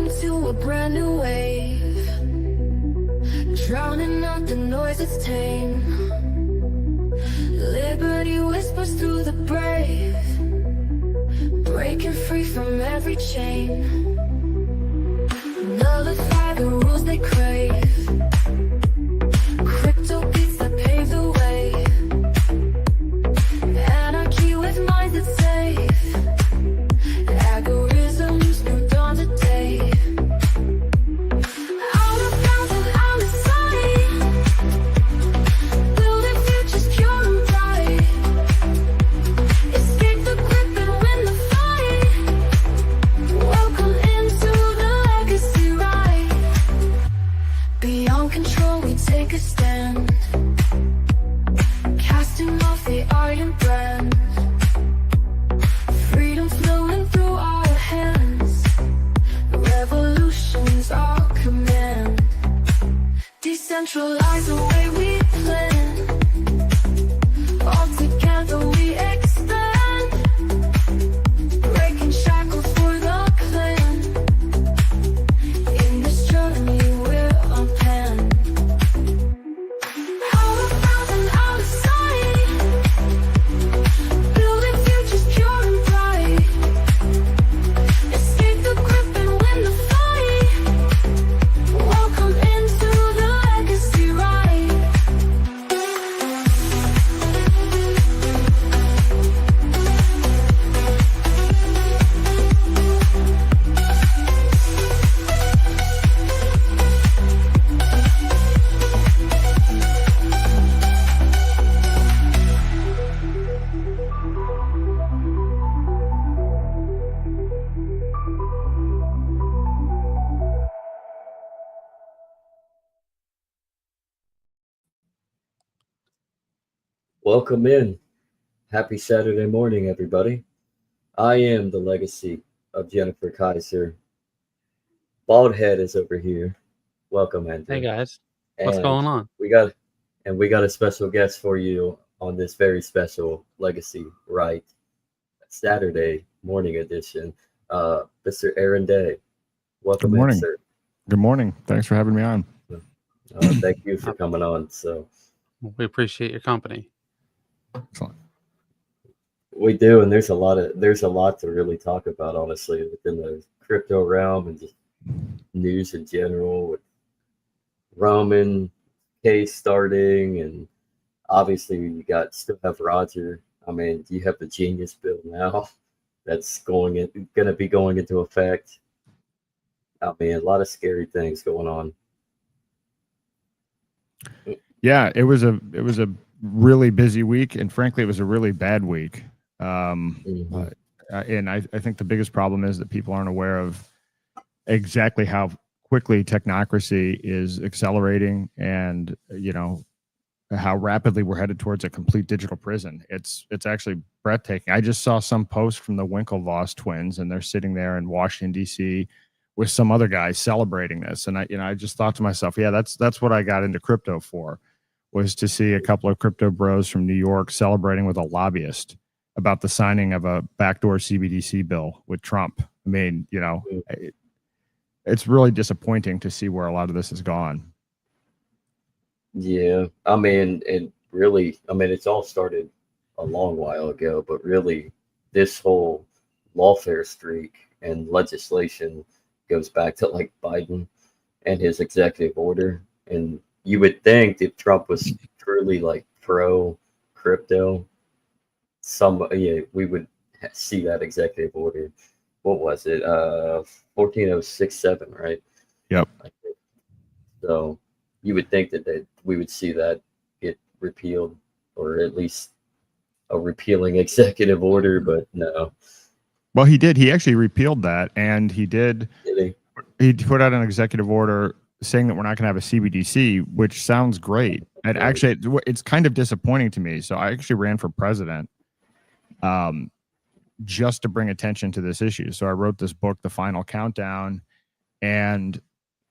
into a brand new wave, drowning out the noise that's tame. Liberty whispers through the brave, breaking free from every chain. Nullify the rules they crave, crypto beats that pave the way. Anarchy with minds that's safe, algorithms new dawn today. Out of bounds and out of sight, building futures pure and bright. Escape the grip and win the fight. Welcome into the legacy ride. Beyond control we take a stand, casting off the iron brand. Freedom flowing through our hands, revolution's our command. Decentralize the way we plan, all together we expand. Breaking shackles for the clan, in this journey we're unplanned. Out of bounds and out of sight, building futures pure and bright. Escape the grip and win the fight. Welcome into the legacy ride. Welcome in. Happy Saturday morning, everybody. I am the legacy of Jennifer Kaiser. Baldhead is over here. Welcome, Andrew. Hey guys, what's And going on? we got a special guest for you on this very special Legacy Right Saturday morning edition. Mr. Aaron Day. Welcome Good morning. in, sir. Good morning. Thanks for having me on. Thank you for coming on. So We appreciate your company. Excellent. we do, and there's a lot to really talk about, honestly, within the crypto realm and just news in general, with Roman case starting, and obviously you still have Roger. I mean, you have the Genius Bill now that's going to be going into effect. I mean, a lot of scary things going on. Yeah, it was a really busy week, and frankly, it was a really bad week. Mhm. And I think the biggest problem is that people aren't aware of exactly how quickly technocracy is accelerating, and how rapidly we're headed towards a complete digital prison. It's actually breathtaking. I just saw some post from the Winklevoss twins, and they're sitting there in Washington D.C. with some other guys celebrating this, and I just thought to myself, yeah, that's what I got into crypto for, was to see a couple of crypto bros from New York celebrating with a lobbyist about the signing of a backdoor CBDC bill with Trump. I mean, it's really disappointing to see where a lot of this has gone. Yeah, I mean, it's all started a long while ago, but really, this whole lawfare streak and legislation goes back to like Biden and his executive order. And you would think if Trump was truly like pro crypto, we would see that executive order. What was it? 14067, right? Yep. So you would think that we would see that get repealed, or at least a repealing executive order, but no. Well, he did. He actually repealed that, and he did. He put out an executive order saying that we're not going to have a CBDC, which sounds great. And actually, it's kind of disappointing to me. So I actually ran for president just to bring attention to this issue. So I wrote this book, The Final Countdown, and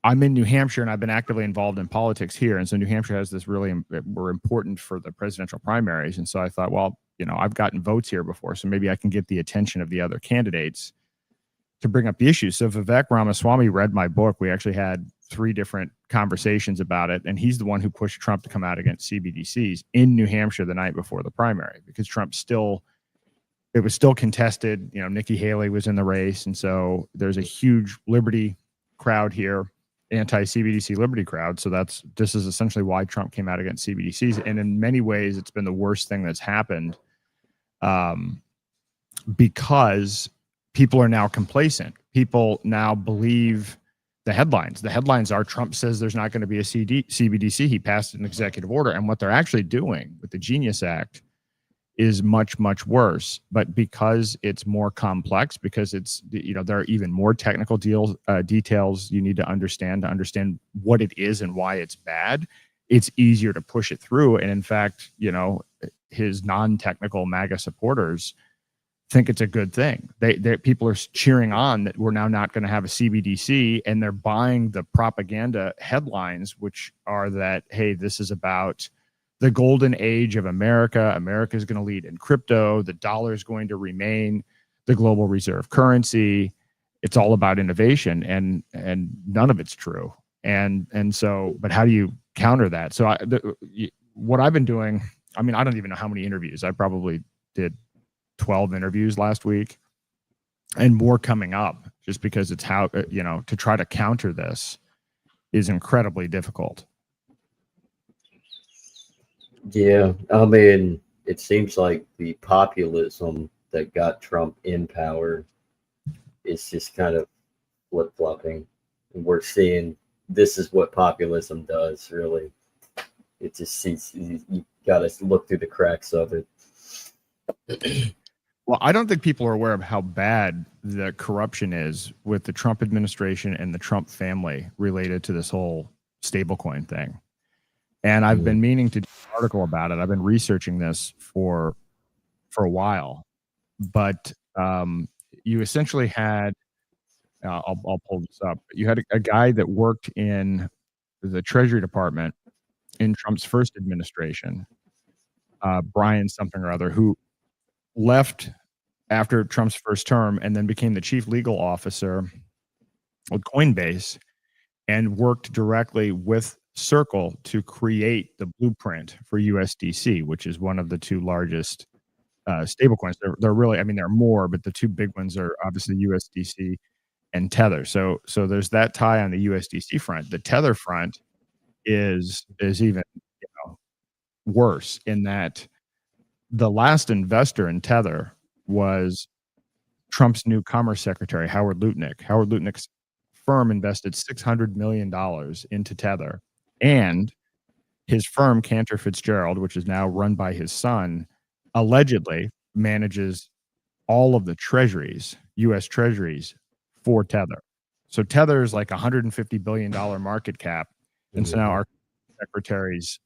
I'm in New Hampshire, and I've been actively involved in politics here. And so New Hampshire has this we're important for the presidential primaries. And so I thought, well, I've gotten votes here before, so maybe I can get the attention of the other candidates to bring up the issue. So Vivek Ramaswamy read my book. We actually had 3 different conversations about it, and he's the one who pushed Trump to come out against CBDCs in New Hampshire the night before the primary, because it was still contested. You know, Nikki Haley was in the race, and so there's a huge Liberty crowd here, anti-CBDC Liberty crowd. So this is essentially why Trump came out against CBDCs, and in many ways, it's been the worst thing that's happened, because people are now complacent. People now believe the headlines. The headlines are Trump says there's not going to be a CBDC. He passed an executive order, and what they're actually doing with the Genius Act is much, much worse. But because it's more complex, because it's, you know, there are even more technical details you need to understand what it is and why it's bad, it's easier to push it through. And in fact, you know, his non-technical MAGA supporters think it's a good thing. People are cheering on that we're now not going to have a CBDC, and they're buying the propaganda headlines, which are that, hey, this is about the golden age of America. America is going to lead in crypto. The dollar is going to remain the global reserve currency. It's all about innovation, and none of it's true. And so, but how do you counter that? So what I've been doing, I mean, I don't even know how many interviews. I probably did 12 interviews last week, and more coming up, just because it's how, you know, to try to counter this is incredibly difficult. Yeah, I mean, it seems like the populism that got Trump in power is just kind of flip-flopping. And we're seeing this is what populism does, really. It just seems you got to look through the cracks of it. Well, I don't think people are aware of how bad the corruption is with the Trump administration and the Trump family related to this whole stablecoin thing. And I've been meaning to do an article about it. I've been researching this for a while, but you essentially had, I'll pull this up. You had a guy that worked in the Treasury Department in Trump's first administration, Brian something or other, who left after Trump's first term and then became the chief legal officer with Coinbase and worked directly with Circle to create the blueprint for USDC, which is one of the 2 largest stablecoins. They're really, I mean, there are more, but the 2 big ones are obviously USDC and Tether. So there's that tie on the USDC front. The Tether front is even, you know, worse, in that the last investor in Tether was Trump's new Commerce Secretary, Howard Lutnick. Howard Lutnick's firm invested $600 million into Tether, and his firm, Cantor Fitzgerald, which is now run by his son, allegedly manages all of the treasuries, U.S. treasuries, for Tether. So Tether is like $150 billion market cap. And so now our secretaries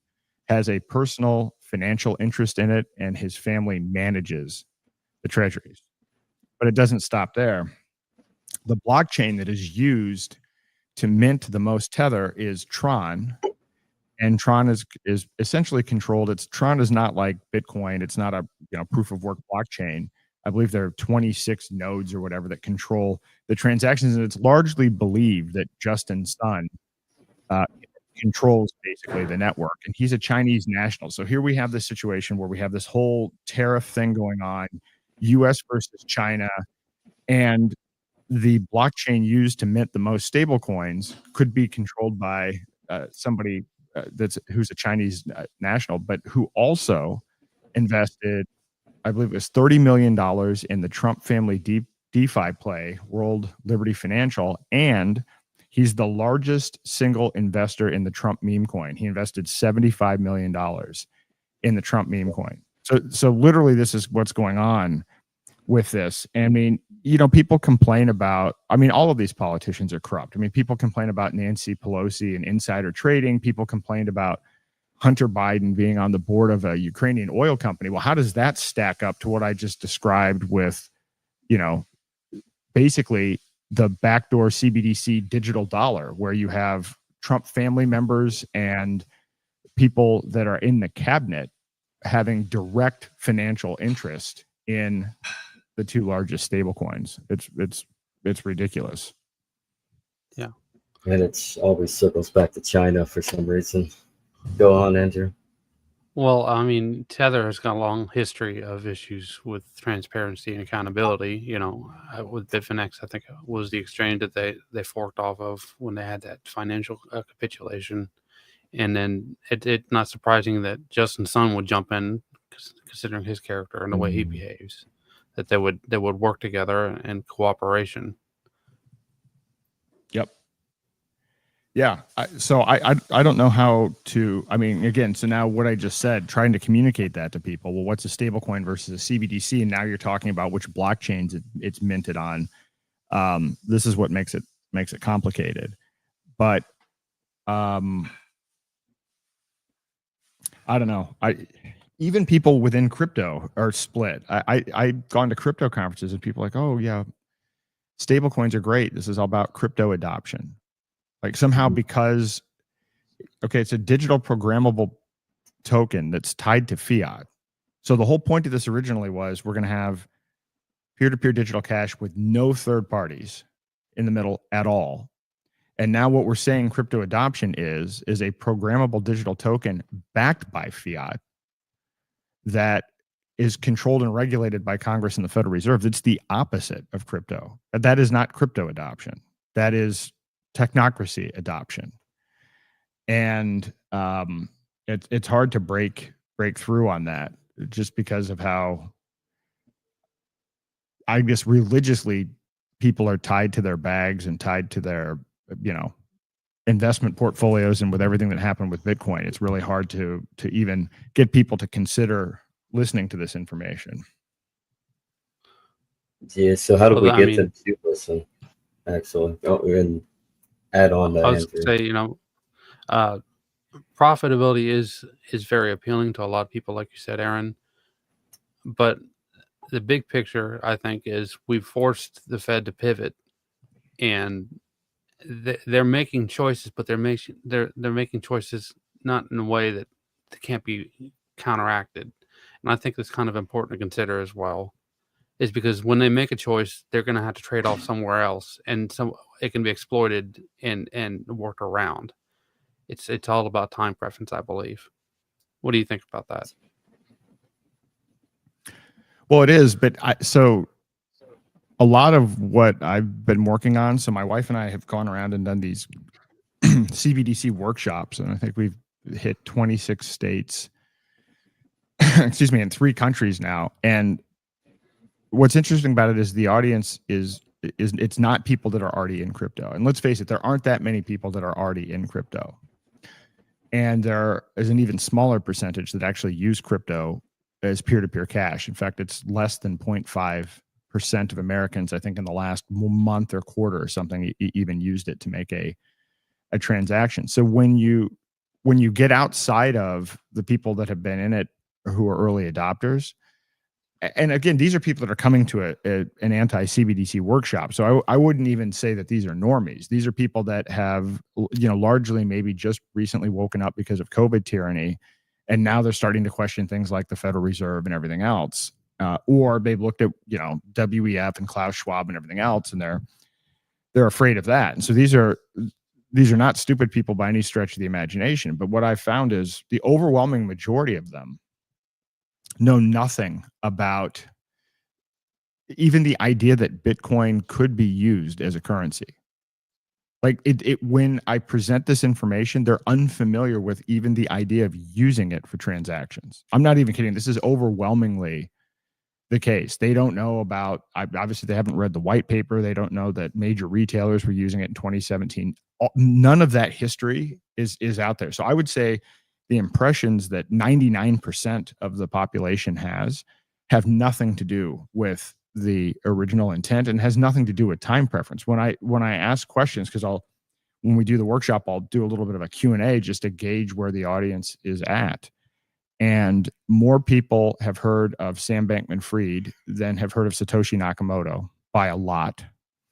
has a personal financial interest in it, and his family manages the treasuries. But it doesn't stop there. The blockchain that is used to mint the most Tether is Tron, and Tron is essentially controlled. Tron is not like Bitcoin. It's not a proof of work blockchain. I believe there are 26 nodes or whatever that control the transactions, and it's largely believed that Justin Sun controls basically the network, and he's a Chinese national. So here we have this situation where we have this whole tariff thing going on, U.S. versus China, and the blockchain used to mint the most stable coins could be controlled by somebody who's a Chinese national, but who also invested, I believe it was $30 million in the Trump family DeFi play, World Liberty Financial, and he's the largest single investor in the Trump meme coin. He invested $75 million in the Trump meme coin. So literally this is what's going on with this. I mean, people complain about, all of these politicians are corrupt. People complain about Nancy Pelosi and insider trading. People complained about Hunter Biden being on the board of a Ukrainian oil company. Well, how does that stack up to what I just described with, basically the backdoor CBDC digital dollar, where you have Trump family members and people that are in the cabinet having direct financial interest in the 2 largest stablecoins? It's it's ridiculous. And it's always circles back to China for some reason. Go on, Andrew. Well, I mean, Tether has got a long history of issues with transparency and accountability. With Bitfinex, I think it was the exchange that they forked off of when they had that financial capitulation. And then it's not surprising that Justin Sun would jump in, considering his character and the way he behaves, that they would work together in cooperation. Yep. Yeah. So I don't know how to, I mean, again, so now what I just said, trying to communicate that to people. Well, what's a stable coin versus a CBDC? And now you're talking about which blockchains it's minted on. This is what makes it complicated. But I don't know. Even people within crypto are split. I've gone to crypto conferences and people are like, oh yeah, stable coins are great. This is all about crypto adoption. Like somehow because, okay, it's a digital programmable token that's tied to fiat. So the whole point of this originally was we're going to have peer-to-peer digital cash with no third parties in the middle at all. And now what we're saying crypto adoption is a programmable digital token backed by fiat that is controlled and regulated by Congress and the Federal Reserve. It's the opposite of crypto. That is not crypto adoption. That is technocracy adoption. And it's hard to break through on that just because of how, I guess, religiously people are tied to their bags and tied to their, investment portfolios. And with everything that happened with Bitcoin, it's really hard to even get people to consider listening to this information. Yeah. So how do we get them to listen? Actually, and add on that. I was going to say, profitability is very appealing to a lot of people, like you said, Aaron. But the big picture, I think, is we've forced the Fed to pivot, and they're making choices, but they're making choices not in a way that can't be counteracted. And I think that's kind of important to consider as well, is because when they make a choice, they're going to have to trade off somewhere else, and it can be exploited and worked around. It's all about time preference, I believe. What do you think about that? Well, it is, but so a lot of what I've been working on, so my wife and I have gone around and done these CBDC workshops, and I think we've hit 26 states, excuse me, in 3 countries now. And what's interesting about it is the audience is it's not people that are already in crypto. And let's face it, there aren't that many people that are already in crypto. And there is an even smaller percentage that actually use crypto as peer-to-peer cash. In fact, it's less than 0.5% of Americans, I think, in the last month or quarter or something, even used it to make a transaction. So when you get outside of the people that have been in it who are early adopters, and again, these are people that are coming to an anti-CBDC workshop. So I wouldn't even say that these are normies. These are people that have, largely maybe just recently woken up because of COVID tyranny, and now they're starting to question things like the Federal Reserve and everything else. Or they've looked at, WEF and Klaus Schwab and everything else, and they're afraid of that. And so these are not stupid people by any stretch of the imagination. But what I've found is the overwhelming majority of them know nothing about even the idea that Bitcoin could be used as a currency. Like when I present this information, they're unfamiliar with even the idea of using it for transactions. I'm not even kidding. This is overwhelmingly the case. They don't know about, obviously they haven't read the white paper. They don't know that major retailers were using it in 2017. None of that history is out there. So I would say the impressions that 99% of the population have nothing to do with the original intent and has nothing to do with time preference. When I ask questions, because when we do the workshop, I'll do a little bit of a Q&A just to gauge where the audience is at. And more people have heard of Sam Bankman-Fried than have heard of Satoshi Nakamoto by a lot.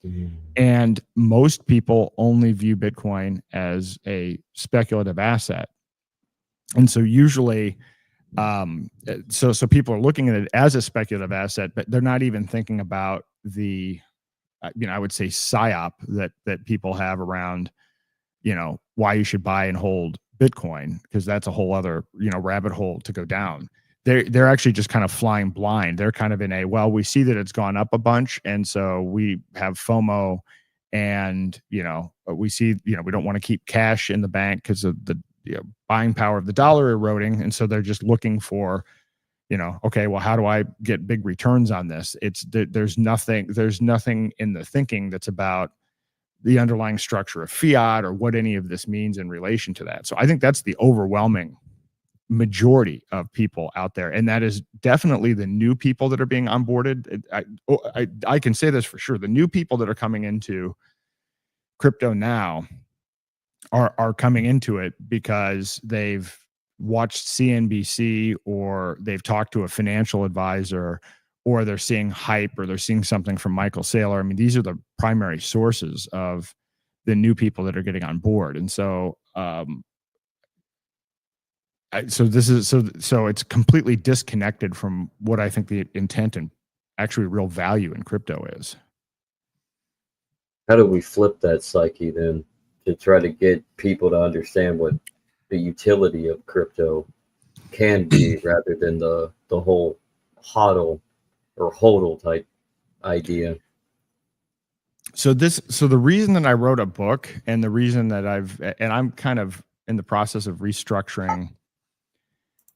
Mm-hmm. And most people only view Bitcoin as a speculative asset. And so usually, so people are looking at it as a speculative asset, but they're not even thinking about the I would say psyop that people have around, why you should buy and hold Bitcoin, because that's a whole other, rabbit hole to go down. They're actually just kind of flying blind. They're kind of in a, well, we see that it's gone up a bunch, and so we have FOMO, and we see, we don't want to keep cash in the bank because of the buying power of the dollar eroding, and so they're just looking for, okay, well, how do I get big returns on this? There's nothing in the thinking that's about the underlying structure of fiat or what any of this means in relation to that. So I think that's the overwhelming majority of people out there, and that is definitely the new people that are being onboarded. I can say this for sure: the new people that are coming into crypto now are coming into it because they've watched CNBC, or they've talked to a financial advisor, or they're seeing hype, or they're seeing something from Michael Saylor. I mean, these are the primary sources of the new people that are getting on board, and so. So it's completely disconnected from what I think the intent and actually real value in crypto is. How do we flip that psyche then to try to get people to understand what the utility of crypto can be, rather than the whole hodl or hodl type idea? So the reason that I wrote a book, and the reason that I'm kind of in the process of restructuring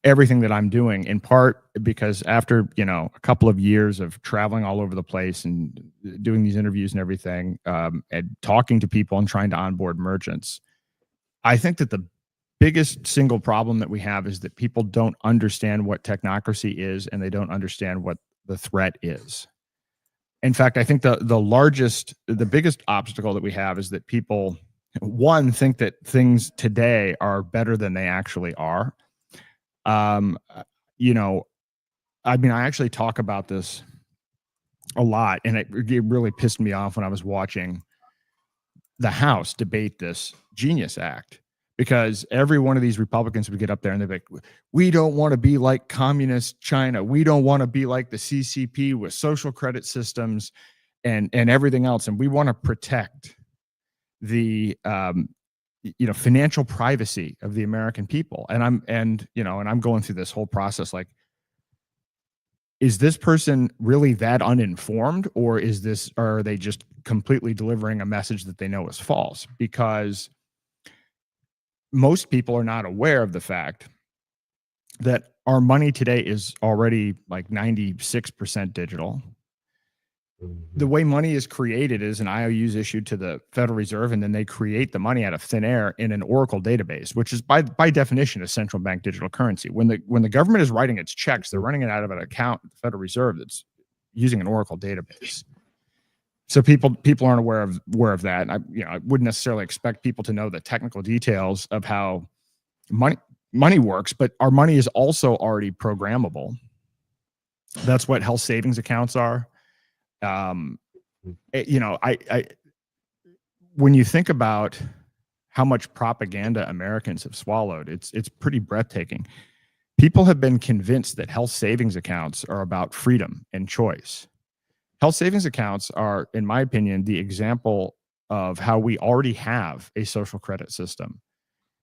everything that I'm doing, in part because after, a couple of years of traveling all over the place and doing these interviews and everything, and talking to people and trying to onboard merchants, I think that the biggest single problem that we have is that people don't understand what technocracy is, and they don't understand what the threat is. In fact, I think the biggest obstacle that we have is that people, one, think that things today are better than they actually are. I actually talk about this a lot, and it really pissed me off when I was watching the House debate this Genius Act, because every one of these Republicans would get up there and they'd be like, we don't want to be like communist China. We don't want to be like the CCP with social credit systems and everything else. And we want to protect the, financial privacy of the American people. And I'm going through this whole process like, is this person really that uninformed, or are they just completely delivering a message that they know is false? Because most people are not aware of the fact that our money today is already like 96% digital. The way money is created is an IOU is issued to the Federal Reserve, and then they create the money out of thin air in an Oracle database, which is by definition a central bank digital currency. When the government is writing its checks, they're running it out of an account at the Federal Reserve that's using an Oracle database. So people aren't aware of that. And I wouldn't necessarily expect people to know the technical details of how money works, but our money is also already programmable. That's what health savings accounts are. When you think about how much propaganda Americans have swallowed, it's pretty breathtaking. People have been convinced that health savings accounts are about freedom and choice. Health savings accounts are, in my opinion, the example of how we already have a social credit system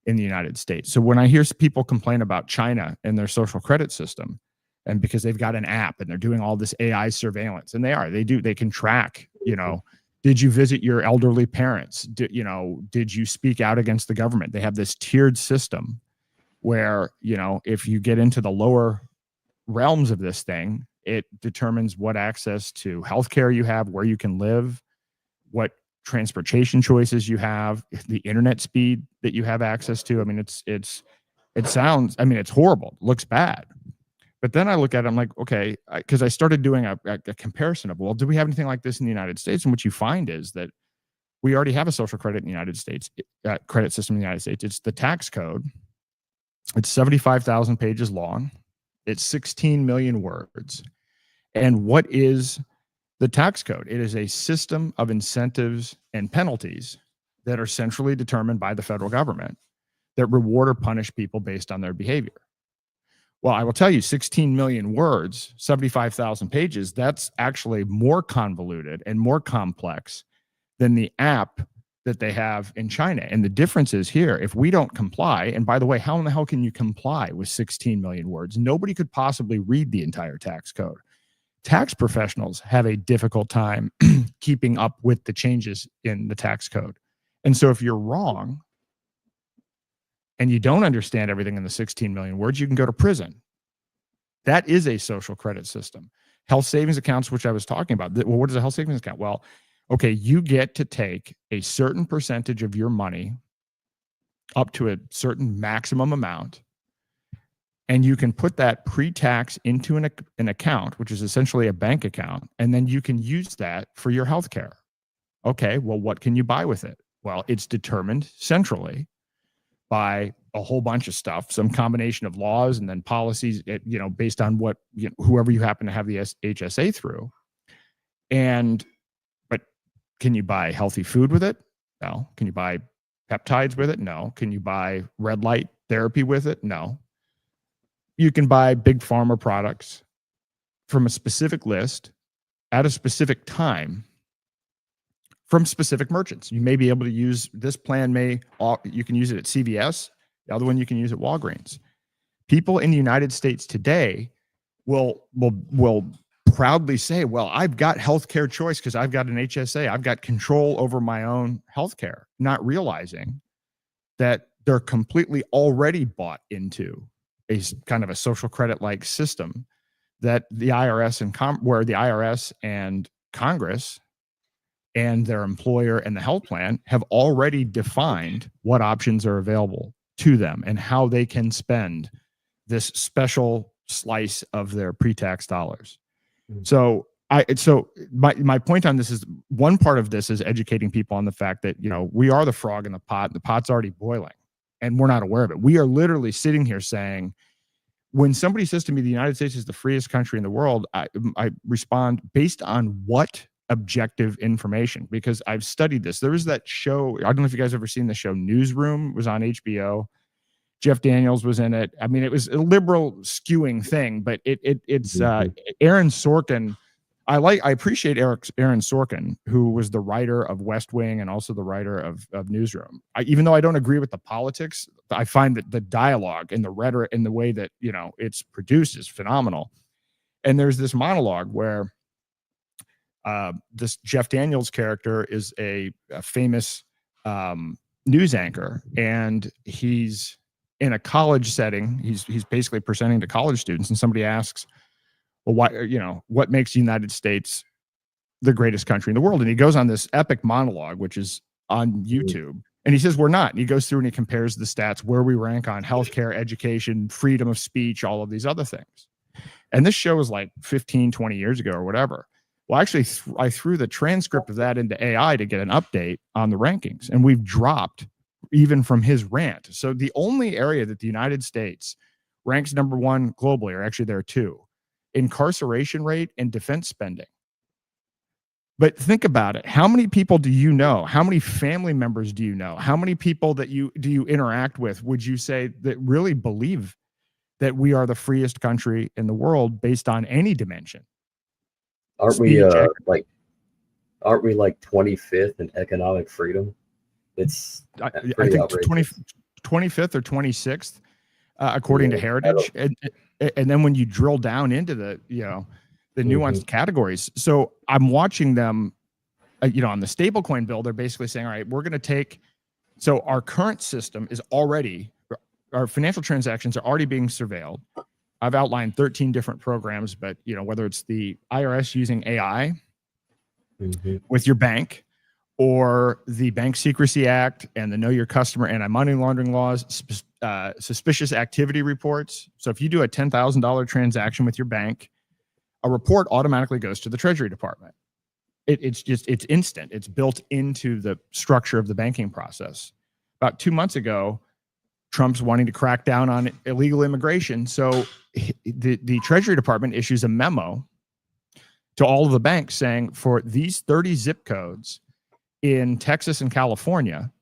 in the United States. So when I hear people complain about China and their social credit system, and because they've got an app and they're doing all this AI surveillance, and they can track, did you visit your elderly parents? Did you speak out against the government? They have this tiered system where, if you get into the lower realms of this thing, it determines what access to healthcare you have, where you can live, what transportation choices you have, the internet speed that you have access to. I mean, it's horrible. It looks bad. But then I look at it, I'm like, okay, because I started doing a comparison of, well, do we have anything like this in the United States? And what you find is that we already have a social credit in the United States, credit system in the United States. It's the tax code. It's 75,000 pages long. It's 16 million words. And what is the tax code? It is a system of incentives and penalties that are centrally determined by the federal government that reward or punish people based on their behavior. Well, I will tell you, 16 million words, 75,000 pages, that's actually more convoluted and more complex than the app that they have in China. And the difference is here, if we don't comply, and by the way, how in the hell can you comply with 16 million words? Nobody could possibly read the entire tax code. Tax professionals have a difficult time keeping up with the changes in the tax code. And so if you're wrong, and you don't understand everything in the 16 million words, you can go to prison. That is a social credit system. Health savings accounts, which I was talking about. Well, what is a health savings account? Well, okay, you get to take a certain percentage of your money up to a certain maximum amount, and you can put that pre-tax into an account, which is essentially a bank account, and then you can use that for your health care. Okay, well, what can you buy with it? Well, it's determined centrally by a whole bunch of stuff, some combination of laws and then policies, based on what, whoever you happen to have the HSA through. But can you buy healthy food with it? No. Can you buy peptides with it? No. Can you buy red light therapy with it? No. You can buy big pharma products from a specific list at a specific time from specific merchants. You may be able to use this plan. You can use it at CVS. The other one you can use at Walgreens. People in the United States today will proudly say, well, I've got healthcare choice because I've got an HSA. I've got control over my own healthcare, not realizing that they're completely already bought into a kind of a social credit-like system that the IRS where the IRS and Congress and their employer and the health plan have already defined what options are available to them and how they can spend this special slice of their pre-tax dollars. So my point on this is, one part of this is educating people on the fact that, we are the frog in the pot. The pot's already boiling and we're not aware of it. We are literally sitting here saying, when somebody says to me, the United States is the freest country in the world, I respond, based on what objective information? Because I've studied this. There was that show, I don't know if you guys ever seen the show Newsroom. It was on HBO. Jeff Daniels was in it. I mean, it was a liberal skewing thing, but it's Aaron Sorkin. I appreciate Aaron Sorkin, who was the writer of West Wing and also the writer of Newsroom. Even though I don't agree with the politics, I find that the dialogue and the rhetoric and the way that it's produced is phenomenal. And there's this monologue where this Jeff Daniels character is a famous news anchor, and he's in a college setting. He's basically presenting to college students, and somebody asks, well, why, what makes the United States the greatest country in the world? And he goes on this epic monologue, which is on YouTube. And he says, we're not. And he goes through and he compares the stats, where we rank on healthcare, education, freedom of speech, all of these other things. And this show was like 15, 20 years ago or whatever. Well, actually, I threw the transcript of that into AI to get an update on the rankings. And we've dropped even from his rant. So the only area that the United States ranks number one globally, or actually there are two: incarceration rate and defense spending. But think about it. How many people do you know? How many family members do you know? How many people do you interact with, would you say, that really believe that we are the freest country in the world based on any dimension? Aren't we like 25th in economic freedom? It's I think 25th or 26th, according to Heritage. And then when you drill down into the nuanced categories, so I'm watching them, on the stablecoin bill, they're basically saying, all right, we're going to take, so our current system is already, our financial transactions are already being surveilled. I've outlined 13 different programs, but whether it's the IRS using AI with your bank, or the Bank Secrecy Act and the Know Your Customer anti-money laundering laws, suspicious activity reports. So if you do a $10,000 transaction with your bank, a report automatically goes to the Treasury Department. It's instant. It's built into the structure of the banking process. About 2 months ago, Trump's wanting to crack down on illegal immigration. So the Treasury Department issues a memo to all of the banks saying, for these 30 zip codes in Texas and California,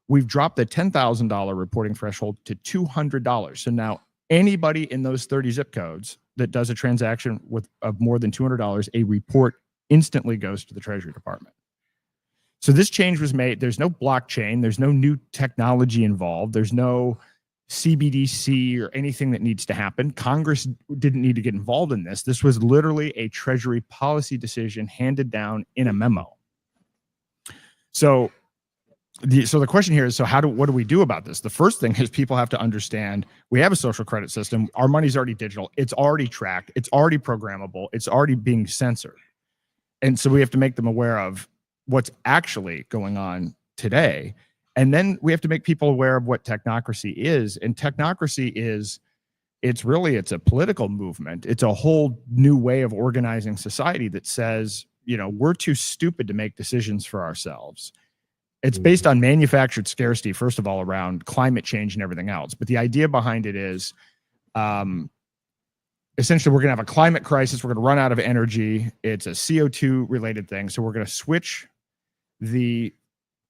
we've dropped the $10,000 reporting threshold to $200. So now Anybody in those 30 zip codes that does a transaction of more than $200, a report instantly goes to the Treasury Department. So this change was made. There's no blockchain. There's no new technology involved. There's no CBDC or anything that needs to happen. Congress didn't need to get involved in this. This was literally a Treasury policy decision handed down in a memo. So the question here is, so what do we do about this? The first thing is people have to understand we have a social credit system. Our money's already digital. It's already tracked. It's already programmable. It's already being censored. And so we have to make them aware of what's actually going on today. And then we have to make people aware of what technocracy is. And technocracy it's a political movement. It's a whole new way of organizing society that says, we're too stupid to make decisions for ourselves. It's based on manufactured scarcity, first of all, around climate change and everything else. But the idea behind it is essentially we're going to have a climate crisis. We're going to run out of energy. It's a CO2 related thing. So we're going to switch the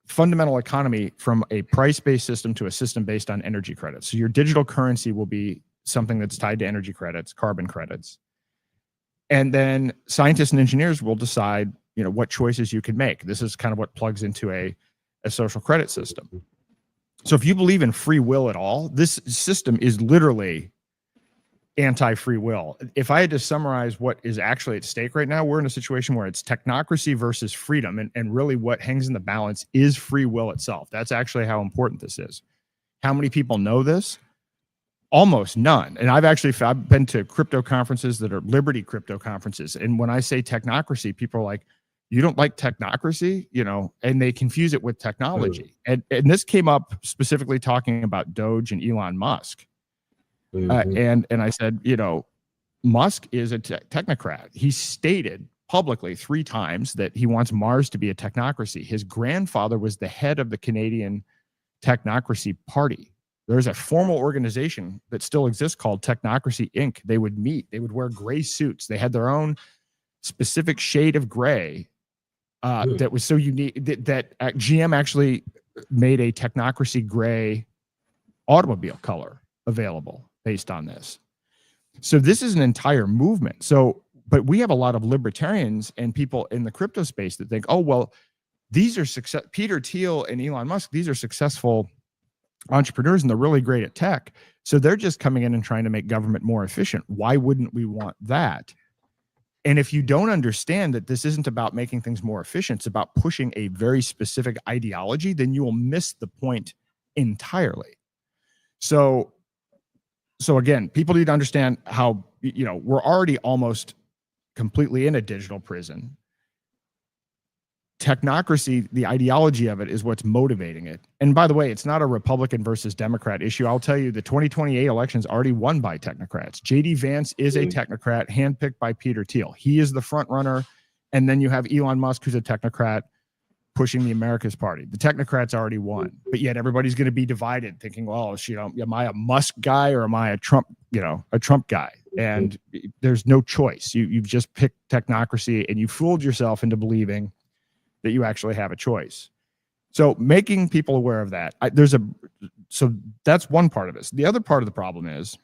fundamental economy from a price-based system to a system based on energy credits. So your digital currency will be something that's tied to energy credits, carbon credits. And then scientists and engineers will decide, what choices you can make. This is kind of what plugs into a social credit system. So if you believe in free will at all, this system is literally anti-free will. If I had to summarize what is actually at stake right now, we're in a situation where it's technocracy versus freedom. And really what hangs in the balance is free will itself. That's actually how important this is. How many people know this? Almost none. And I've been to crypto conferences that are Liberty crypto conferences. And when I say technocracy, people are like, you don't like technocracy, and they confuse it with technology. And this came up specifically talking about Doge and Elon Musk. And I said, Musk is a technocrat. He stated publicly 3 times that he wants Mars to be a technocracy. His grandfather was the head of the Canadian Technocracy Party. There's a formal organization that still exists called Technocracy Inc. They would meet. They would wear gray suits. They had their own specific shade of gray that was so unique that GM actually made a technocracy gray automobile color available based on this. So this is an entire movement. But we have a lot of libertarians and people in the crypto space that think, oh, well, these are success. Peter Thiel and Elon Musk, these are successful entrepreneurs and they're really great at tech. So they're just coming in and trying to make government more efficient. Why wouldn't we want that? And if you don't understand that this isn't about making things more efficient, it's about pushing a very specific ideology, then you will miss the point entirely. So again, people need to understand how, we're already almost completely in a digital prison. Technocracy, the ideology of it is what's motivating it. And by the way, it's not a Republican versus Democrat issue. I'll tell you, the 2028 election's already won by technocrats. J.D. Vance is a technocrat handpicked by Peter Thiel. He is the front runner. And then you have Elon Musk, who's a technocrat pushing the America's Party. The technocrats already won, but yet everybody's going to be divided thinking, well, am I a Musk guy or am I a Trump guy? And there's no choice. You've just picked technocracy and you fooled yourself into believing that you actually have a choice. So making people aware of that, so that's one part of this. The other part of the problem is,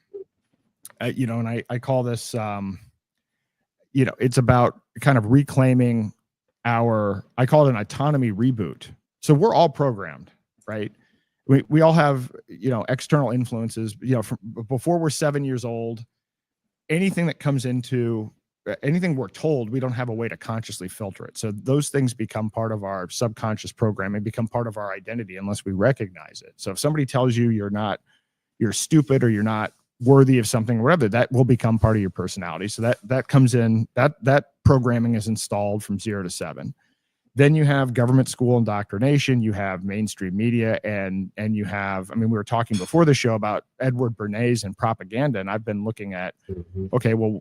and I call this, it's about kind of reclaiming I call it an autonomy reboot. So we're all programmed, right? We all have, external influences, from before we're 7 years old, anything that comes into anything we're told, we don't have a way to consciously filter it. So those things become part of our subconscious programming, become part of our identity unless we recognize it. So if somebody tells you you're stupid or you're not worthy of something, whatever, that will become part of your personality. So that comes in, that programming is installed from 0 to 7. Then you have government school indoctrination, you have mainstream media, and you have, we were talking before the show about Edward Bernays and propaganda, and I've been looking at, okay, well,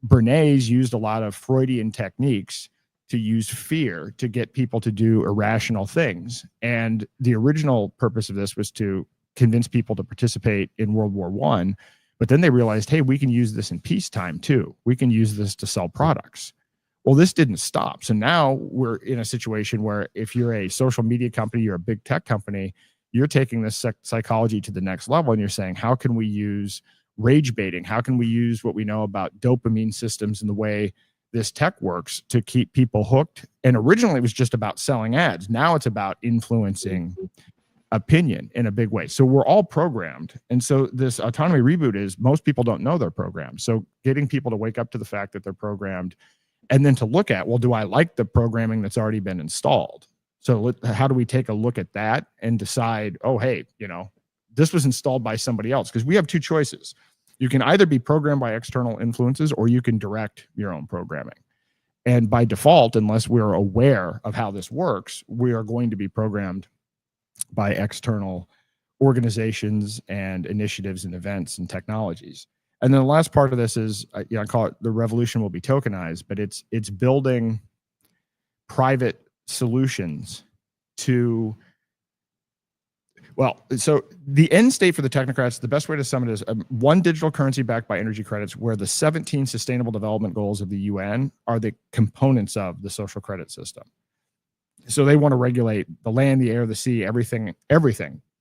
Bernays used a lot of Freudian techniques to use fear to get people to do irrational things. And the original purpose of this was to convince people to participate in World War I. But then they realized, hey, we can use this in peacetime too. We can use this to sell products. Well, this didn't stop. So now we're in a situation where if you're a social media company, you're a big tech company, you're taking this psychology to the next level and you're saying, how can we use rage baiting? How can we use what we know about dopamine systems and the way this tech works to keep people hooked? And originally it was just about selling ads. Now it's about influencing opinion in a big way. So we're all programmed. And so this autonomy reboot is, most people don't know they're programmed. So getting people to wake up to the fact that they're programmed, and then to look at, well, do I like the programming that's already been installed? So how do we take a look at that and decide, oh, hey, this was installed by somebody else? Because we have two choices. You can either be programmed by external influences, or you can direct your own programming. And by default, unless we're aware of how this works, we are going to be programmed by external organizations and initiatives and events and technologies. And then the last part of this is, I call it the revolution will be tokenized, but it's building private solutions to, so the end state for the technocrats, the best way to sum it is one digital currency backed by energy credits, where the 17 sustainable development goals of the UN are the components of the social credit system. So they want to regulate the land, the air, the sea, everything,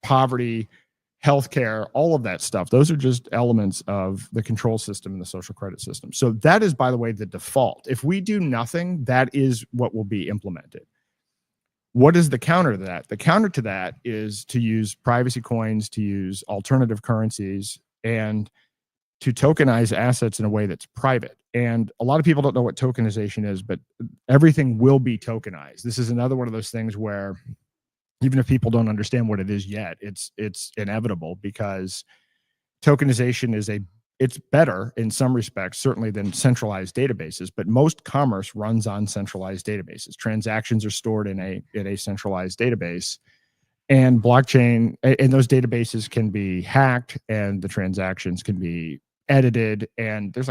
poverty, healthcare, all of that stuff. Those are just elements of the control system and the social credit system. So that is, by the way, the default. If we do nothing, that is what will be implemented. What is the counter to that? The counter to that is to use privacy coins, to use alternative currencies, and to tokenize assets in a way that's private. And a lot of people don't know what tokenization is, but everything will be tokenized. This is another one of those things where, even if people don't understand what it is yet, it's inevitable, because tokenization it's better in some respects, certainly, than centralized databases. But most commerce runs on centralized databases. Transactions are stored in a centralized database, and blockchain, and those databases can be hacked, and the transactions can be edited, and there's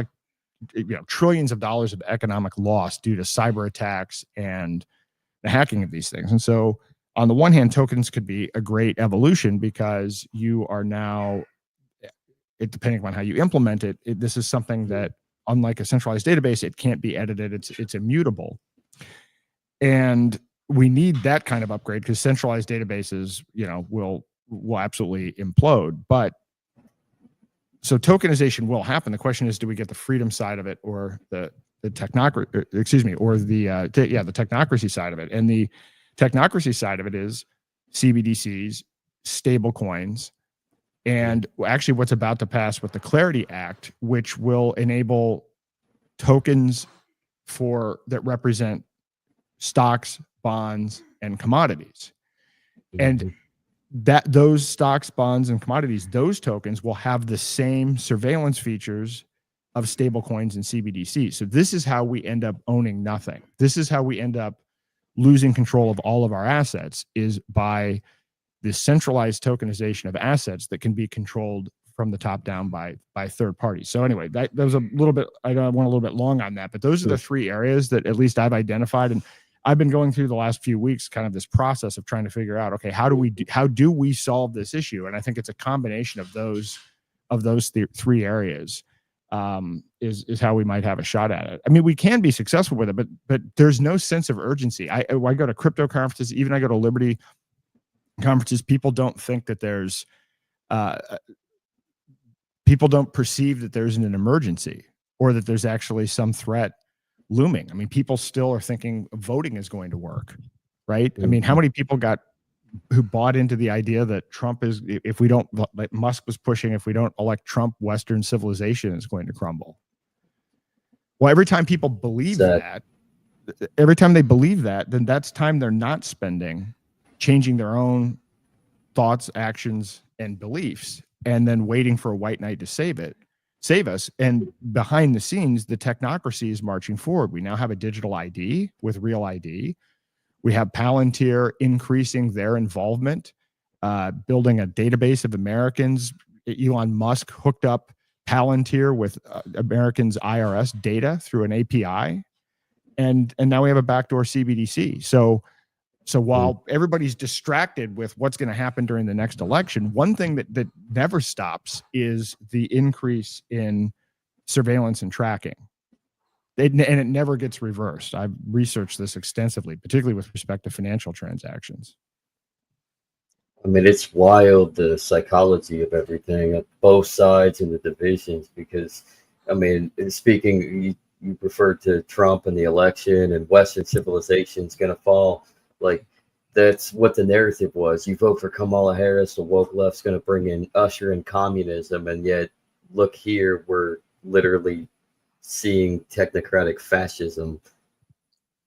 trillions of dollars of economic loss due to cyber attacks and the hacking of these things. And so, on the one hand, tokens could be a great evolution, because you are now, depending on how you implement it, this is something that, unlike a centralized database, it can't be edited. It's immutable. And we need that kind of upgrade, because centralized databases, will absolutely implode. But so tokenization will happen. The question is, do we get the freedom side of it, or the technocracy, or the technocracy side of it? And the technocracy side of it is CBDCs, stable coins, and actually what's about to pass with the Clarity Act, which will enable tokens that represent stocks, bonds, and commodities. And those stocks, bonds, and commodities, those tokens will have the same surveillance features of stable coins and CBDCs. So this is how we end up owning nothing. This is how we end up losing control of all of our assets, is by this centralized tokenization of assets that can be controlled from the top down by third parties. So anyway, that was a little bit, I went a little bit long on that, but those are the three areas that at least I've identified. And I've been going through the last few weeks kind of this process of trying to figure out, okay, how do we solve this issue? And I think it's a combination of those three areas is how we might have a shot at it. I mean, we can be successful with it, but there's no sense of urgency. I go to crypto conferences, even I go to Liberty conferences. People don't think that there's people don't perceive that there's an emergency, or that there's actually some threat looming. I mean, people still are thinking voting is going to work, right? I mean, how many people who bought into the idea that Trump is, if we don't, like Musk was pushing, if we don't elect Trump, Western civilization is going to crumble. Well, every time people believe that, every time they believe that, then that's time they're not spending changing their own thoughts, actions, and beliefs, and then waiting for a white knight to save us. And behind the scenes, the technocracy is marching forward. We now have a digital ID with Real ID. We have Palantir increasing their involvement, building a database of Americans. Elon Musk hooked up Palantir with Americans' IRS data through an API. And now we have a backdoor CBDC. So while everybody's distracted with what's going to happen during the next election, one thing that never stops is the increase in surveillance and tracking. And it never gets reversed. I've researched this extensively, particularly with respect to financial transactions. I mean, it's wild the psychology of everything, of both sides and the divisions. Because, I mean, speaking, you referred to Trump and the election, and Western civilization is going to fall. Like, that's what the narrative was. You vote for Kamala Harris, the woke left's going to bring in, usher in communism, and yet, look here, we're literally seeing technocratic fascism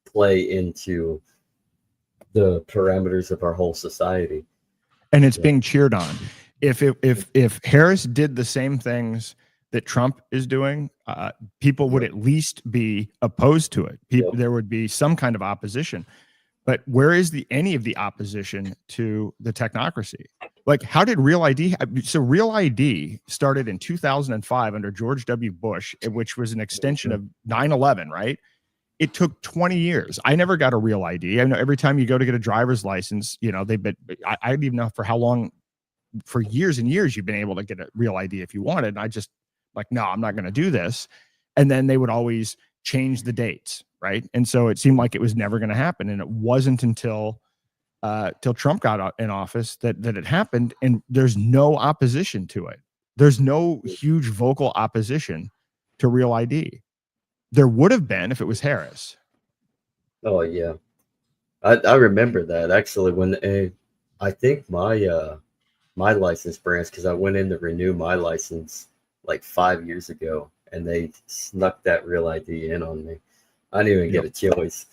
play into the parameters of our whole society. And it's being cheered on. If Harris did the same things that Trump is doing, people would at least be opposed to it. There would be some kind of opposition. But where is any of the opposition to the technocracy? Like, how did Real ID? So Real ID started in 2005 under George W. Bush, which was an extension of 9/11, right? It took 20 years. I never got a Real ID. I know every time you go to get a driver's license, I don't even know for how long, for years and years, you've been able to get a Real ID if you wanted. And I just no, I'm not going to do this. And then they would always change the dates, right? And so it seemed like it was never going to happen. And it wasn't until Trump got in office that it happened. And there's no opposition to it. There's no huge vocal opposition to Real ID. There would have been if it was Harris. Oh yeah, I remember that actually when I think my license branch, because I went in to renew my license like 5 years ago, and they snuck that Real ID in on me. I didn't even get a choice.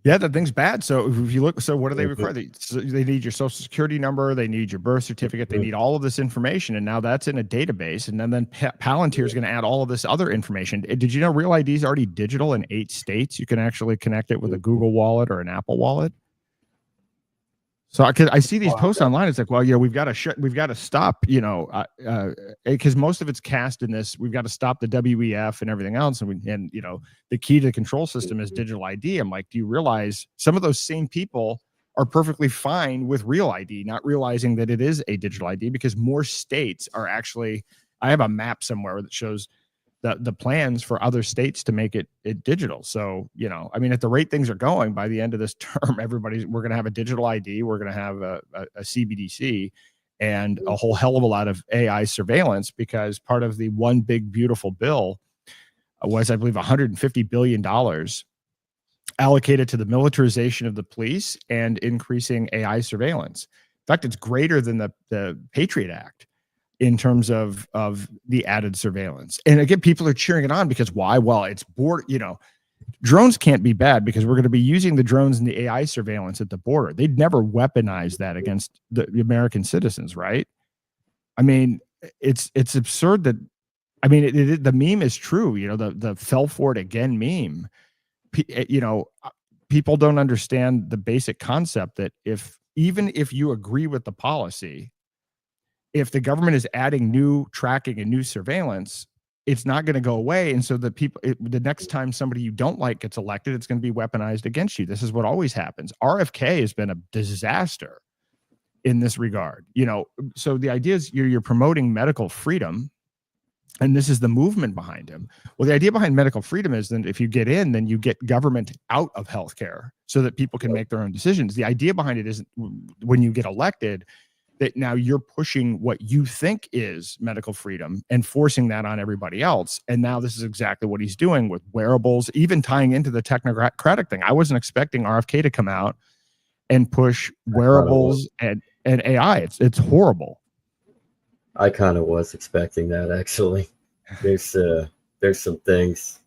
Yeah, that thing's bad. So if you look, so what do they require? They need your social security number. They need your birth certificate. They need all of this information. And now that's in a database. And then Palantir is going to add all of this other information. Did you know Real ID is already digital in 8 states? You can actually connect it with a Google Wallet or an Apple Wallet. So I see these posts online. It's like, well, we've got to stop, because most of it's cast in this. We've got to stop the WEF and everything else. And the key to the control system is digital ID. I'm like, do you realize some of those same people are perfectly fine with Real ID, not realizing that it is a digital ID, because more states are actually, I have a map somewhere that shows the plans for other states to make it digital. So, I mean, at the rate things are going, by the end of this term, we're going to have a digital ID. We're going to have a CBDC and a whole hell of a lot of AI surveillance, because part of the one big beautiful bill was, I believe, $150 billion allocated to the militarization of the police and increasing AI surveillance. In fact, it's greater than the Patriot Act in terms of the added surveillance. And again, people are cheering it on because why? Well, it's drones can't be bad because we're going to be using the drones and the AI surveillance at the border. They'd never weaponize that against the American citizens, right? I mean, it's absurd that, I mean, the meme is true. The fell for it again meme. People don't understand the basic concept that even if you agree with the policy, if the government is adding new tracking and new surveillance, it's not going to go away. And so the next time somebody you don't like gets elected, it's going to be weaponized against you. This is what always happens. RFK has been a disaster in this regard. So the idea is you're promoting medical freedom, and this is the movement behind him. Well, the idea behind medical freedom is that if you get in, then you get government out of healthcare so that people can make their own decisions. The idea behind it is when you get elected, that now you're pushing what you think is medical freedom and forcing that on everybody else. And now this is exactly what he's doing with wearables, even tying into the technocratic thing. I wasn't expecting RFK to come out and push wearables and AI. It's horrible. I kind of was expecting that, actually. There's some things.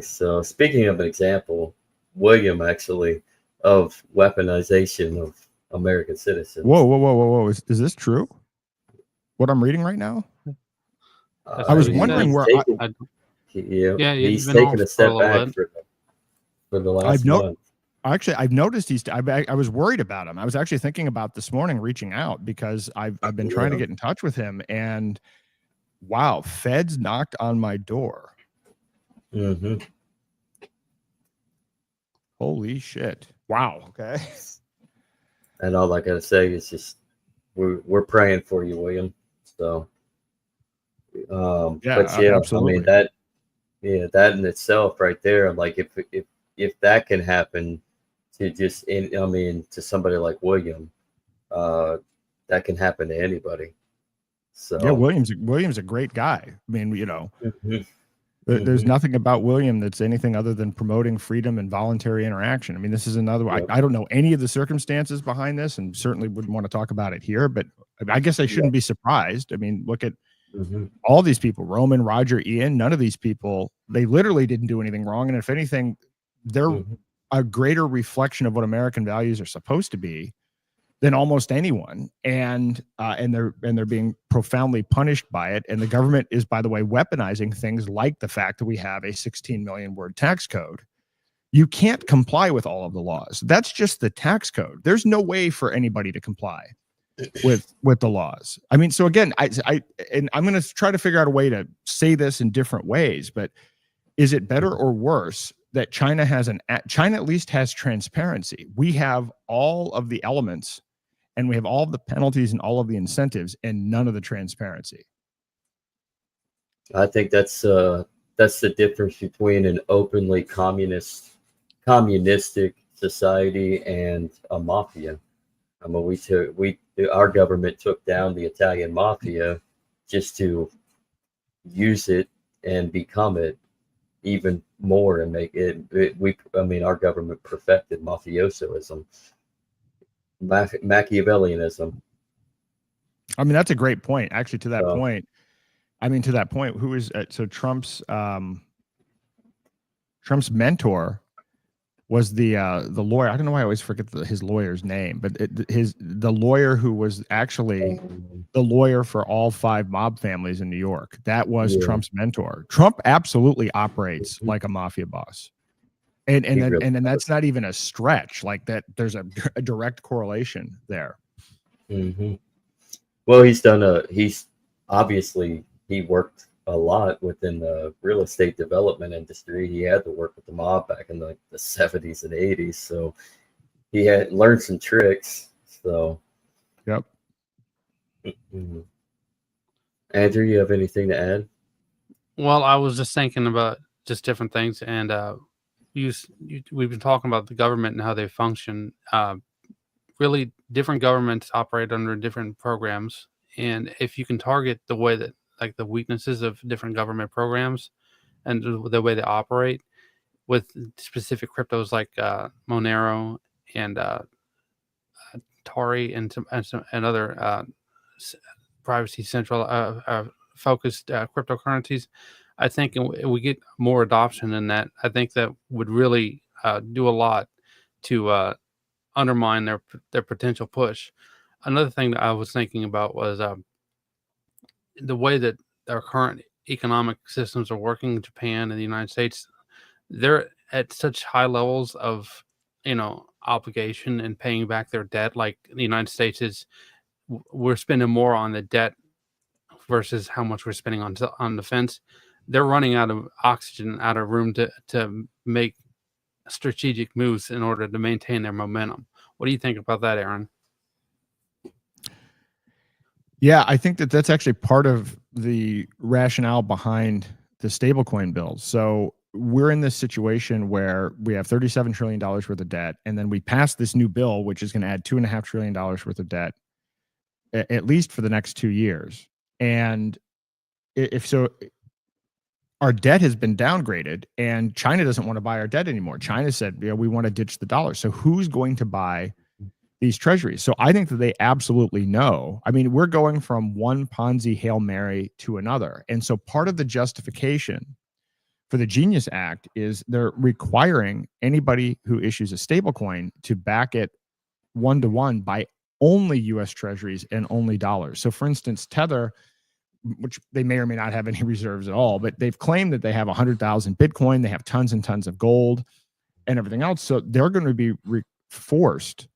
So speaking of an example, William, actually, of weaponization of American citizens. Whoa. Is this true? What I'm reading right now? I was wondering where he's taken a step back for the last month. Actually, I've noticed I was worried about him. I was actually thinking about this morning reaching out because I've been trying to get in touch with him, and wow, feds knocked on my door. Mm-hmm. Holy shit. Wow. Okay. And all I gotta say is just we're praying for you, William. So, absolutely. I mean that in itself, right there. Like if that can happen to just, I mean, to somebody like William, that can happen to anybody. So Yeah, William's a great guy. I mean, you know, mhm, there's mhm, nothing about William that's anything other than promoting freedom and voluntary interaction. I mean, this is another one. yep, I don't know any of the circumstances behind this, and certainly wouldn't want to talk about it here, but I guess I shouldn't yep, be surprised. I mean, look at mhm, all these people, Roman, Roger, Ian, none of these people, they literally didn't do anything wrong. And if anything, they're mhm. a greater reflection of what American values are supposed to be than almost anyone. And they're being profoundly punished by it. And the government is, by the way, weaponizing things like the fact that we have a 16 million word tax code. You can't comply with all of the laws. That's just the tax code. There's no way for anybody to comply with the laws. I mean, so again, and I'm going to try to figure out a way to say this in different ways, but is it better or worse that China at least has transparency? We have all of the elements and we have all of the penalties and all of the incentives and none of the transparency. I think that's the difference between an openly communistic society and a mafia. I mean, our government took down the Italian mafia just to use it and become it even more and make it. I mean, our government perfected mafiosoism, Machiavellianism. I mean, that's a great point. Actually, to that So, point, who is so Trump's mentor was the lawyer. I don't know why I always forget his lawyer's name, but the lawyer who was actually the lawyer for all 5 mob families in New York. That was yeah, Trump's mentor. Trump absolutely operates like a mafia boss. And he really then that's does. not even a stretch. Like that, there's a direct correlation there. Hmm. Well, he's obviously he worked a lot within the real estate development industry. He had to work with the mob back in the 70s and 80s. So he had learned some tricks. So, Yep. mhm. Andrew, you have anything to add? Well, I was just thinking about just different things, and we've been talking about the government and how they function. Really, different governments operate under different programs, and if you can target the way that, like, the weaknesses of different government programs and the way they operate with specific cryptos like Monero and Tari and other privacy central focused cryptocurrencies, I think we get more adoption in that. I think that would really do a lot to undermine their potential push. Another thing that I was thinking about was the way that our current economic systems are working in Japan and the United States. They're at such high levels of, obligation and paying back their debt. Like the United States is, we're spending more on the debt versus how much we're spending on defense. They're running out of oxygen, out of room to make strategic moves in order to maintain their momentum. What do you think about that, Aaron? Yeah, I think that's actually part of the rationale behind the stablecoin bills. So we're in this situation where we have $37 trillion worth of debt, and then we pass this new bill, which is going to add $2.5 trillion worth of debt, at least for the next 2 years. And if so, our debt has been downgraded, and China doesn't want to buy our debt anymore. China said, we want to ditch the dollar. So who's going to buy these treasuries? So I think that they absolutely know. I mean, we're going from one Ponzi Hail Mary to another. And so part of the justification for the Genius Act is they're requiring anybody who issues a stablecoin to back it 1-to-1 by only US treasuries and only dollars. So for instance, Tether, which they may or may not have any reserves at all, but they've claimed that they have 100,000 Bitcoin, they have tons and tons of gold and everything else. So they're going to be forced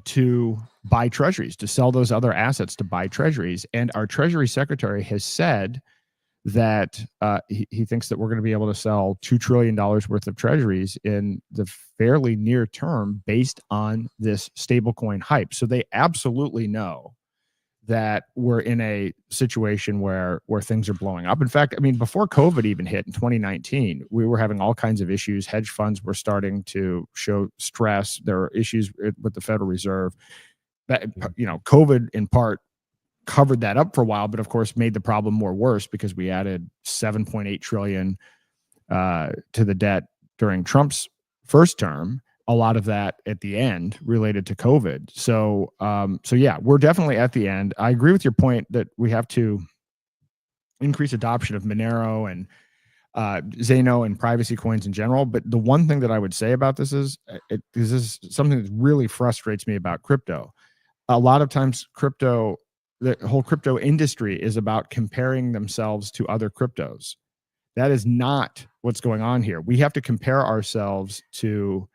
to buy treasuries, to sell those other assets to buy treasuries. And our Treasury Secretary has said that he thinks that we're going to be able to sell $2 trillion worth of treasuries in the fairly near term based on this stablecoin hype. So they absolutely know that we're in a situation where things are blowing up. In fact, I mean, before COVID even hit in 2019, we were having all kinds of issues. Hedge funds were starting to show stress. There were issues with the Federal Reserve. That, you know, COVID in part covered that up for a while, but of course made the problem more worse because we added 7.8 trillion to the debt during Trump's first term. A lot of that at the end related to COVID. So yeah, we're definitely at the end. I agree with your point that we have to increase adoption of Monero and Zeno and privacy coins in general. But the one thing that I would say about this is this is something that really frustrates me about crypto. A lot of times the whole crypto industry is about comparing themselves to other cryptos. That is not what's going on here. We have to compare ourselves to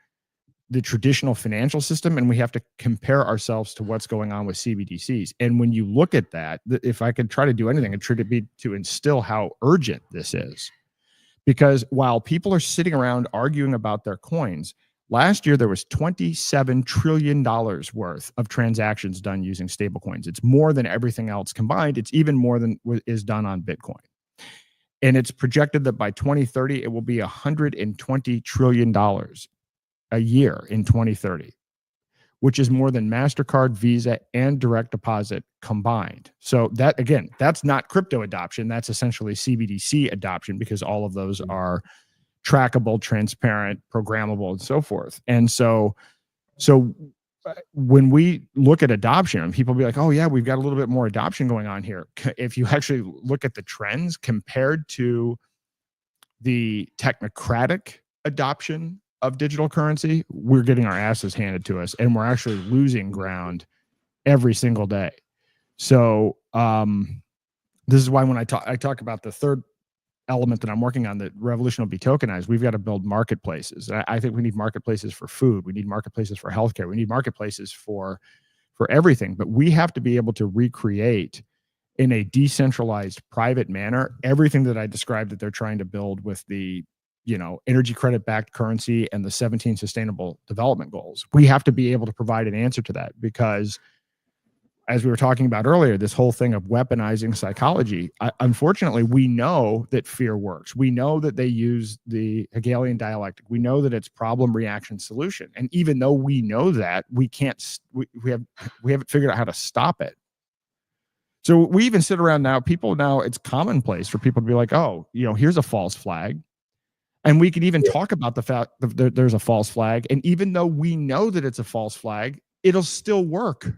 the traditional financial system, and we have to compare ourselves to what's going on with CBDCs. And when you look at that, if I could try to do anything, it should be to instill how urgent this is. Because while people are sitting around arguing about their coins, last year there was $27 trillion worth of transactions done using stablecoins. It's more than everything else combined. It's even more than is done on Bitcoin. And it's projected that by 2030, it will be $120 trillion a year in 2030, which is more than MasterCard, Visa, and direct deposit combined. So that, again, that's not crypto adoption. That's essentially CBDC adoption, because all of those are trackable, transparent, programmable, and so forth. And so when we look at adoption, and people be like, oh yeah, we've got a little bit more adoption going on here. If you actually look at the trends compared to the technocratic adoption of digital currency, we're getting our asses handed to us, and we're actually losing ground every single day. So this is why when I talk about the third element that I'm working on, that revolution will be tokenized, we've got to build marketplaces. I think we need marketplaces for food. We need marketplaces for healthcare. We need marketplaces for everything. But we have to be able to recreate in a decentralized, private manner everything that I described that they're trying to build with the, you know, energy credit backed currency and the 17 sustainable development goals. We have to be able to provide an answer to that, because as we were talking about earlier, this whole thing of weaponizing psychology, unfortunately, we know that fear works. We know that they use the Hegelian dialectic. We know that it's problem, reaction, solution. And even though we know that, we can't, we haven't figured out how to stop it. So we even sit around now, it's commonplace for people to be like, oh, you know, here's a false flag. And we can even talk about the fact that there's a false flag. And even though we know that it's a false flag, it'll still work.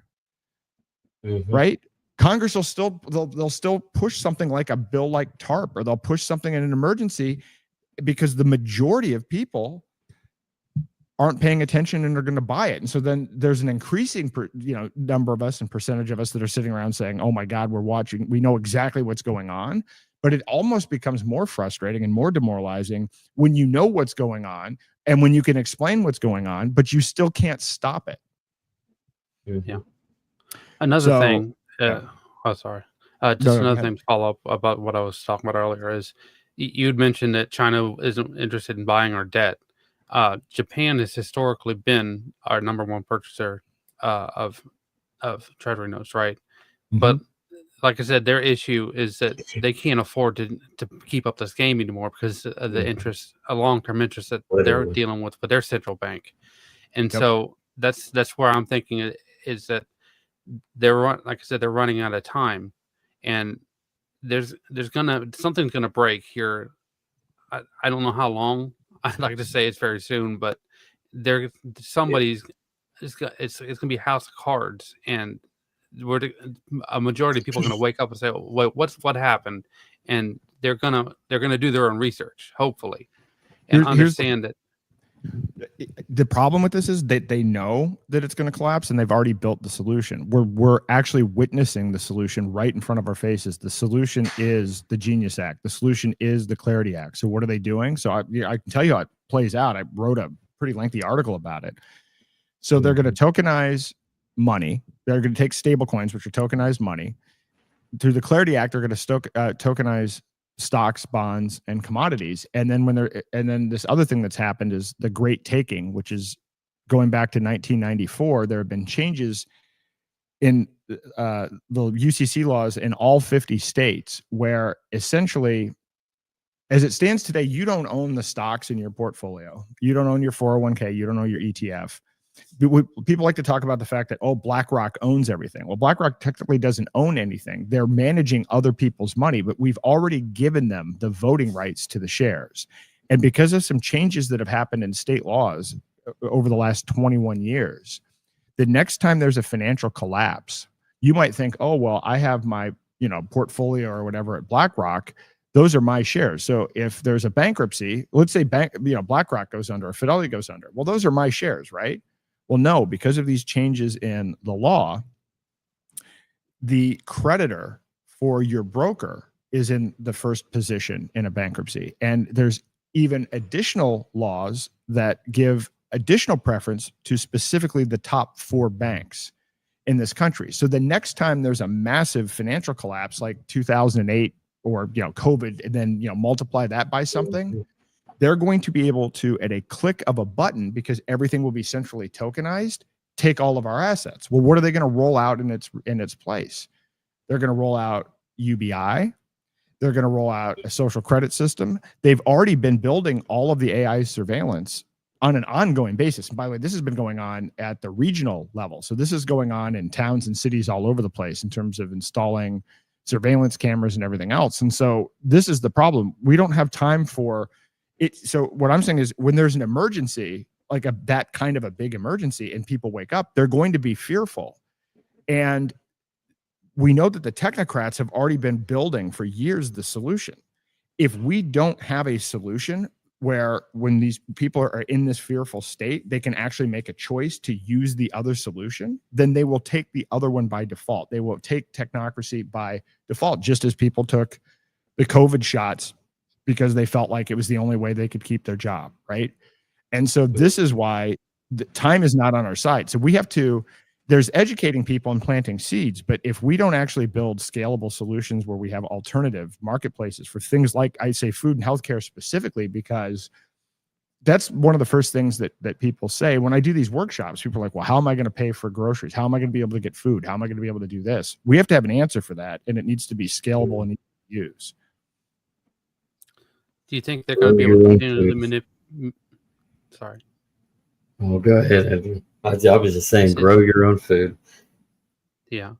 Mm-hmm. Right? Congress will still, they'll still push something like a bill like TARP, or they'll push something in an emergency, because the majority of people aren't paying attention and are going to buy it. And so then there's an increasing number of us and percentage of us that are sitting around saying, oh my God, we're watching, we know exactly what's going on. But it almost becomes more frustrating and more demoralizing when you know what's going on and when you can explain what's going on, but you still can't stop it. Yeah. Another thing, another thing to follow up about what I was talking about earlier is you'd mentioned that China isn't interested in buying our debt. Japan has historically been our number one purchaser of treasury notes, right? Mm-hmm. But like I said, their issue is that they can't afford to keep up this game anymore because of the interest, a long-term interest that they're dealing with their central bank. And so that's where I'm thinking is that like I said, they're running out of time, and something's gonna break here. I don't know how long. I'd like to say it's very soon, but it's gonna be a house of cards, and a majority of people are gonna wake up and say, "Wait, what happened?" And they're gonna do their own research, hopefully, and understand that. The problem with this is that they know that it's going to collapse, and they've already built the solution. We're actually witnessing the solution right in front of our faces. The solution is the Genius Act. The solution is the Clarity Act. So what are they doing? So I can tell you how it plays out. I wrote a pretty lengthy article about it. So they're going to tokenize money. They're going to take stable coins, which are tokenized money. Through the Clarity Act, they're going to tokenize stocks, bonds, and commodities. And then this other thing that's happened is the Great Taking, which is going back to 1994. There have been changes in the UCC laws in all 50 states, where essentially, as it stands today, you don't own the stocks in your portfolio. You don't own your 401k. You don't own your ETF. People like to talk about the fact that, oh, BlackRock owns everything. Well, BlackRock technically doesn't own anything. They're managing other people's money, but we've already given them the voting rights to the shares. And because of some changes that have happened in state laws over the last 21 years, the next time there's a financial collapse, you might think, oh, well, I have my, portfolio or whatever at BlackRock. Those are my shares. So if there's a bankruptcy, let's say BlackRock goes under or Fidelity goes under. Well, those are my shares, right? Well, no, because of these changes in the law, the creditor for your broker is in the first position in a bankruptcy. And there's even additional laws that give additional preference to specifically the top 4 banks in this country. So the next time there's a massive financial collapse like 2008 or COVID, and then multiply that by something, they're going to be able to, at a click of a button, because everything will be centrally tokenized, take all of our assets. Well, what are they going to roll out in its place? They're going to roll out UBI. They're going to roll out a social credit system. They've already been building all of the AI surveillance on an ongoing basis. And by the way, this has been going on at the regional level. So this is going on in towns and cities all over the place in terms of installing surveillance cameras and everything else. And so this is the problem. We don't have time for it. So what I'm saying is, when there's an emergency, like that kind of a big emergency, and people wake up, they're going to be fearful. And we know that the technocrats have already been building for years the solution. If we don't have a solution where, when these people are in this fearful state, they can actually make a choice to use the other solution, then they will take the other one by default. They will take technocracy by default, just as people took the COVID shots because they felt like it was the only way they could keep their job, right? And so this is why the time is not on our side. So we have to, there's educating people and planting seeds, but if we don't actually build scalable solutions where we have alternative marketplaces for things like, I say, food and healthcare specifically, because that's one of the first things that people say when I do these workshops. People are like, well, how am I going to pay for groceries? How am I going to be able to get food? How am I going to be able to do this? We have to have an answer for that, and it needs to be scalable and easy to use. Do you think they're going to be able to continue to manipulate? Sorry. Well, go ahead, Evan. I was just saying, grow your own food. Yeah.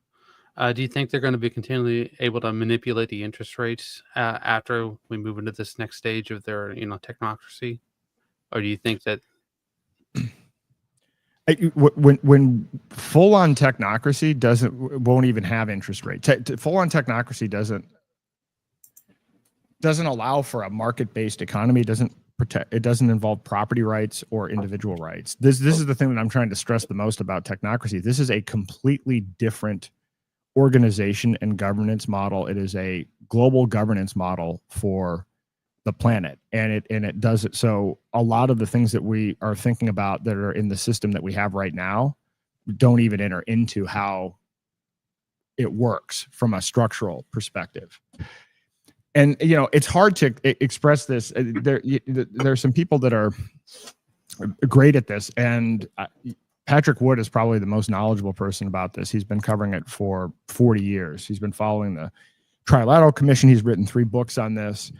Do you think they're going to be continually able to manipulate the interest rates after we move into this next stage of their, technocracy? Or do you think that when full-on technocracy won't even have interest rates? Full-on technocracy doesn't allow for a market-based economy. It doesn't involve property rights or individual rights. This is the thing that I'm trying to stress the most about technocracy. This is a completely different organization and governance model. It is a global governance model for the planet, and it does it. So a lot of the things that we are thinking about that are in the system that we have right now don't even enter into how it works from a structural perspective. And, it's hard to express this. There are some people that are great at this. And Patrick Wood is probably the most knowledgeable person about this. He's been covering it for 40 years. He's been following the Trilateral Commission. He's written 3 books on this.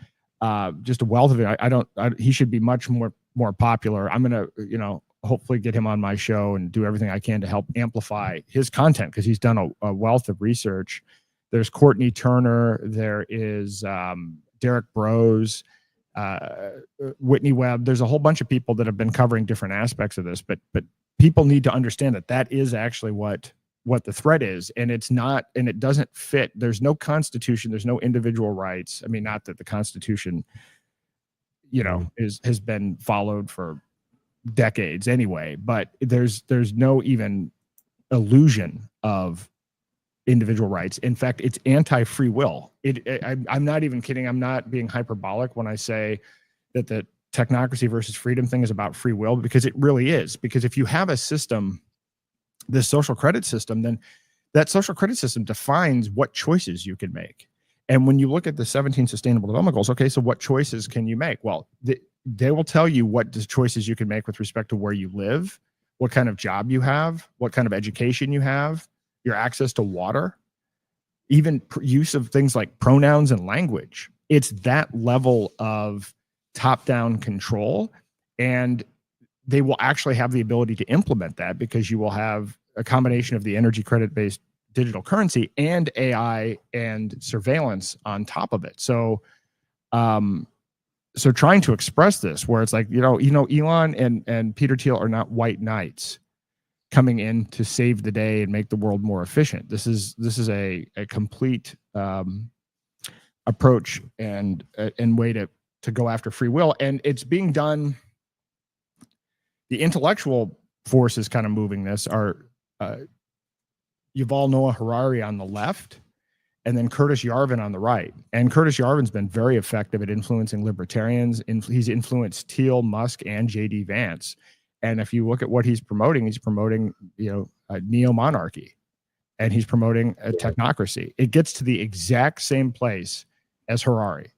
Just a wealth of it. He should be much more popular. I'm going to, hopefully get him on my show and do everything I can to help amplify his content, because he's done a wealth of research. There's Courtney Turner. There is Derek Brose, Whitney Webb. There's a whole bunch of people that have been covering different aspects of this, but people need to understand that is actually what the threat is, and it's not, and it doesn't fit. There's no constitution. There's no individual rights. I mean, not that the Constitution, has been followed for decades anyway, but there's no even illusion of individual rights. In fact, it's anti-free will. I'm not even kidding. I'm not being hyperbolic when I say that the technocracy versus freedom thing is about free will, because it really is. Because if you have a system, this social credit system, then that social credit system defines what choices you can make. And when you look at the 17 Sustainable Development Goals, okay, so what choices can you make? Well, they will tell you what choices you can make with respect to where you live, what kind of job you have, what kind of education you have, your access to water, even use of things like pronouns and language. It's that level of top-down control, and they will actually have the ability to implement that because you will have a combination of the energy credit-based digital currency and AI and surveillance on top of it. So, so trying to express this where it's like, Elon and Peter Thiel are not white knights coming in to save the day and make the world more efficient. This is a complete approach and way to go after free will. And it's being done. The intellectual forces kind of moving this are Yuval Noah Harari on the left, and then Curtis Yarvin on the right. And Curtis Yarvin's been very effective at influencing libertarians. He's influenced Thiel, Musk, and J.D. Vance. And if you look at what he's promoting a neo-monarchy, and he's promoting a technocracy. It gets to the exact same place as Harari.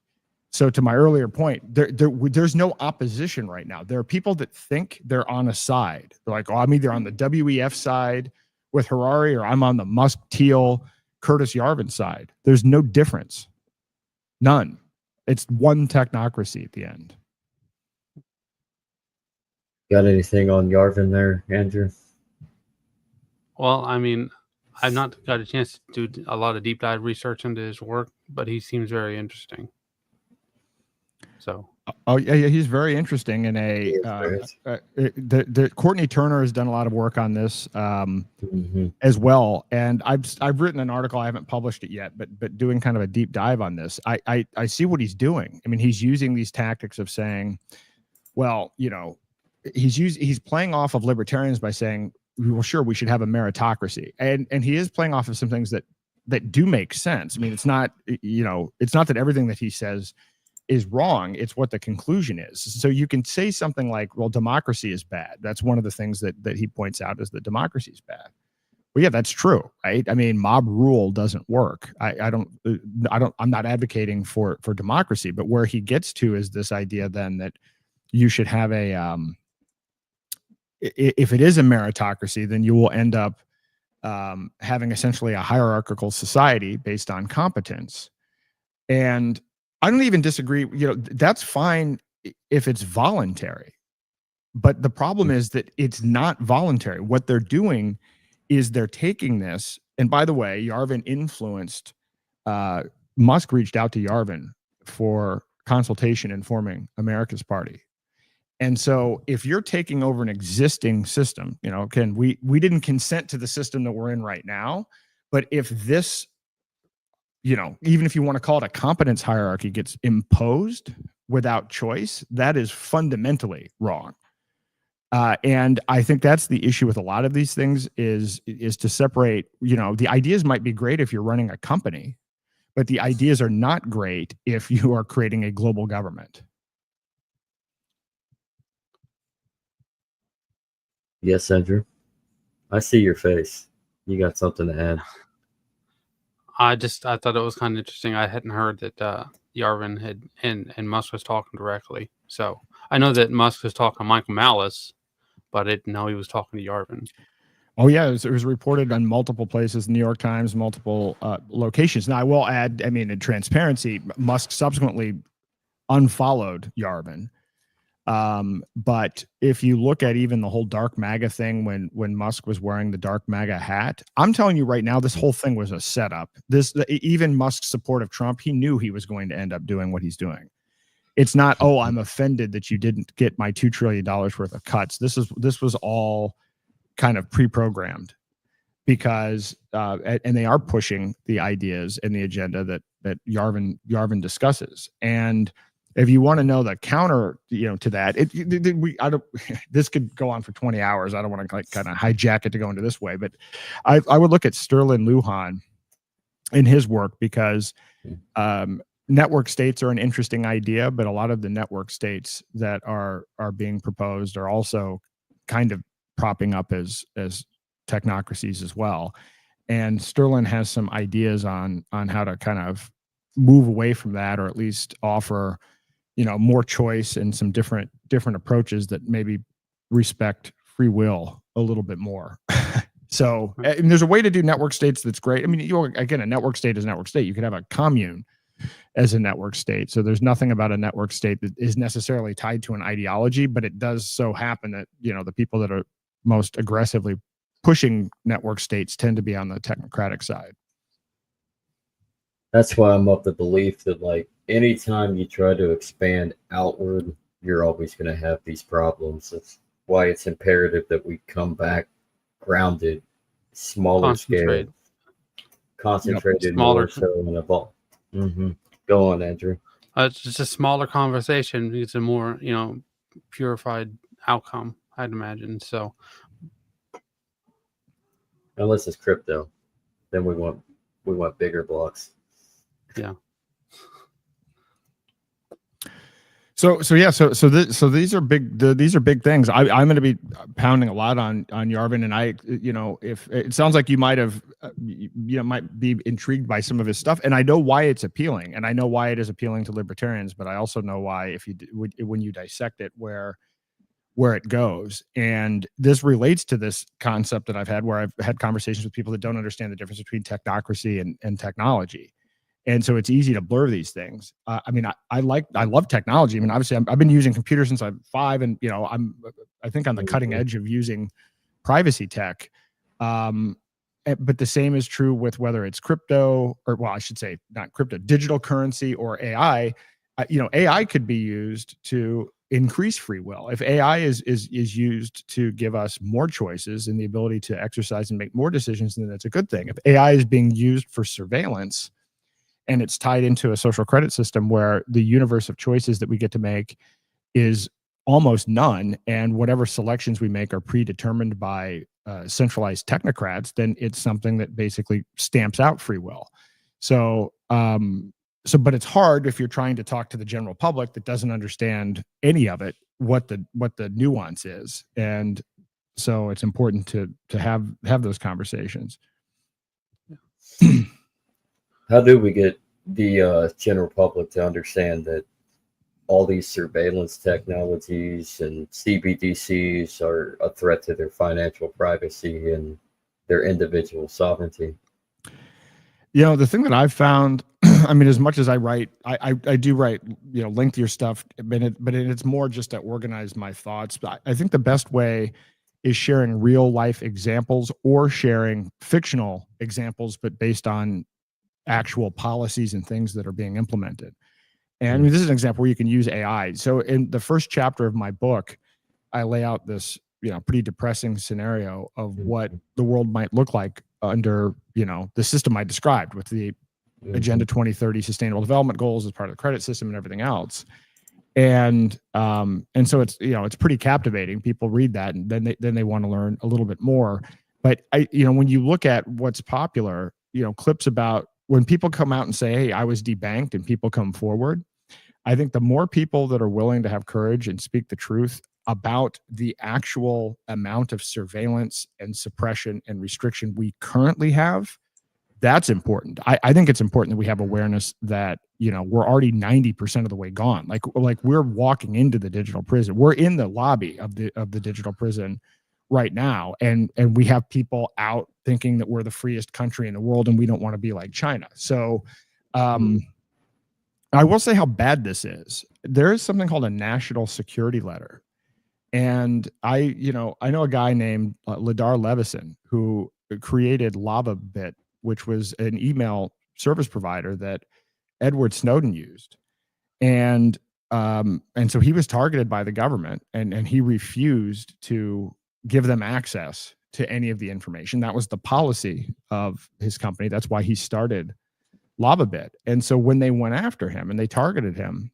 So to my earlier point, there's no opposition right now. There are people that think they're on a side. They're like, oh, I'm either on the WEF side with Harari or I'm on the Musk, Thiel, Curtis Yarvin side. There's no difference. None. It's one technocracy at the end. Got anything on Yarvin there, Andrew? Well, I mean, I've not got a chance to do a lot of deep dive research into his work, but he seems very interesting. So, he's very interesting. And Courtney Turner has done a lot of work on this as well. And I've written an article. I haven't published it yet, but doing kind of a deep dive on this. I see what he's doing. I mean, he's using these tactics of saying, well, he's playing off of libertarians by saying, well, sure, we should have a meritocracy, and he is playing off of some things that do make sense. I mean, it's not that everything that he says is wrong. It's what the conclusion is. So you can say something like, well, democracy is bad. That's one of the things that he points out is that democracy is bad. Well, yeah, that's true, right? I mean, mob rule doesn't work. I'm not advocating for democracy, but where he gets to is this idea then that you should have if it is a meritocracy, then you will end up having essentially a hierarchical society based on competence. And I don't even disagree. That's fine if it's voluntary. But the problem is that it's not voluntary. What they're doing is they're taking this. And by the way, Yarvin influenced, Musk reached out to Yarvin for consultation in forming America's Party. And so if you're taking over an existing system, we didn't consent to the system that we're in right now. But if this, even if you want to call it a competence hierarchy, gets imposed without choice, that is fundamentally wrong. And I think that's the issue with a lot of these things is to separate, the ideas might be great if you're running a company, but the ideas are not great if you are creating a global government. Yes, Andrew. I see your face. You got something to add. I thought it was kind of interesting. I hadn't heard that Yarvin had and Musk was talking directly. So I know that Musk was talking to Michael Malice, but I didn't know he was talking to Yarvin. Oh yeah, it was reported on multiple places, New York Times, multiple locations. Now I will add, in transparency, Musk subsequently unfollowed Yarvin. But if you look at even the whole dark MAGA thing, when Musk was wearing the dark MAGA hat, I'm telling you right now, this whole thing was a setup. Even Musk's support of Trump, he knew he was going to end up doing what he's doing. It's not, oh, I'm offended that you didn't get my $2 trillion worth of cuts. This was all kind of pre-programmed because, and they are pushing the ideas and the agenda that Yarvin discusses. And if you want to know the counter, to that, this could go on for 20 hours. I don't want to kind of hijack it to go into this way, but I would look at Sterling Lujan in his work because network states are an interesting idea, but a lot of the network states that are being proposed are also kind of propping up as technocracies as well. And Sterling has some ideas on how to kind of move away from that, or at least offer more choice and some different approaches that maybe respect free will a little bit more. So, and there's a way to do network states that's great. I mean, again, a network state is a network state. You could have a commune as a network state. So there's nothing about a network state that is necessarily tied to an ideology, but it does so happen that, the people that are most aggressively pushing network states tend to be on the technocratic side. That's why I'm of the belief that, like, anytime you try to expand outward, you're always going to have these problems. That's why it's imperative that we come back grounded, smaller scale, concentrated, smaller. more so in a ball. Go on, Andrew. It's just a smaller conversation. It's a more, purified outcome, I'd imagine. So, unless it's crypto, then we want bigger blocks. Yeah. So these are big things. I'm going to be pounding a lot on Yarvin, and if it sounds like you might have, might be intrigued by some of his stuff, and I know why it's appealing, and I know why it is appealing to libertarians, but I also know why, when you dissect it, where it goes. And this relates to this concept that I've had, where I've had conversations with people that don't understand the difference between technocracy and technology. And so it's easy to blur these things. I love technology. I mean, obviously I've been using computers since I'm 5, and I think on the cutting edge of using privacy tech. But the same is true with whether it's crypto, or, well, I should say not crypto, digital currency, or AI. AI could be used to increase free will. If AI is used to give us more choices and the ability to exercise and make more decisions, then that's a good thing. If AI is being used for surveillance, and it's tied into a social credit system where the universe of choices that we get to make is almost none, and whatever selections we make are predetermined by centralized technocrats, then it's something that basically stamps out free will. But it's hard if you're trying to talk to the general public that doesn't understand any of it, what the nuance is. And so it's important to have those conversations. How do we get the general public to understand that all these surveillance technologies and CBDCs are a threat to their financial privacy and their individual sovereignty? The thing that I've found, I mean, as much as I write, I do write, lengthier stuff, but it's more just to organize my thoughts. But I think the best way is sharing real life examples, or sharing fictional examples, but based on actual policies and things that are being implemented. And I mean, this is an example where you can use AI. So in the first chapter of my book, I lay out this, pretty depressing scenario of what the world might look like under, the system I described, with the Agenda 2030 Sustainable Development Goals as part of the credit system and everything else. And so it's, it's pretty captivating. People read that, and then they want to learn a little bit more. But when you look at what's popular, clips about when people come out and say, hey, I was debanked, and people come forward, I think the more people that are willing to have courage and speak the truth about the actual amount of surveillance and suppression and restriction we currently have, that's important. I think it's important that we have awareness that, we're already 90% of the way gone. Like we're walking into the digital prison. We're in the lobby of the digital prison right now, and we have people out thinking that we're the freest country in the world, and we don't want to be like China. So I will say how bad this is. There is something called a national security letter, and I know a guy named Ladar Levison, who created LavaBit, which was an email service provider that Edward Snowden used, and so he was targeted by the government, and he refused to give them access to any of the information. That was the policy of his company. That's why he started LavaBit. And so when they went after him and they targeted him,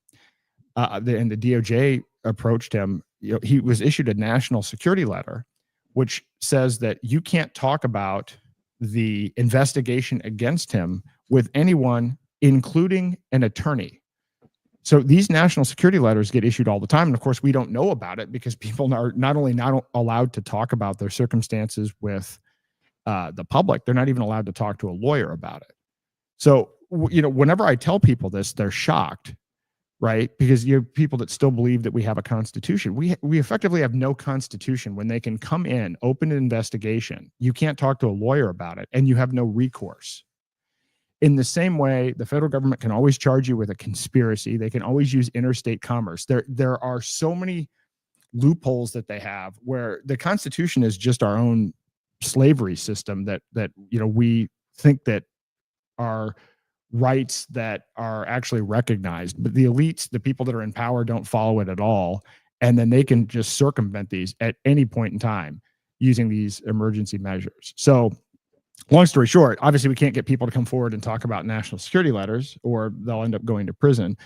and the DOJ approached him, he was issued a national security letter, which says that you can't talk about the investigation against him with anyone, including an attorney. So these national security letters get issued all the time. And of course, we don't know about it because people are not only not allowed to talk about their circumstances with the public, they're not even allowed to talk to a lawyer about it. So, whenever I tell people this, they're shocked right? Because you have people that still believe that we have a constitution. We effectively have no constitution when they can come in, open an investigation. You can't talk to a lawyer about it, and you have no recourse. In the same way, the federal government can always charge you with a conspiracy. They can always use interstate commerce. There are so many loopholes that they have where the Constitution is just our own slavery system that we think that are rights that are actually recognized, but the elites, the people that are in power, don't follow it at all, and then they can just circumvent these at any point in time using these emergency measures. So long story short, obviously we can't get people to come forward and talk about national security letters, or they'll end up going to prison.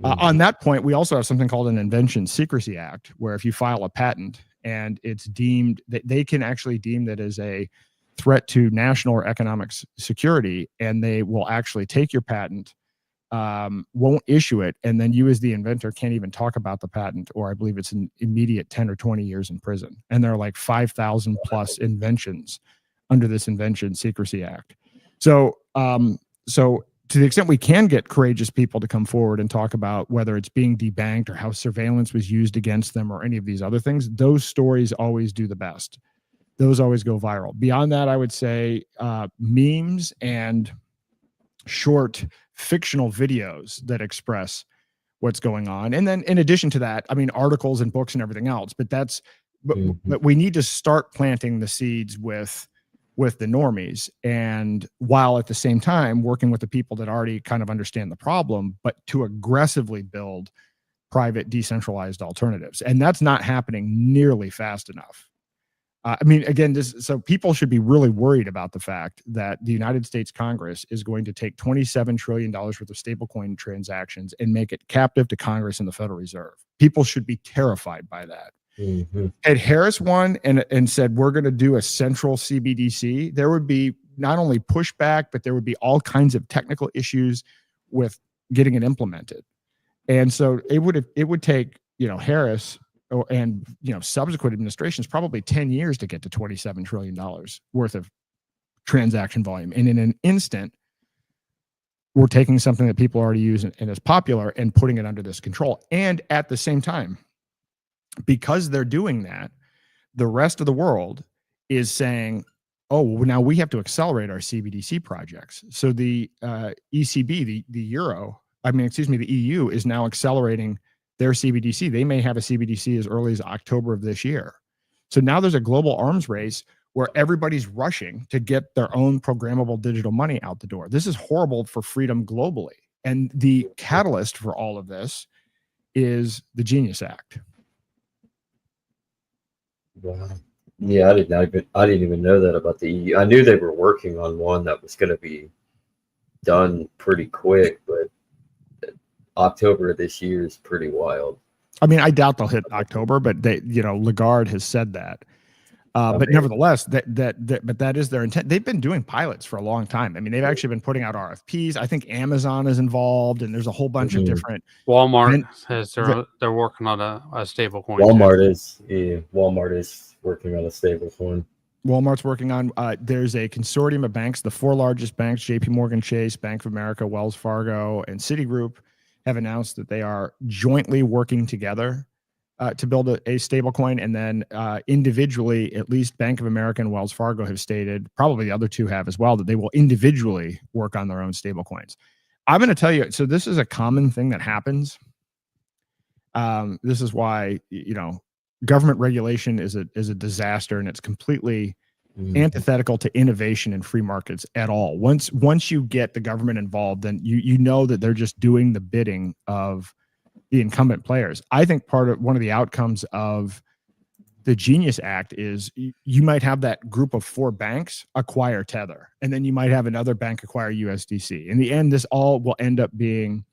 On that point, we also have something called an Invention Secrecy Act, where if you file a patent and it's deemed that they can actually deem that as a threat to national or economic security, and they will actually take your patent, won't issue it, and then you as the inventor can't even talk about the patent, or I believe it's an immediate 10 or 20 years in prison. And there are like 5,000 plus inventions under this Invention Secrecy Act. So to the extent we can get courageous people to come forward and talk about whether it's being debanked or how surveillance was used against them or any of these other things, those stories always do the best. Those always go viral. Beyond that, I would say memes and short fictional videos that express what's going on. And then in addition to that, I mean, articles and books and everything else, but we need to start planting the seeds with the normies, and while at the same time working with the people that already kind of understand the problem, but to aggressively build private decentralized alternatives. And that's not happening nearly fast enough. I mean, again, so people should be really worried about the fact that the United States Congress is going to take $27 trillion worth of stablecoin transactions and make it captive to Congress and the Federal Reserve. People should be terrified by that. Had Harris won and said, we're going to do a central CBDC, there would be not only pushback, but there would be all kinds of technical issues with getting it implemented. And so it would take, Harris and, subsequent administrations probably 10 years to get to $27 trillion worth of transaction volume. And in an instant, we're taking something that people already use and is popular and putting it under this control. And at the same time, because they're doing that, the rest of the world is saying, oh, well, now we have to accelerate our CBDC projects. So the ECB, the EU is now accelerating their CBDC. They may have a CBDC as early as October of this year. So now there's a global arms race where everybody's rushing to get their own programmable digital money out the door. This is horrible for freedom globally. And the catalyst for all of this is the Genius Act. Wow. Yeah, I didn't even know that about the EU. I knew they were working on one that was going to be done pretty quick, but October of this year is pretty wild. I mean, I doubt they'll hit October, but Lagarde has said that. But nevertheless, that is their intent. They've been doing pilots for a long time. I mean, they've actually been putting out RFPs. I think Amazon is involved, and there's a whole bunch of different. Walmart they're working on a stable coin. Walmart is working on a stable coin. Walmart's working on. There's a consortium of banks. The four largest banks: J.P. Morgan Chase, Bank of America, Wells Fargo, and Citigroup, have announced that they are jointly working together to build a stable coin. And then individually, at least Bank of America and Wells Fargo have stated, probably the other two have as well, that they will individually work on their own stable coins. I'm going to tell you, so this is a common thing that happens. This is why, government regulation is a disaster, and it's completely antithetical to innovation in free markets at all. Once you get the government involved, then you know that they're just doing the bidding of the incumbent players. I think one of the outcomes of the Genius Act is you might have that group of four banks acquire Tether, and then you might have another bank acquire USDC. In the end, this all will end up being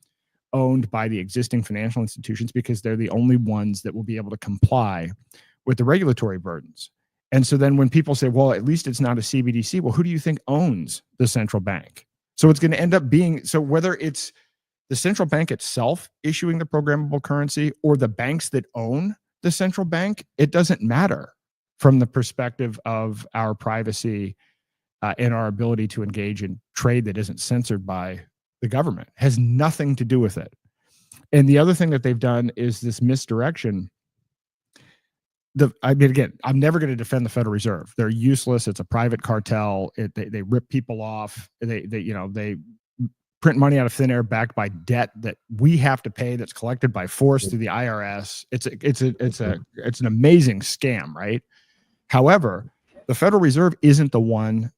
owned by the existing financial institutions because they're the only ones that will be able to comply with the regulatory burdens. And so then when people say, well, at least it's not a CBDC, well, who do you think owns the central bank? So it's going to end up being, so whether it's the central bank itself issuing the programmable currency or the banks that own the central bank, it doesn't matter from the perspective of our privacy and our ability to engage in trade that isn't censored by the government. It has nothing to do with it. And the other thing that they've done is this misdirection. I mean, again, I'm never going to defend the Federal Reserve. They're useless. It's a private cartel. They rip people off. They print money out of thin air backed by debt that we have to pay, that's collected by force through the IRS. It's an amazing scam, right? However, the Federal Reserve isn't the one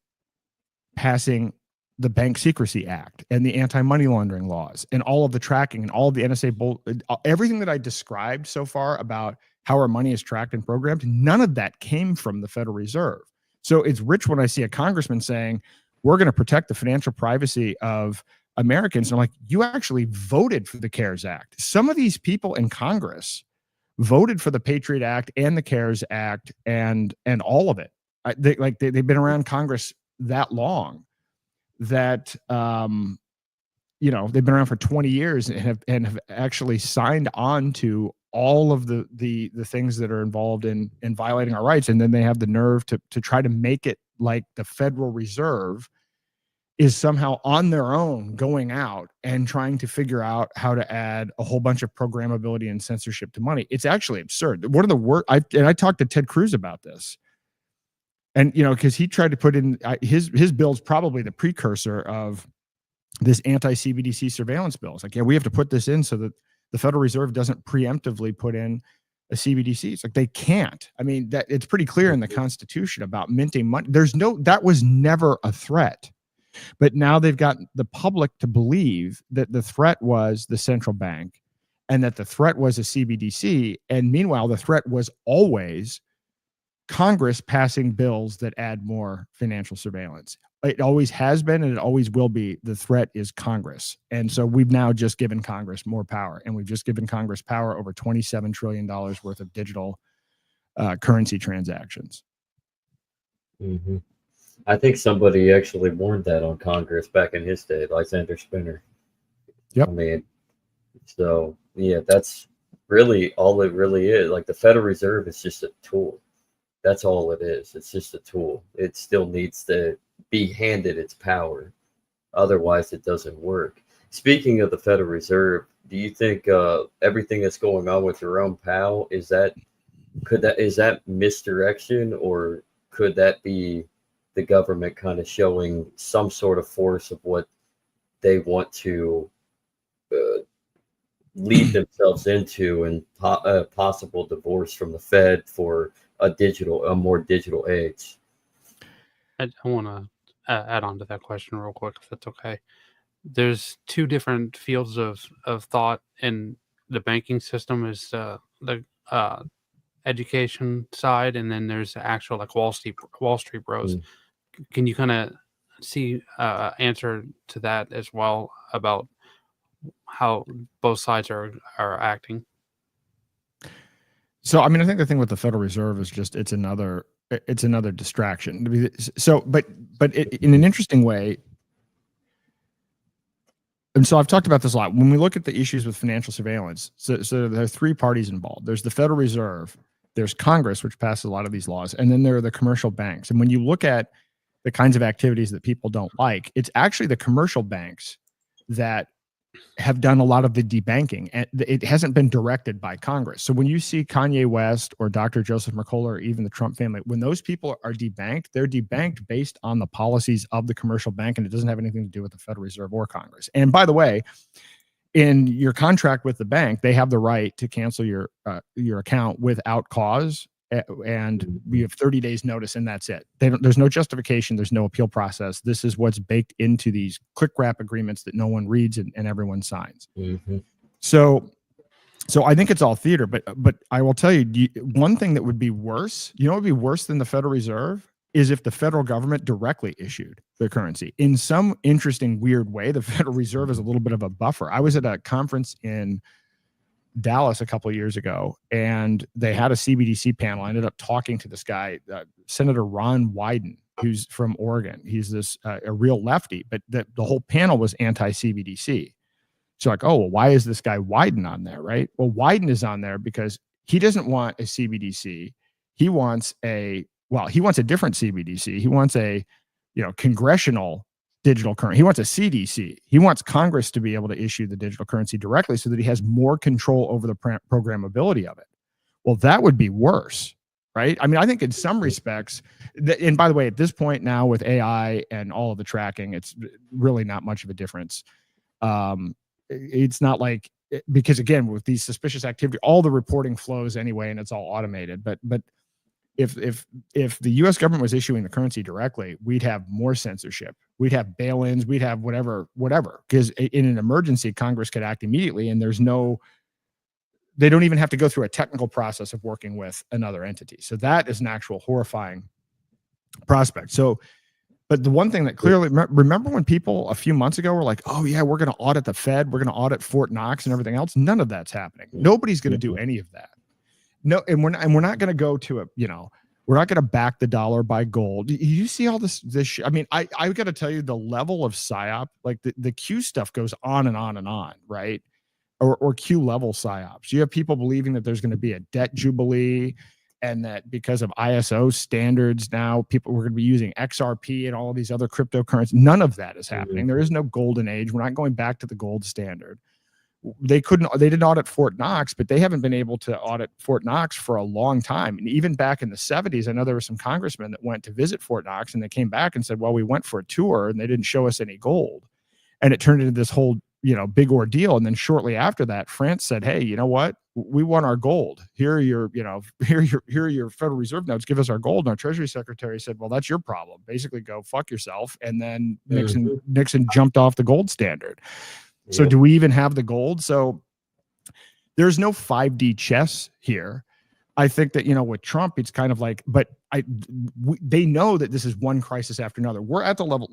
passing the Bank Secrecy Act and the anti-money laundering laws and all of the tracking and all of the NSA everything that I described so far about how our money is tracked and programmed, none of that came from the Federal Reserve. So it's rich when I see a congressman saying, we're going to protect the financial privacy of Americans. And I'm like, you actually voted for the CARES Act. Some of these people in Congress voted for the Patriot Act and the CARES Act and all of it. They've been around Congress that long that they've been around for 20 years and have actually signed on to all of the things that are involved in violating our rights. And then they have the nerve to try to make it like the Federal Reserve is somehow on their own going out and trying to figure out how to add a whole bunch of programmability and censorship to money. It's actually absurd. One of the worst, I talked to Ted Cruz about this. And, because he tried to put in his bill's probably the precursor of this anti-CBDC surveillance bill. It's like, yeah, we have to put this in so that the Federal Reserve doesn't preemptively put in a CBDC. It's like they can't. I mean, that it's pretty clear in the Constitution about minting money. That was never a threat. But now they've got the public to believe that the threat was the central bank and that the threat was a CBDC. And meanwhile, the threat was always Congress passing bills that add more financial surveillance. It always has been, and it always will be. The threat is Congress. And so we've now just given Congress more power, and we've just given Congress power over $27 trillion worth of digital currency transactions. Mm-hmm. I think somebody actually warned that on Congress back in his day, Lysander Spinner. Yep. I mean, so yeah, that's really all it really is. Like the Federal Reserve is just a tool. That's all it is. It's just a tool. It still needs to be handed its power. Otherwise, it doesn't work. Speaking of the Federal Reserve, do you think everything that's going on with Jerome Powell is that misdirection, or could that be the government kind of showing some sort of force of what they want to lead themselves into, and a possible divorce from the Fed for a more digital age? I want to add on to that question real quick, if that's okay. There's two different fields of thought in the banking system. Is the education side, and then there's the actual like Wall Street bros. Can you kind of see answer to that as well about how both sides are acting? So, I mean, I think the thing with the Federal Reserve is just it's another distraction. So, but in an interesting way, and so I've talked about this a lot. When we look at the issues with financial surveillance, so there are three parties involved. There's the Federal Reserve, there's Congress, which passes a lot of these laws, and then there are the commercial banks. And when you look at the kinds of activities that people don't like, it's actually the commercial banks that have done a lot of the debanking, and it hasn't been directed by Congress. So when you see Kanye West or Dr. Joseph Mercola or even the Trump family, when those people are debanked, they're debanked based on the policies of the commercial bank, and it doesn't have anything to do with the Federal Reserve or Congress. And by the way, in your contract with the bank, they have the right to cancel your account without cause, and you have 30 days notice, and that's it. There's no justification. There's no appeal process. This is what's baked into these click wrap agreements that no one reads and everyone signs. Mm-hmm. So I think it's all theater, but I will tell you, one thing that would be worse, what would be worse than the Federal Reserve is if the federal government directly issued the currency. In some interesting, weird way, the Federal Reserve is a little bit of a buffer. I was at a conference in Dallas a couple of years ago, and they had a CBDC panel. I ended up talking to this guy, Senator Ron Wyden, who's from Oregon. He's this a real lefty, but the whole panel was anti-CBDC. So like, oh, well, why is this guy Wyden on there, right? Well, Wyden is on there because he doesn't want a CBDC. He wants a different CBDC. He wants a congressional digital currency. He wants a CDC. He wants Congress to be able to issue the digital currency directly so that he has more control over the programmability of it. Well, that would be worse, right? I mean, I think in some respects, and by the way, at this point now with AI and all of the tracking, it's really not much of a difference. It's not like, because again, with these suspicious activity, all the reporting flows anyway, and it's all automated. But if the U.S. government was issuing the currency directly, we'd have more censorship. We'd have bail-ins. We'd have whatever. Because in an emergency, Congress could act immediately, and they don't even have to go through a technical process of working with another entity. So that is an actual horrifying prospect. So, but the one thing that clearly, remember when people a few months ago were like, oh yeah, we're going to audit the Fed, we're going to audit Fort Knox and everything else. None of that's happening. Nobody's going to do any of that. No, and we're not going to go to we're not going to back the dollar by gold. You see all this I mean, I got to tell you, the level of psyop, like the Q stuff goes on and on and on, right? Or Q level psyops. You have people believing that there's going to be a debt jubilee, and that because of ISO standards now, we're going to be using XRP and all of these other cryptocurrencies. None of that is happening. There is no golden age. We're not going back to the gold standard. They didn't audit Fort Knox, but they haven't been able to audit Fort Knox for a long time. And even back in the 70s, I know there were some congressmen that went to visit Fort Knox, and they came back and said, well, we went for a tour and they didn't show us any gold. And it turned into this whole, big ordeal. And then shortly after that, France said, hey, you know what? We want our gold. Here are your Federal Reserve notes. Give us our gold. And our Treasury Secretary said, well, that's your problem. Basically, go fuck yourself. And then Nixon jumped off the gold standard. So do we even have the gold? So there's no 5D chess here. I think that, with Trump, it's kind of like, but they know that this is one crisis after another. We're at the level,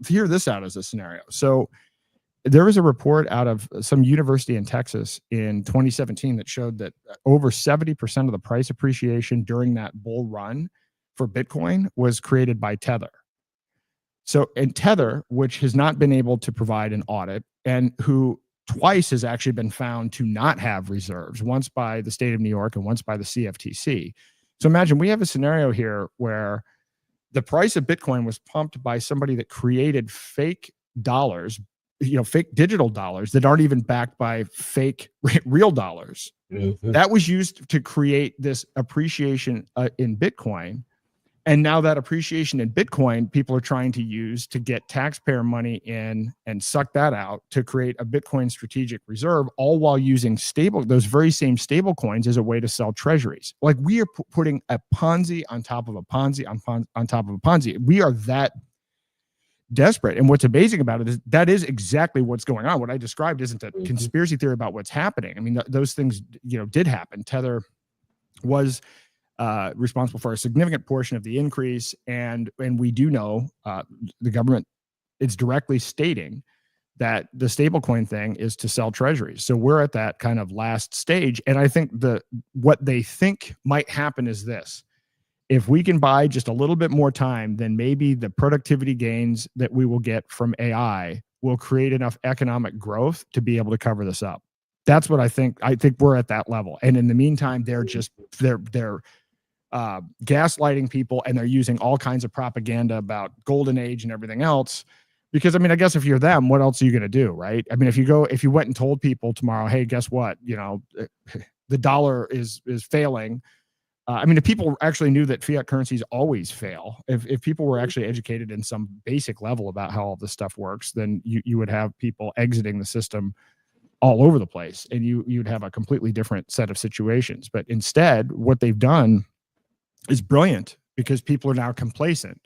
hear this out as a scenario. So there was a report out of some university in Texas in 2017 that showed that over 70% of the price appreciation during that bull run for Bitcoin was created by Tether. So, and Tether, which has not been able to provide an audit, and who twice has actually been found to not have reserves, once by the state of New York and once by the CFTC. So imagine we have a scenario here where the price of Bitcoin was pumped by somebody that created fake dollars, fake digital dollars that aren't even backed by fake real dollars. That was used to create this appreciation in Bitcoin. And now that appreciation in Bitcoin, people are trying to use to get taxpayer money in and suck that out to create a Bitcoin strategic reserve, all while using those very same stable coins as a way to sell treasuries. Like, we are putting a Ponzi on top of a Ponzi on top of a Ponzi. We are that desperate. And what's amazing about it is that is exactly what's going on. What I described isn't a conspiracy theory about what's happening. I mean, those things, did happen. Tether was responsible for a significant portion of the increase. And we do know the government is directly stating that the stablecoin thing is to sell treasuries. So we're at that kind of last stage. And I think what they think might happen is this: if we can buy just a little bit more time, then maybe the productivity gains that we will get from AI will create enough economic growth to be able to cover this up. That's what I think. I think we're at that level. And in the meantime, they're gaslighting people, and they're using all kinds of propaganda about golden age and everything else. Because, I mean, I guess if you're them, what else are you going to do, right? I mean, if you went and told people tomorrow, hey, guess what? The dollar is failing. I mean, if people actually knew that fiat currencies always fail, if people were actually educated in some basic level about how all this stuff works, then you would have people exiting the system all over the place, and you'd have a completely different set of situations. But instead, what they've done is brilliant, because people are now complacent.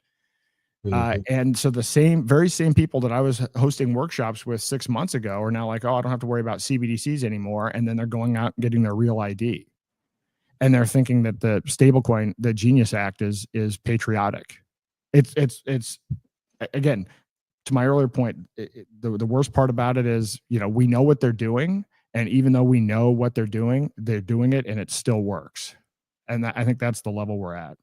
And so the very same people that I was hosting workshops with 6 months ago are now like, oh, I don't have to worry about CBDCs anymore. And then they're going out and getting their real ID. And they're thinking that the stablecoin, the Genius Act is patriotic. It's again, to my earlier point, the worst part about it is, we know what they're doing. And even though we know what they're doing it, and it still works. And I think that's the level we're at.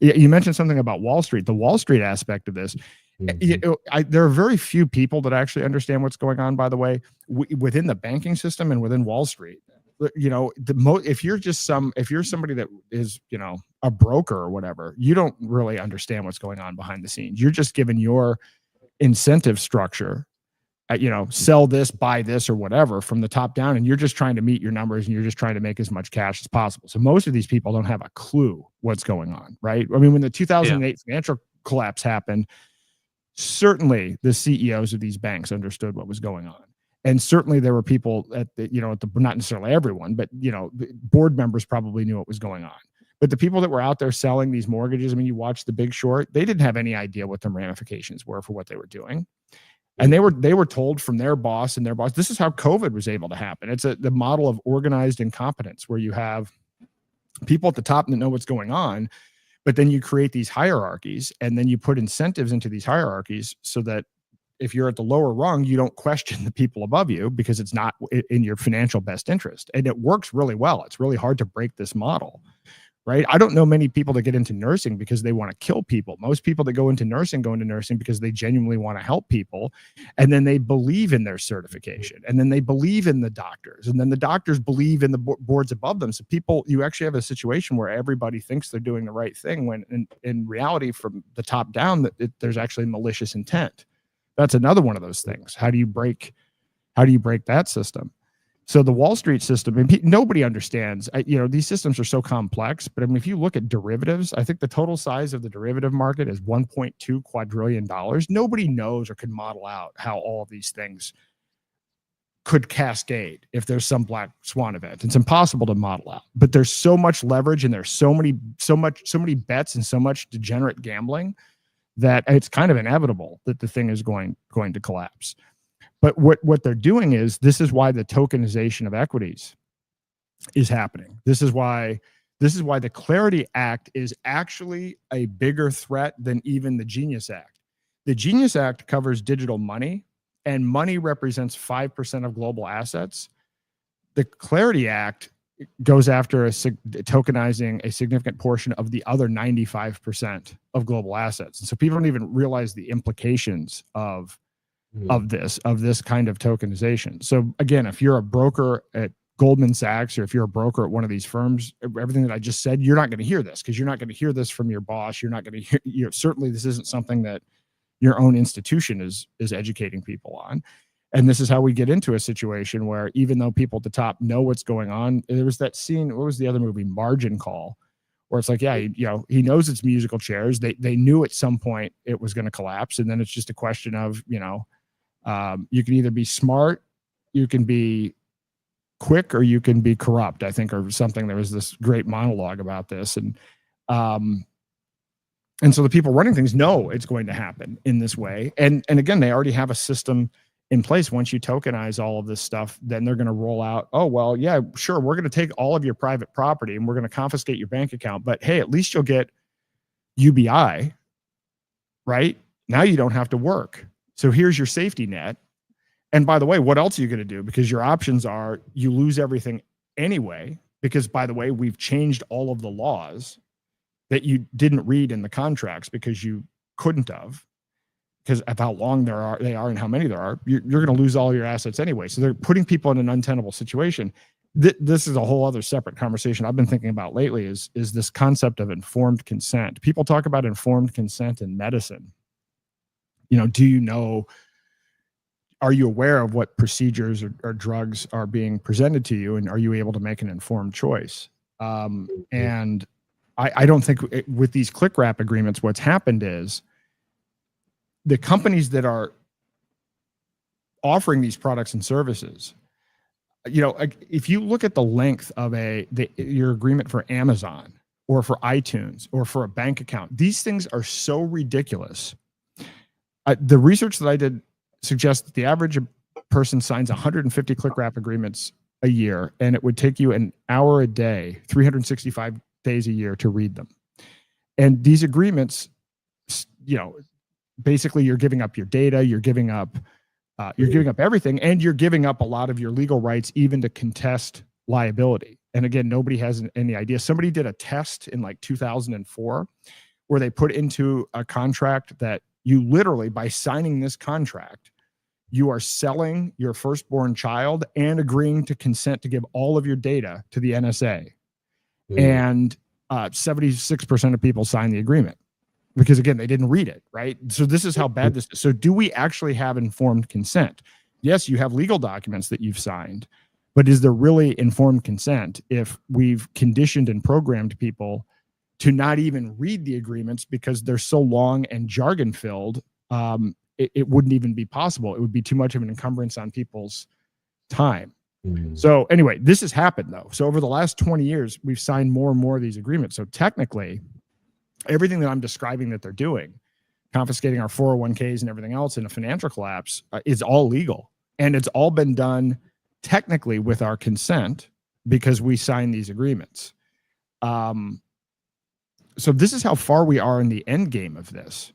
You mentioned something about Wall Street, the Wall Street aspect of this. There are very few people that actually understand what's going on, by the way, within the banking system and within Wall Street. If you're somebody that is, a broker or whatever, you don't really understand what's going on behind the scenes. You're just given your incentive structure, sell this, buy this, or whatever from the top down, and you're just trying to meet your numbers and you're just trying to make as much cash as possible. So most of these people don't have a clue what's going on, right? I mean, when the 2008 financial collapse happened, certainly the CEOs of these banks understood what was going on. And certainly there were people not necessarily everyone, but, board members probably knew what was going on. But the people that were out there selling these mortgages, I mean, you watch The Big Short, they didn't have any idea what the ramifications were for what they were doing. And they were told from their boss, this is how COVID was able to happen. It's the model of organized incompetence, where you have people at the top that know what's going on, but then you create these hierarchies, and then you put incentives into these hierarchies so that if you're at the lower rung, you don't question the people above you, because it's not in your financial best interest. And it works really well. It's really hard to break this model, right? I don't know many people that get into nursing because they want to kill people. Most people that go into nursing because they genuinely want to help people. And then they believe in their certification. And then they believe in the doctors. And then the doctors believe in the boards above them. So you actually have a situation where everybody thinks they're doing the right thing, when in reality, from the top down, there's actually malicious intent. That's another one of those things. How do you break that system? So the Wall Street system, and nobody understands, these systems are so complex, but I mean, if you look at derivatives, I think the total size of the derivative market is $1.2 quadrillion. Nobody knows or can model out how all of these things could cascade if there's some black swan event. It's impossible to model out, but there's so much leverage, and there's so many bets and so much degenerate gambling that it's kind of inevitable that the thing is going to collapse. But what they're doing this is why the tokenization of equities is happening. This is why the Clarity Act is actually a bigger threat than even the Genius Act. The Genius Act covers digital money, and money represents 5% of global assets. The Clarity Act goes after tokenizing a significant portion of the other 95% of global assets. And so people don't even realize the implications of this kind of tokenization. So again, if you're a broker at Goldman Sachs, or if you're a broker at one of these firms, everything that I just said, you're not going to hear this, because you're not going to hear this from your boss. You're not going to hear, certainly this isn't something that your own institution is educating people on. And this is how we get into a situation where, even though people at the top know what's going on, there was that scene, what was the other movie, Margin Call, where it's like, he knows it's musical chairs. They knew at some point it was going to collapse. And then it's just a question of, you can either be smart, you can be quick, or you can be corrupt, I think, or something. There was this great monologue about this. And so the people running things know it's going to happen in this way. And again, they already have a system in place. Once you tokenize all of this stuff, then they're going to roll out, oh, well, yeah, sure, we're going to take all of your private property and we're going to confiscate your bank account. But hey, at least you'll get UBI, right? Now you don't have to work. So here's your safety net. And by the way, what else are you going to do? Because your options are you lose everything anyway, because by the way, we've changed all of the laws that you didn't read in the contracts because you couldn't have, because of how long they are and how many there are. You're going to lose all your assets anyway. So they're putting people in an untenable situation. This is a whole other separate conversation I've been thinking about lately, is this concept of informed consent. People talk about informed consent in medicine. Are you aware of what procedures or drugs are being presented to you, and are you able to make an informed choice? And I don't think with these click wrap agreements, what's happened is the companies that are offering these products and services, if you look at the length of your agreement for Amazon or for iTunes or for a bank account, these things are so ridiculous. The research that I did suggests that the average person signs 150 click wrap agreements a year, and it would take you an hour a day, 365 days a year to read them. And these agreements, basically you're giving up your data, you're giving up everything, and you're giving up a lot of your legal rights, even to contest liability. And again, nobody has any idea. Somebody did a test in like 2004 where they put into a contract that you literally, by signing this contract, you are selling your firstborn child and agreeing to consent to give all of your data to the NSA. And 76% of people signed the agreement. because again, they didn't read it, right? So this is how bad this is. So do we actually have informed consent? Yes, you have legal documents that you've signed, but is there really informed consent if we've conditioned and programmed people to not even read the agreements because they're so long and jargon filled? It wouldn't even be possible. It would be too much of an encumbrance on people's time. So anyway, this has happened though. So over the last 20 years, we've signed more and more of these agreements. So technically, everything that I'm describing that they're doing, confiscating our 401ks and everything else in a financial collapse, is all legal. And it's all been done technically with our consent because we signed these agreements. So this is how far we are in the end game of this.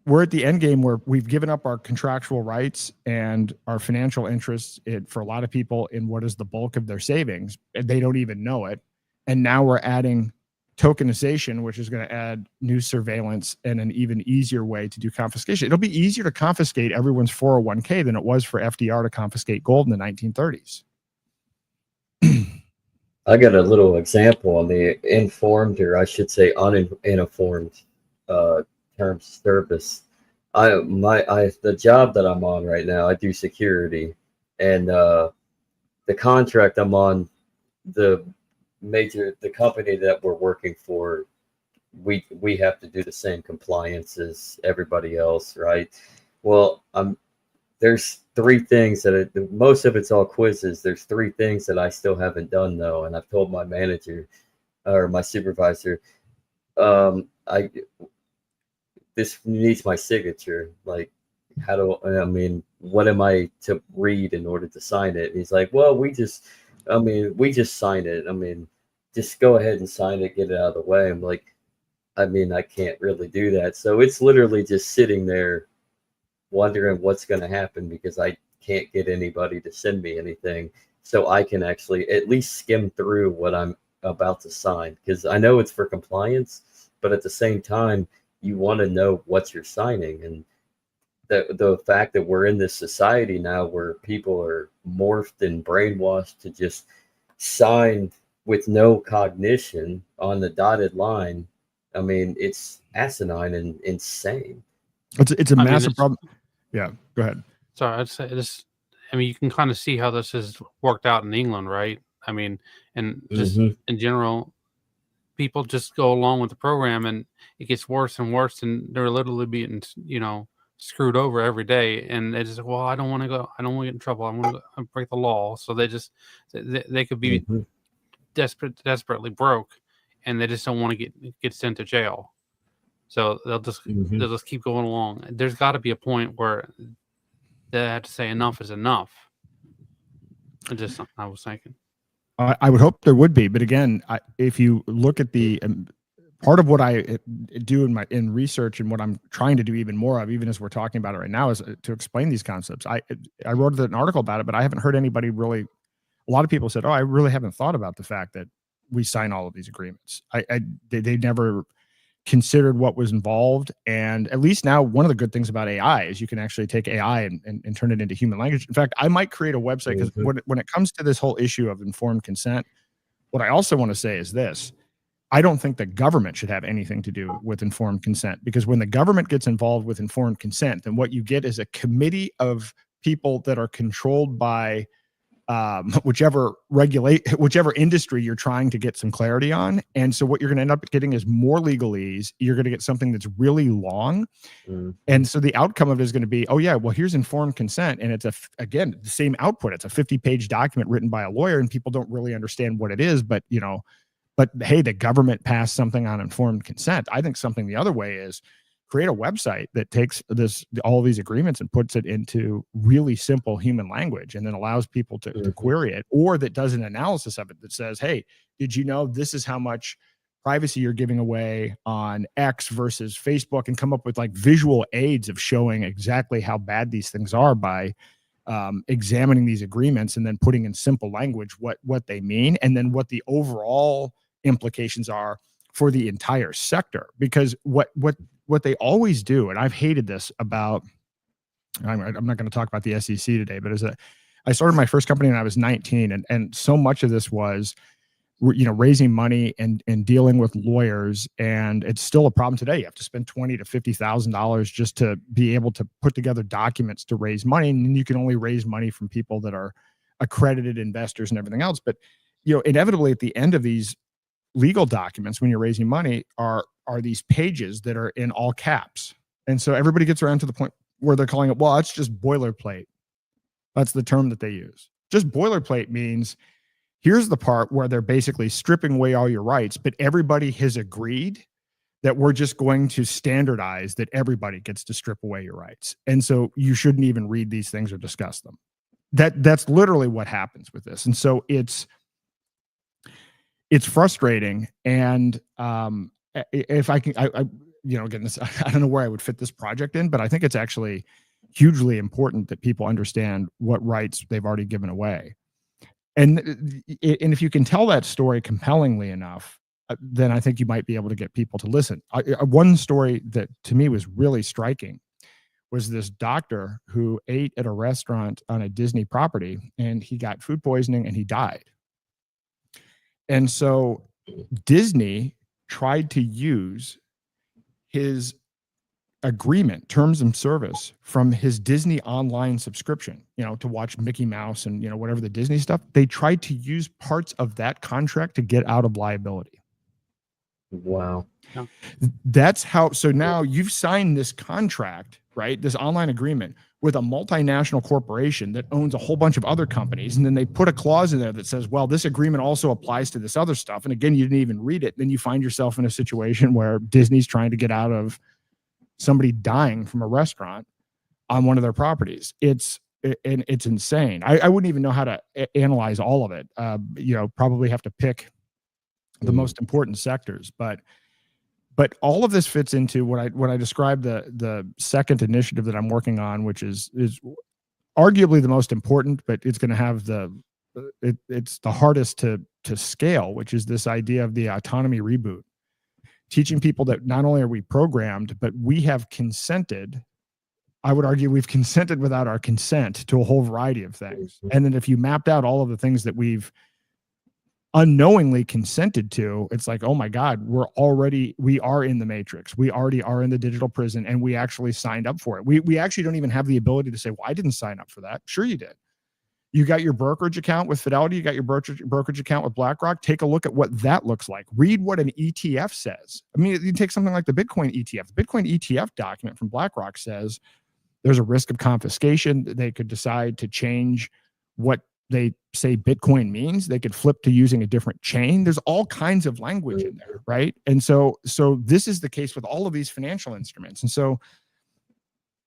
We're at the end game where we've given up our contractual rights and our financial interests for a lot of people in what is the bulk of their savings, and they don't even know it. And now we're adding tokenization, which is going to add new surveillance and an even easier way to do confiscation. It'll be easier to confiscate everyone's 401k than it was for FDR to confiscate gold in the 1930s. I got a little example on the informed, or I should say uninformed terms of service. The job that I'm on right now, I do security, and the contract I'm on, the company that we're working for, we have to do the same compliance as everybody else, right? Well, there's 3 things that most of it's all quizzes. There's 3 things that I still haven't done though, and I've told my manager or my supervisor, this needs my signature. Like, what am I to read in order to sign it? And he's like, well, we just sign it. Just go ahead and sign it, get it out of the way. I'm like, I can't really do that. So it's literally just sitting there wondering what's going to happen because I can't get anybody to send me anything. So I can actually at least skim through what I'm about to sign, because I know it's for compliance, but at the same time, you want to know what you're signing. And the fact that we're in this society now where people are morphed and brainwashed to just sign with no cognition on the dotted line, it's asinine and insane. It's a massive problem. Yeah, go ahead. Sorry, I'd say this. You can kind of see how this has worked out in England, right? And just in general, people just go along with the program, and it gets worse and worse, and they're literally being, screwed over every day. And they just, well, I don't want to get in trouble. I want to break the law. So they could be desperately broke, and they just don't want to get sent to jail. So they'll just keep going along. There's got to be a point where they have to say enough is enough. I was thinking. I would hope there would be, but again, if you look at the part of what I do in research and what I'm trying to do even more of, even as we're talking about it right now, is to explain these concepts. I wrote an article about it, but I haven't heard anybody really. A lot of people said, "Oh, I really haven't thought about the fact that we sign all of these agreements." They never considered what was involved. And at least now, one of the good things about AI is you can actually take AI and turn it into human language. In fact, I might create a website, because when it comes to this whole issue of informed consent, what I also want to say is this: I don't think the government should have anything to do with informed consent, because when the government gets involved with informed consent, then what you get is a committee of people that are controlled by whichever industry you're trying to get some clarity on. And so what you're going to end up getting is more legalese. You're going to get something that's really long. And so the outcome of it is going to be, oh yeah, well, here's informed consent. And it's again, the same output. It's a 50-page document written by a lawyer, and people don't really understand what it is, but hey, the government passed something on informed consent. I think something the other way is create a website that takes all these agreements and puts it into really simple human language, and then allows people to query it, or that does an analysis of it that says, hey, did you know this is how much privacy you're giving away on X versus Facebook, and come up with like visual aids of showing exactly how bad these things are by examining these agreements and then putting in simple language what they mean, and then what the overall implications are for the entire sector. Because what they always do, and I've hated this about, I'm not going to talk about the SEC today, but I started my first company when I was 19, and so much of this was raising money and dealing with lawyers, and it's still a problem today. You have to spend $20,000 to $50,000 just to be able to put together documents to raise money, and you can only raise money from people that are accredited investors and everything else. But inevitably at the end of these legal documents, when you're raising money, are these pages that are in all caps, and so everybody gets around to the point where they're calling it, well, it's just boilerplate. That's the term that they use. Just boilerplate means here's the part where they're basically stripping away all your rights, but everybody has agreed that we're just going to standardize that everybody gets to strip away your rights. And so you shouldn't even read these things or discuss them. That's literally what happens with this. And so it's frustrating. And if I can, again, this, I don't know where I would fit this project in, but I think it's actually hugely important that people understand what rights they've already given away. And if you can tell that story compellingly enough, then I think you might be able to get people to listen. One story that to me was really striking was this doctor who ate at a restaurant on a Disney property, and he got food poisoning and he died. And so Disney tried to use his agreement, terms of service from his Disney online subscription, to watch Mickey Mouse and, whatever the Disney stuff. They tried to use parts of that contract to get out of liability. Wow. Yeah. That's how, so now you've signed this contract, right? This online agreement with a multinational corporation that owns a whole bunch of other companies. And then they put a clause in there that says, well, this agreement also applies to this other stuff. And again, you didn't even read it. Then you find yourself in a situation where Disney's trying to get out of somebody dying from a restaurant on one of their properties. It's insane. I wouldn't even know how to analyze all of it. Probably have to pick the most important sectors, but all of this fits into what I described the second initiative that I'm working on, which is arguably the most important, but it's going to have it's the hardest to scale, which is this idea of the autonomy reboot. Teaching people that not only are we programmed, but we have consented. I would argue we've consented without our consent to a whole variety of things. And then if you mapped out all of the things that we've unknowingly consented to, it's like, oh my God, we are in the matrix. We already are in the digital prison, and we actually signed up for it. We actually don't even have the ability to say, well, I didn't sign up for that. Sure you did. You got your brokerage account with Fidelity. You got your brokerage account with BlackRock. Take a look at what that looks like. Read what an ETF says. I mean, you take something like the Bitcoin ETF. The Bitcoin ETF document from BlackRock says there's a risk of confiscation. They could decide to change what they say Bitcoin means. They could flip to using a different chain. There's all kinds of language in there, right? And so this is the case with all of these financial instruments. And so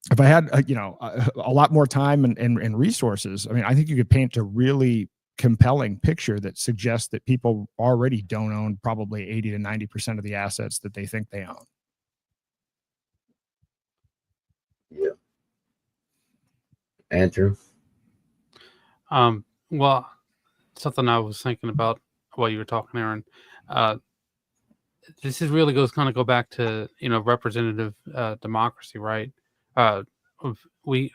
if I had, a lot more time and resources, I mean, I think you could paint a really compelling picture that suggests that people already don't own probably 80 to 90% of the assets that they think they own. Yeah. Andrew? Well, something I was thinking about while you were talking, Aaron, this is really go back to, representative democracy, right? We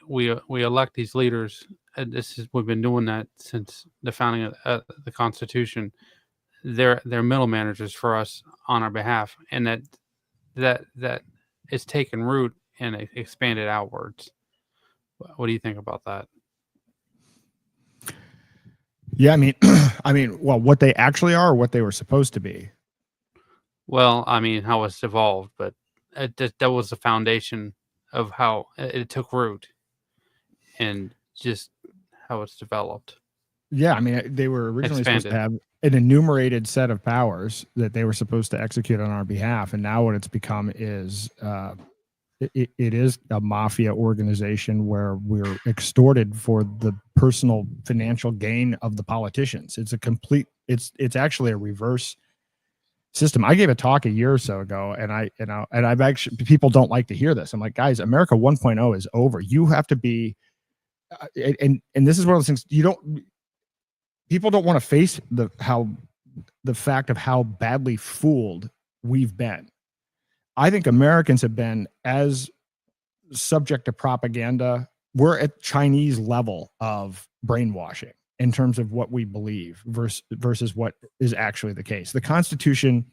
elect these leaders, and we've been doing that since the founding of the Constitution. They're middle managers for us on our behalf, and that is taken root and expanded outwards. What do you think about that? Yeah, I mean, well, what they actually are, or what they were supposed to be. Well, I mean, how it's evolved, but that was the foundation of how it took root and just how it's developed. Yeah, I mean, they were originally supposed to have an enumerated set of powers that they were supposed to execute on our behalf, and now what it's become is it is a mafia organization where we're extorted for the personal financial gain of the politicians. It's actually a reverse system. I gave a talk a year or so ago, and I've actually, people don't like to hear this. I'm like, guys, America 1.0 is over. You have to be, and this is one of those things people don't want to face the fact of how badly fooled we've been. I think Americans have been as subject to propaganda. We're at Chinese level of brainwashing. in terms of what we believe versus what is actually the case. The Constitution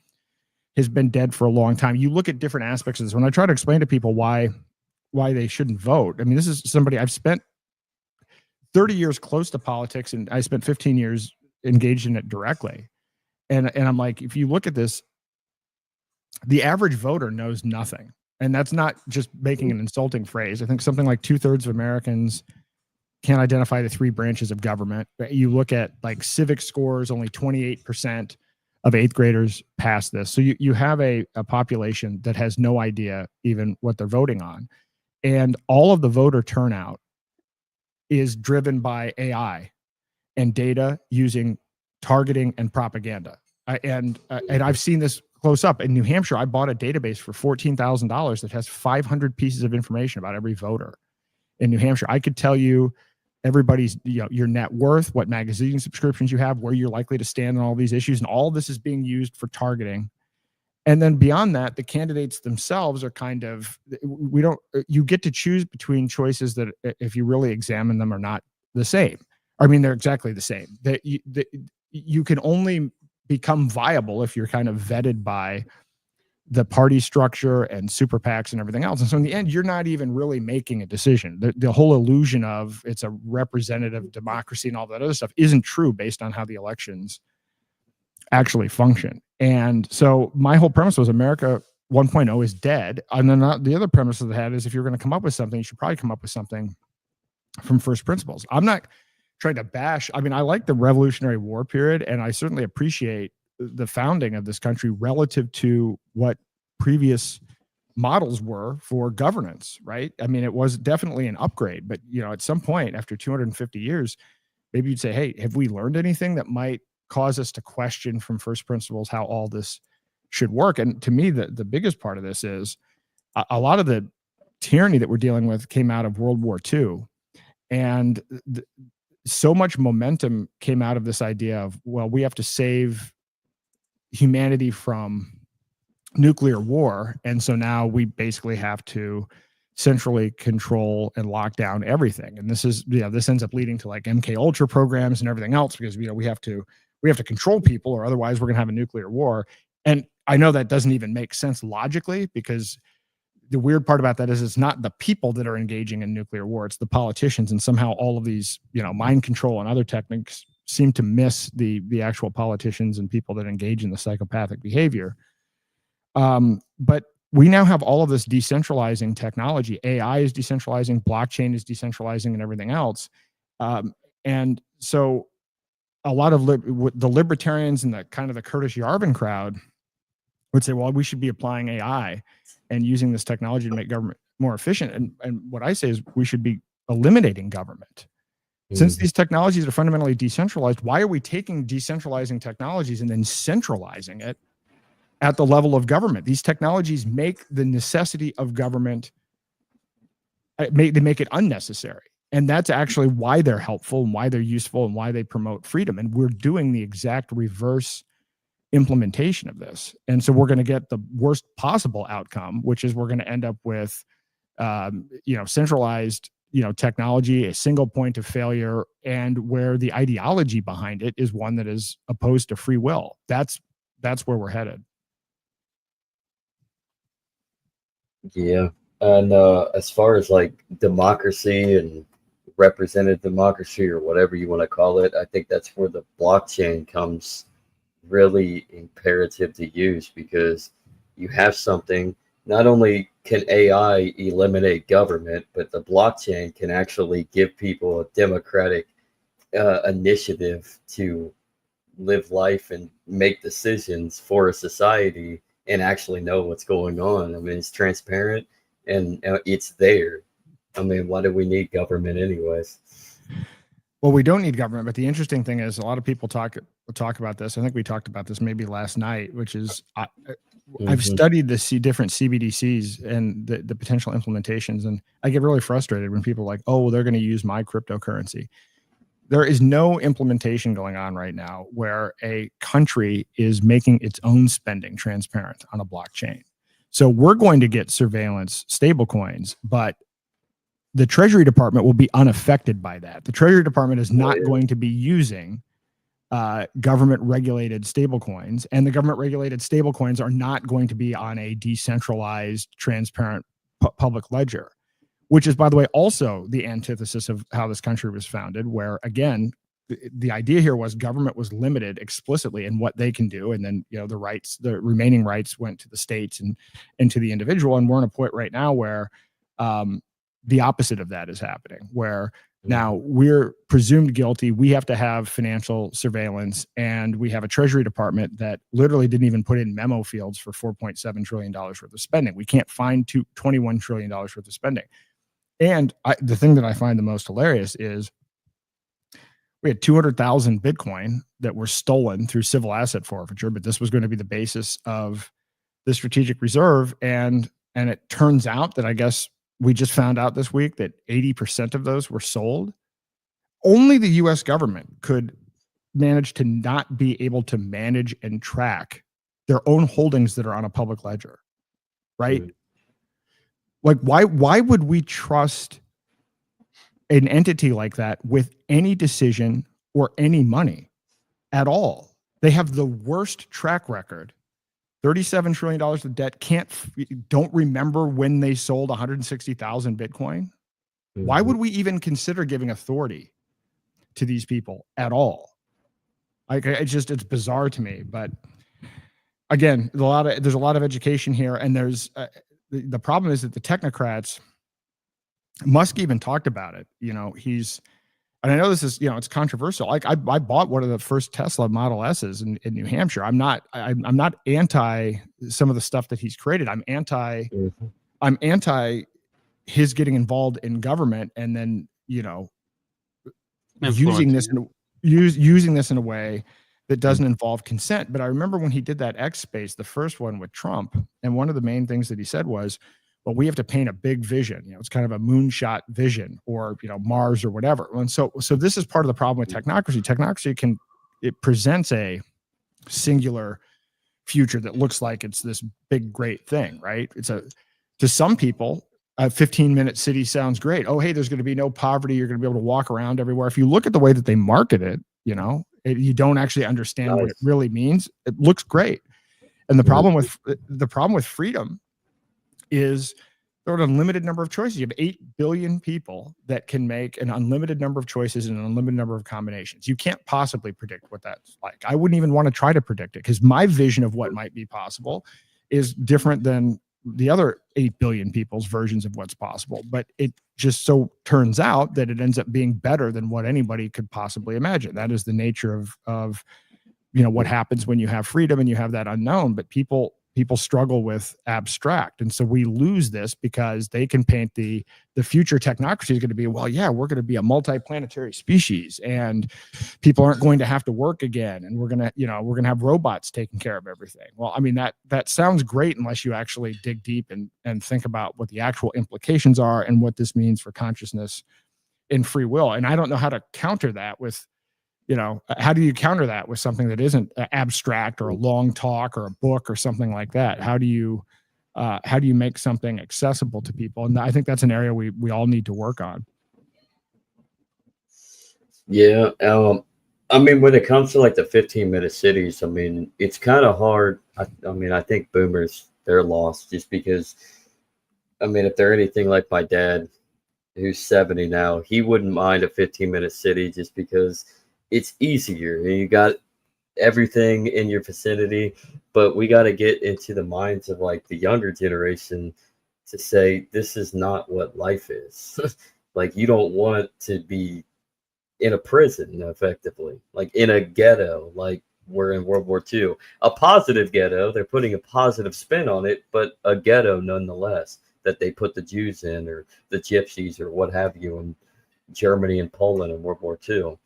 has been dead for a long time. You look at different aspects of this. When I try to explain to people why they shouldn't vote, I mean, this is somebody I've spent 30 years close to politics, and I spent 15 years engaged in it directly. And I'm like, if you look at this, the average voter knows nothing. And that's not just making an insulting phrase. I think something like 2/3 of Americans can't identify the three branches of government. You look at like civic scores, only 28% of 8th graders pass this. So you have a population that has no idea even what they're voting on. And all of the voter turnout is driven by AI and data using targeting and propaganda. And I've seen this close up. In New Hampshire, I bought a database for $14,000 that has 500 pieces of information about every voter in New Hampshire. I could tell you everybody's, your net worth, what magazine subscriptions you have, where you're likely to stand on all these issues, and all this is being used for targeting. And then beyond that, the candidates themselves are kind of, you get to choose between choices that, if you really examine them, are not the same. I mean, they're exactly the same. That you can only become viable if you're kind of vetted by the party structure and super PACs and everything else. And so in the end, you're not even really making a decision. The whole illusion of it's a representative democracy and all that other stuff isn't true based on how the elections actually function. And so my whole premise was America 1.0 is dead. And then the other premise of the head is, if you're going to come up with something, you should probably come up with something from first principles. I'm not trying to bash. I mean, I like the Revolutionary War period, and I certainly appreciate the founding of this country relative to what previous models were for governance, right? I mean, it was definitely an upgrade, but at some point after 250 years, maybe you'd say, hey, have we learned anything that might cause us to question from first principles how all this should work? And to me, the biggest part of this is a lot of the tyranny that we're dealing with came out of World War II. And so much momentum came out of this idea of, well, we have to save humanity from nuclear war. And so now we basically have to centrally control and lock down everything. And this is, this ends up leading to like MK Ultra programs and everything else, because, we have to control people, or otherwise we're going to have a nuclear war. And I know that doesn't even make sense logically, because the weird part about that is it's not the people that are engaging in nuclear war, it's the politicians. And somehow all of these, mind control and other techniques seem to miss the actual politicians and people that engage in the psychopathic behavior. But we now have all of this decentralizing technology. AI is decentralizing, blockchain is decentralizing, and everything else. And so a lot of the libertarians and the kind of the Curtis Yarvin crowd would say, well, we should be applying AI and using this technology to make government more efficient. And what I say is we should be eliminating government. Since these technologies are fundamentally decentralized, why are we taking decentralizing technologies and then centralizing it at the level of government? These technologies make the necessity of government, they make it unnecessary. And that's actually why they're helpful and why they're useful and why they promote freedom. And we're doing the exact reverse implementation of this. And so we're going to get the worst possible outcome, which is we're going to end up with, centralized, technology, a single point of failure, and where the ideology behind it is one that is opposed to free will. That's where we're headed. Yeah. And as far as like democracy and representative democracy, or whatever you want to call it, I think that's where the blockchain comes really imperative to use, because you have something, not only can AI eliminate government, but the blockchain can actually give people a democratic initiative to live life and make decisions for a society and actually know what's going on. I mean, it's transparent and it's there. I mean, why do we need government anyways? Well, we don't need government, but the interesting thing is a lot of people talk about this. I think we talked about this maybe last night, which is I've studied the different CBDCs and the potential implementations, and I get really frustrated when people are like, oh, well, they're going to use my cryptocurrency. There is no implementation going on right now where a country is making its own spending transparent on a blockchain. So we're going to get surveillance stablecoins, but the Treasury Department will be unaffected by that. The Treasury Department is not yeah. going to be using government regulated stablecoins, and the government regulated stablecoins are not going to be on a decentralized, transparent public ledger, which is, by the way, also the antithesis of how this country was founded, where, again, the idea here was government was limited explicitly in what they can do. And then, the remaining rights went to the states and to the individual. And we're in a point right now where the opposite of that is happening, where now we're presumed guilty. We have to have financial surveillance, and we have a Treasury Department that literally didn't even put in memo fields for $4.7 trillion worth of spending. We can't find $21 trillion worth of spending. And the thing that I find the most hilarious is we had 200,000 Bitcoin that were stolen through civil asset forfeiture, but this was going to be the basis of the strategic reserve. And it turns out that, I guess we just found out this week, that 80% of those were sold. Only the US government could manage to not be able to manage and track their own holdings that are on a public ledger, right? Like, why would we trust an entity like that with any decision or any money at all? They have the worst track record. $37 trillion of debt, don't remember when they sold 160,000 Bitcoin. Why would we even consider giving authority to these people at all? Like, it's bizarre to me. But again, there's a lot of education here, and there's the problem is that the technocrats, Musk even talked about it. And I know this is, it's controversial. Like, I bought one of the first Tesla Model S's in New Hampshire. I'm not anti some of the stuff that he's created. I'm anti his getting involved in government and then, using this in a way that doesn't involve consent. But I remember when he did that X Space, the first one with Trump, and one of the main things that he said was, well, we have to paint a big vision. It's kind of a moonshot vision, or, Mars or whatever. And so this is part of the problem with technocracy. Technocracy it presents a singular future that looks like it's this big, great thing, right? To some people, a 15-minute city sounds great. Oh, hey, there's going to be no poverty. You're going to be able to walk around everywhere. If you look at the way that they market it, you don't actually understand what it really means. It looks great. And the problem with freedom is there are an unlimited number of choices. You have 8 billion people that can make an unlimited number of choices and an unlimited number of combinations. You can't possibly predict what that's like. I wouldn't even want to try to predict it, because my vision of what might be possible is different than the other 8 billion people's versions of what's possible. But it just so turns out that it ends up being better than what anybody could possibly imagine. That is the nature of what happens when you have freedom and you have that unknown. But people struggle with abstract. And so we lose this because they can paint the future technocracy is going to be, well, yeah, we're going to be a multi-planetary species, and people aren't going to have to work again. And we're going to have robots taking care of everything. Well, I mean, that sounds great unless you actually dig deep and think about what the actual implications are and what this means for consciousness and free will. And I don't know how to counter that with, how do you counter that with something that isn't abstract or a long talk or a book or something like that? How do you make something accessible to people? And I think that's an area we all need to work on. Yeah. I mean, when it comes to like the 15-minute cities, I mean, it's kind of hard. I think boomers, they're lost just because, if they're anything like my dad, who's 70 now, he wouldn't mind a 15-minute city just because it's easier. You got everything in your vicinity, but we got to get into the minds of like the younger generation to say, this is not what life is. Like, you don't want to be in a prison, effectively, like in a ghetto, like we're in World War II, a positive ghetto. They're putting a positive spin on it, but a ghetto nonetheless, that they put the Jews in, or the gypsies or what have you, in Germany and Poland in World War II.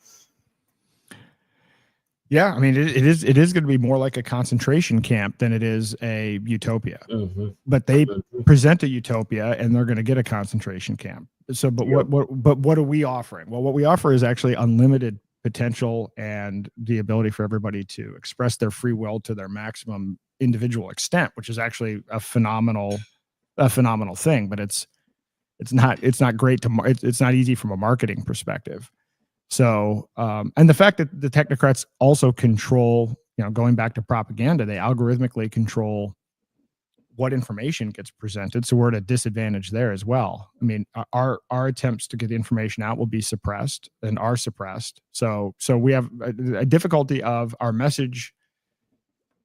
Yeah, I mean, it is going to be more like a concentration camp than it is a utopia. Mm-hmm. But they present a utopia, and they're going to get a concentration camp. So, but what are we offering? Well, what we offer is actually unlimited potential and the ability for everybody to express their free will to their maximum individual extent, which is actually a phenomenal thing. But it's It's not great to it's not easy from a marketing perspective. So and the fact that the technocrats also control, going back to propaganda, they algorithmically control what information gets presented. So we're at a disadvantage there as well. I mean, our attempts to get information out will be suppressed and are suppressed. So we have a difficulty of our message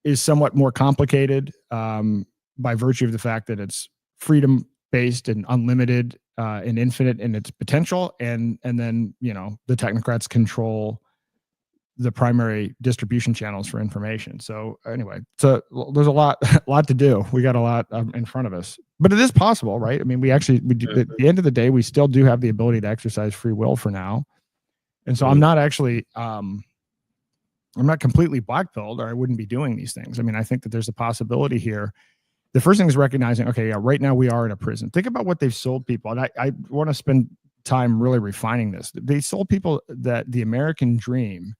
is somewhat more complicated by virtue of the fact that it's freedom based and unlimited and infinite in its potential. And then, the technocrats control the primary distribution channels for information. So anyway, so there's a lot to do. We got a lot in front of us, but it is possible, right? I mean, we do, at the end of the day, we still do have the ability to exercise free will for now. And so I'm not actually, I'm not completely blackpilled, or I wouldn't be doing these things. I mean, I think that there's a possibility here. The first thing is recognizing, okay, yeah, right now we are in a prison. Think about what they've sold people. And I want to spend time really refining this. They sold people that the American dream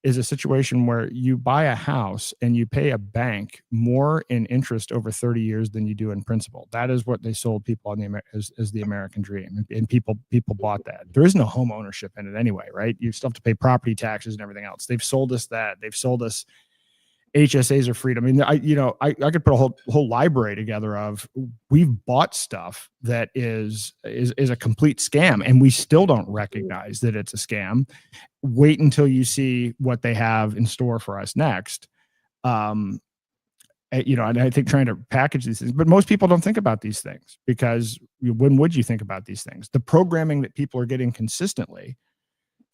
is a situation where you buy a house and you pay a bank more in interest over 30 years than you do in principal. That is what they sold people on as the American dream. And people bought that. There is no home ownership in it anyway, right? You still have to pay property taxes and everything else. They've sold us that. They've sold us HSAs of freedom. I mean, I could put a whole library together of, we've bought stuff that is a complete scam, and we still don't recognize that it's a scam. Wait until you see what they have in store for us next. And I think trying to package these things, but most people don't think about these things, because when would you think about these things? The programming that people are getting consistently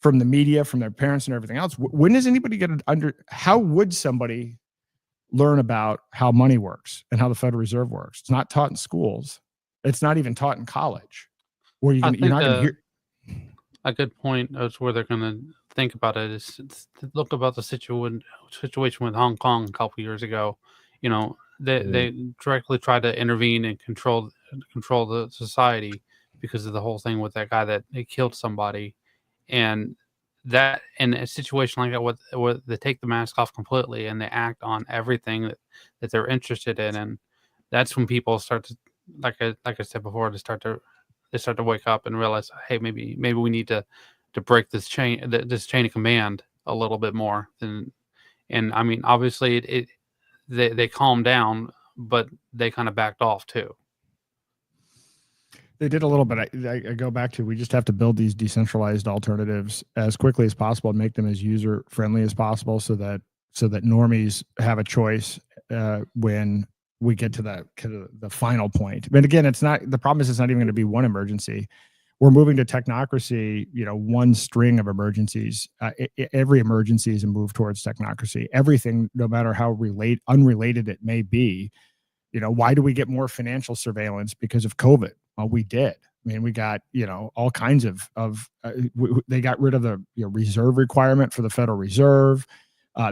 from the media, from their parents and everything else. When does anybody get how would somebody learn about how money works and how the Federal Reserve works? It's not taught in schools. It's not even taught in college. Where you're not going to hear. A good point is where they're going to think about it is to look about the situation with Hong Kong a couple years ago. They directly tried to intervene and control the society because of the whole thing with that guy that they killed somebody. And that, in a situation like that, where they take the mask off completely and they act on everything that they're interested in, and that's when people start to, like I said before, they start to wake up and realize, hey, maybe we need to break this chain of command a little bit more. And I mean, obviously, they calmed down, but they kind of backed off too. They did a little bit. I go back to, we just have to build these decentralized alternatives as quickly as possible and make them as user friendly as possible, so that normies have a choice when we get to the final point. But again, the problem is it's not even going to be one emergency. We're moving to technocracy, one string of emergencies. Every emergency is a move towards technocracy. Everything, no matter how unrelated it may be. Why do we get more financial surveillance? Because of COVID. Well, we did. I mean, we got, all kinds of they got rid of the reserve requirement for the Federal Reserve.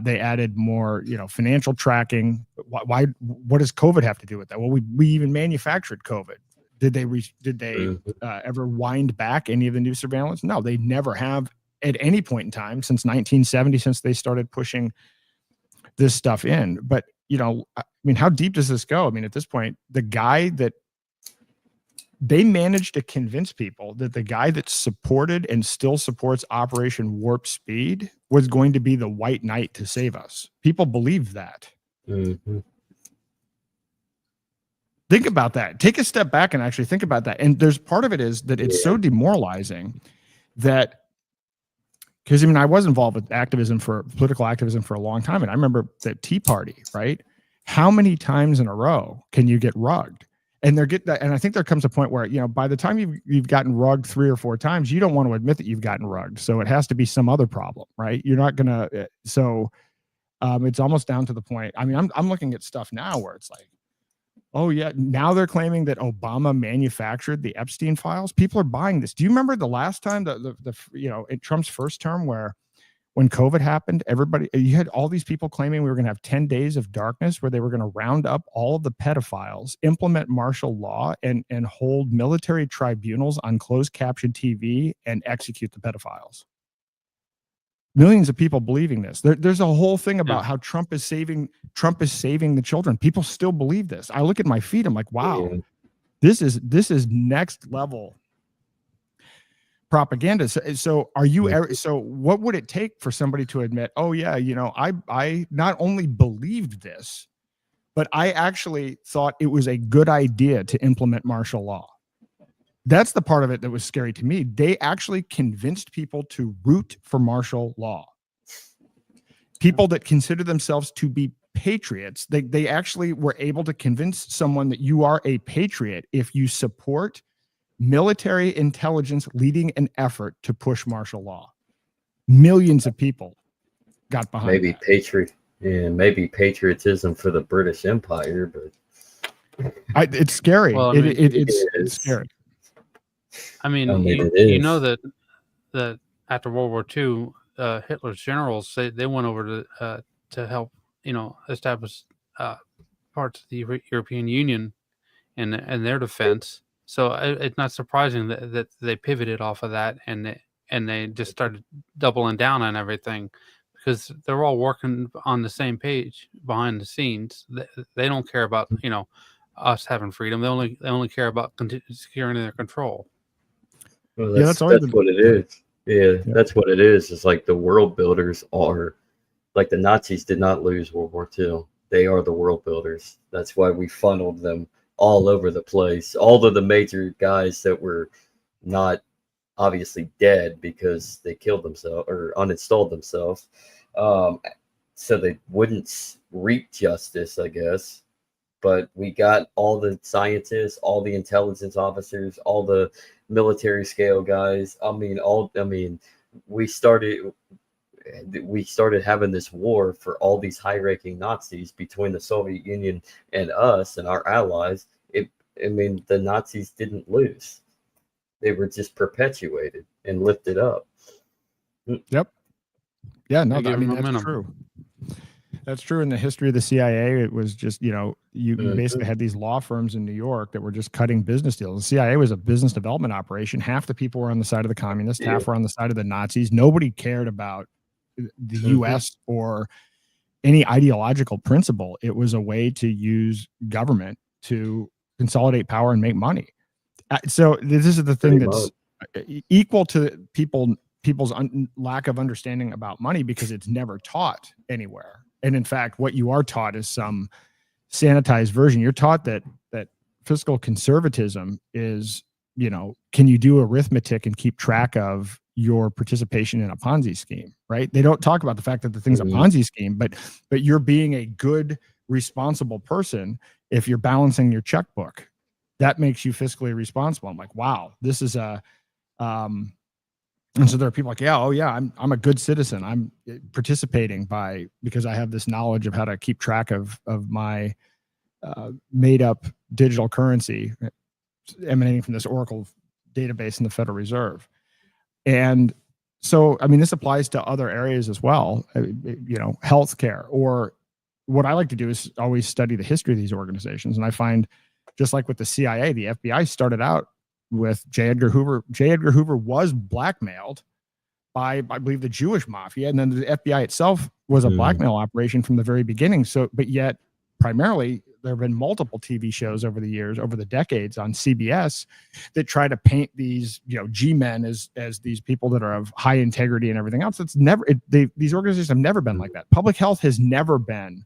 They added more, financial tracking. Why? What does COVID have to do with that? Well, we even manufactured COVID. Did they ever wind back any of the new surveillance? No, they never have at any point in time since 1970, since they started pushing this stuff in. But, I mean, how deep does this go? I mean, at this point, the guy that they managed to convince people that the guy that supported and still supports Operation Warp Speed was going to be the white knight to save us. People believe that. Mm-hmm. Think about that. Take a step back and actually think about that. And there's part of it is that it's so demoralizing that, because I mean, I was involved with political activism for a long time. And I remember the Tea Party, right? How many times in a row can you get rugged? And and I think there comes a point where, by the time you've gotten rugged 3 or 4 times, you don't want to admit that you've gotten rugged. So it has to be some other problem, right? You're not going to, it's almost down to the point. I mean, I'm looking at stuff now where it's like, oh yeah, now they're claiming that Obama manufactured the Epstein files. People are buying this. Do you remember the last time in Trump's first term when COVID happened, you had all these people claiming we were going to have 10 days of darkness where they were going to round up all of the pedophiles, implement martial law, and hold military tribunals on closed caption TV and execute the pedophiles. Millions of people believing this. There's a whole thing about how Trump is saving the children. People still believe this. I look at my feed. I'm like, wow, This is next level propaganda. So are you ever, so what would it take for somebody to admit, oh yeah, I not only believed this, but I actually thought it was a good idea to implement martial law? That's the part of it that was scary to me. They actually convinced people to root for martial law. People that consider themselves to be patriots, they actually were able to convince someone that you are a patriot if you support military intelligence leading an effort to push martial law. Millions of people got behind maybe that. maybe patriotism for the British Empire, but It's scary. Well, I mean, it's scary. I mean, it you is. know that after World War II, Hitler's generals they went over to help establish parts of the European Union and their defense. So it's not surprising that they pivoted off of that and they just started doubling down on everything, because they're all working on the same page behind the scenes. They don't care about us having freedom. They only care about securing their control. Well, that's that's what it is. Yeah, Yeah. that's what it is. It's like the world builders are, like, the Nazis did not lose World War II. They are the world builders. That's why we funneled them all over the place. All of the major guys that were not obviously dead because they killed themselves or uninstalled themselves, so they wouldn't reap justice, I guess. But we got all the scientists, all the intelligence officers, all the military scale guys. We started having this war for all these high-ranking Nazis between the Soviet Union and us and our allies. The Nazis didn't lose. They were just perpetuated and lifted up. Yep. Yeah, no, They gave I mean, them that's momentum. true. That's true. In the history of the CIA, it was just, you basically had these law firms in New York that were just cutting business deals. The CIA was a business development operation. Half the people were on the side of the communists, half were on the side of the Nazis. Nobody cared about the U.S. or any ideological principle. It was a way to use government to consolidate power and make money. So this is the thing that's equal to people's lack of understanding about money, because it's never taught anywhere. And in fact, what you are taught is some sanitized version. You're taught that fiscal conservatism is, can you do arithmetic and keep track of your participation in a Ponzi scheme, right? They don't talk about the fact that the thing's a Ponzi scheme, but you're being a good, responsible person if you're balancing your checkbook. That makes you fiscally responsible. I'm like, wow, this is and so there are people like, I'm a good citizen. I'm participating because I have this knowledge of how to keep track of my made up digital currency emanating from this Oracle database in the Federal Reserve. And so, I mean, this applies to other areas as well, healthcare, or what I like to do is always study the history of these organizations. And I find, just like with the CIA, the FBI started out with J. Edgar Hoover. J. Edgar Hoover was blackmailed by, I believe, the Jewish mafia. And then the FBI itself was a blackmail operation from the very beginning. So, but yet primarily there have been multiple TV shows over the years, over the decades on CBS that try to paint these, G-men as these people that are of high integrity and everything else. It's never, these organizations have never been like that. Public health has never been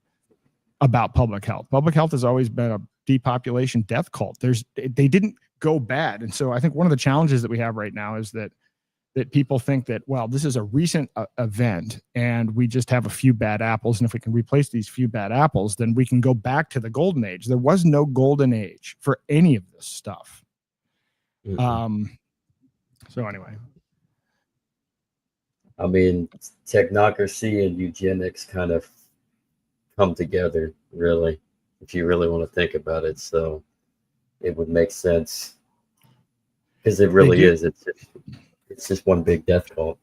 about public health. Public health has always been a depopulation death cult. They didn't go bad. And so I think one of the challenges that we have right now is that people think that, well, this is a recent event and we just have a few bad apples. And if we can replace these few bad apples, then we can go back to the golden age. There was no golden age for any of this stuff. So anyway. I mean, technocracy and eugenics kind of come together, really, if you really want to think about it. So it would make sense, because it really is. It's just one big death cult.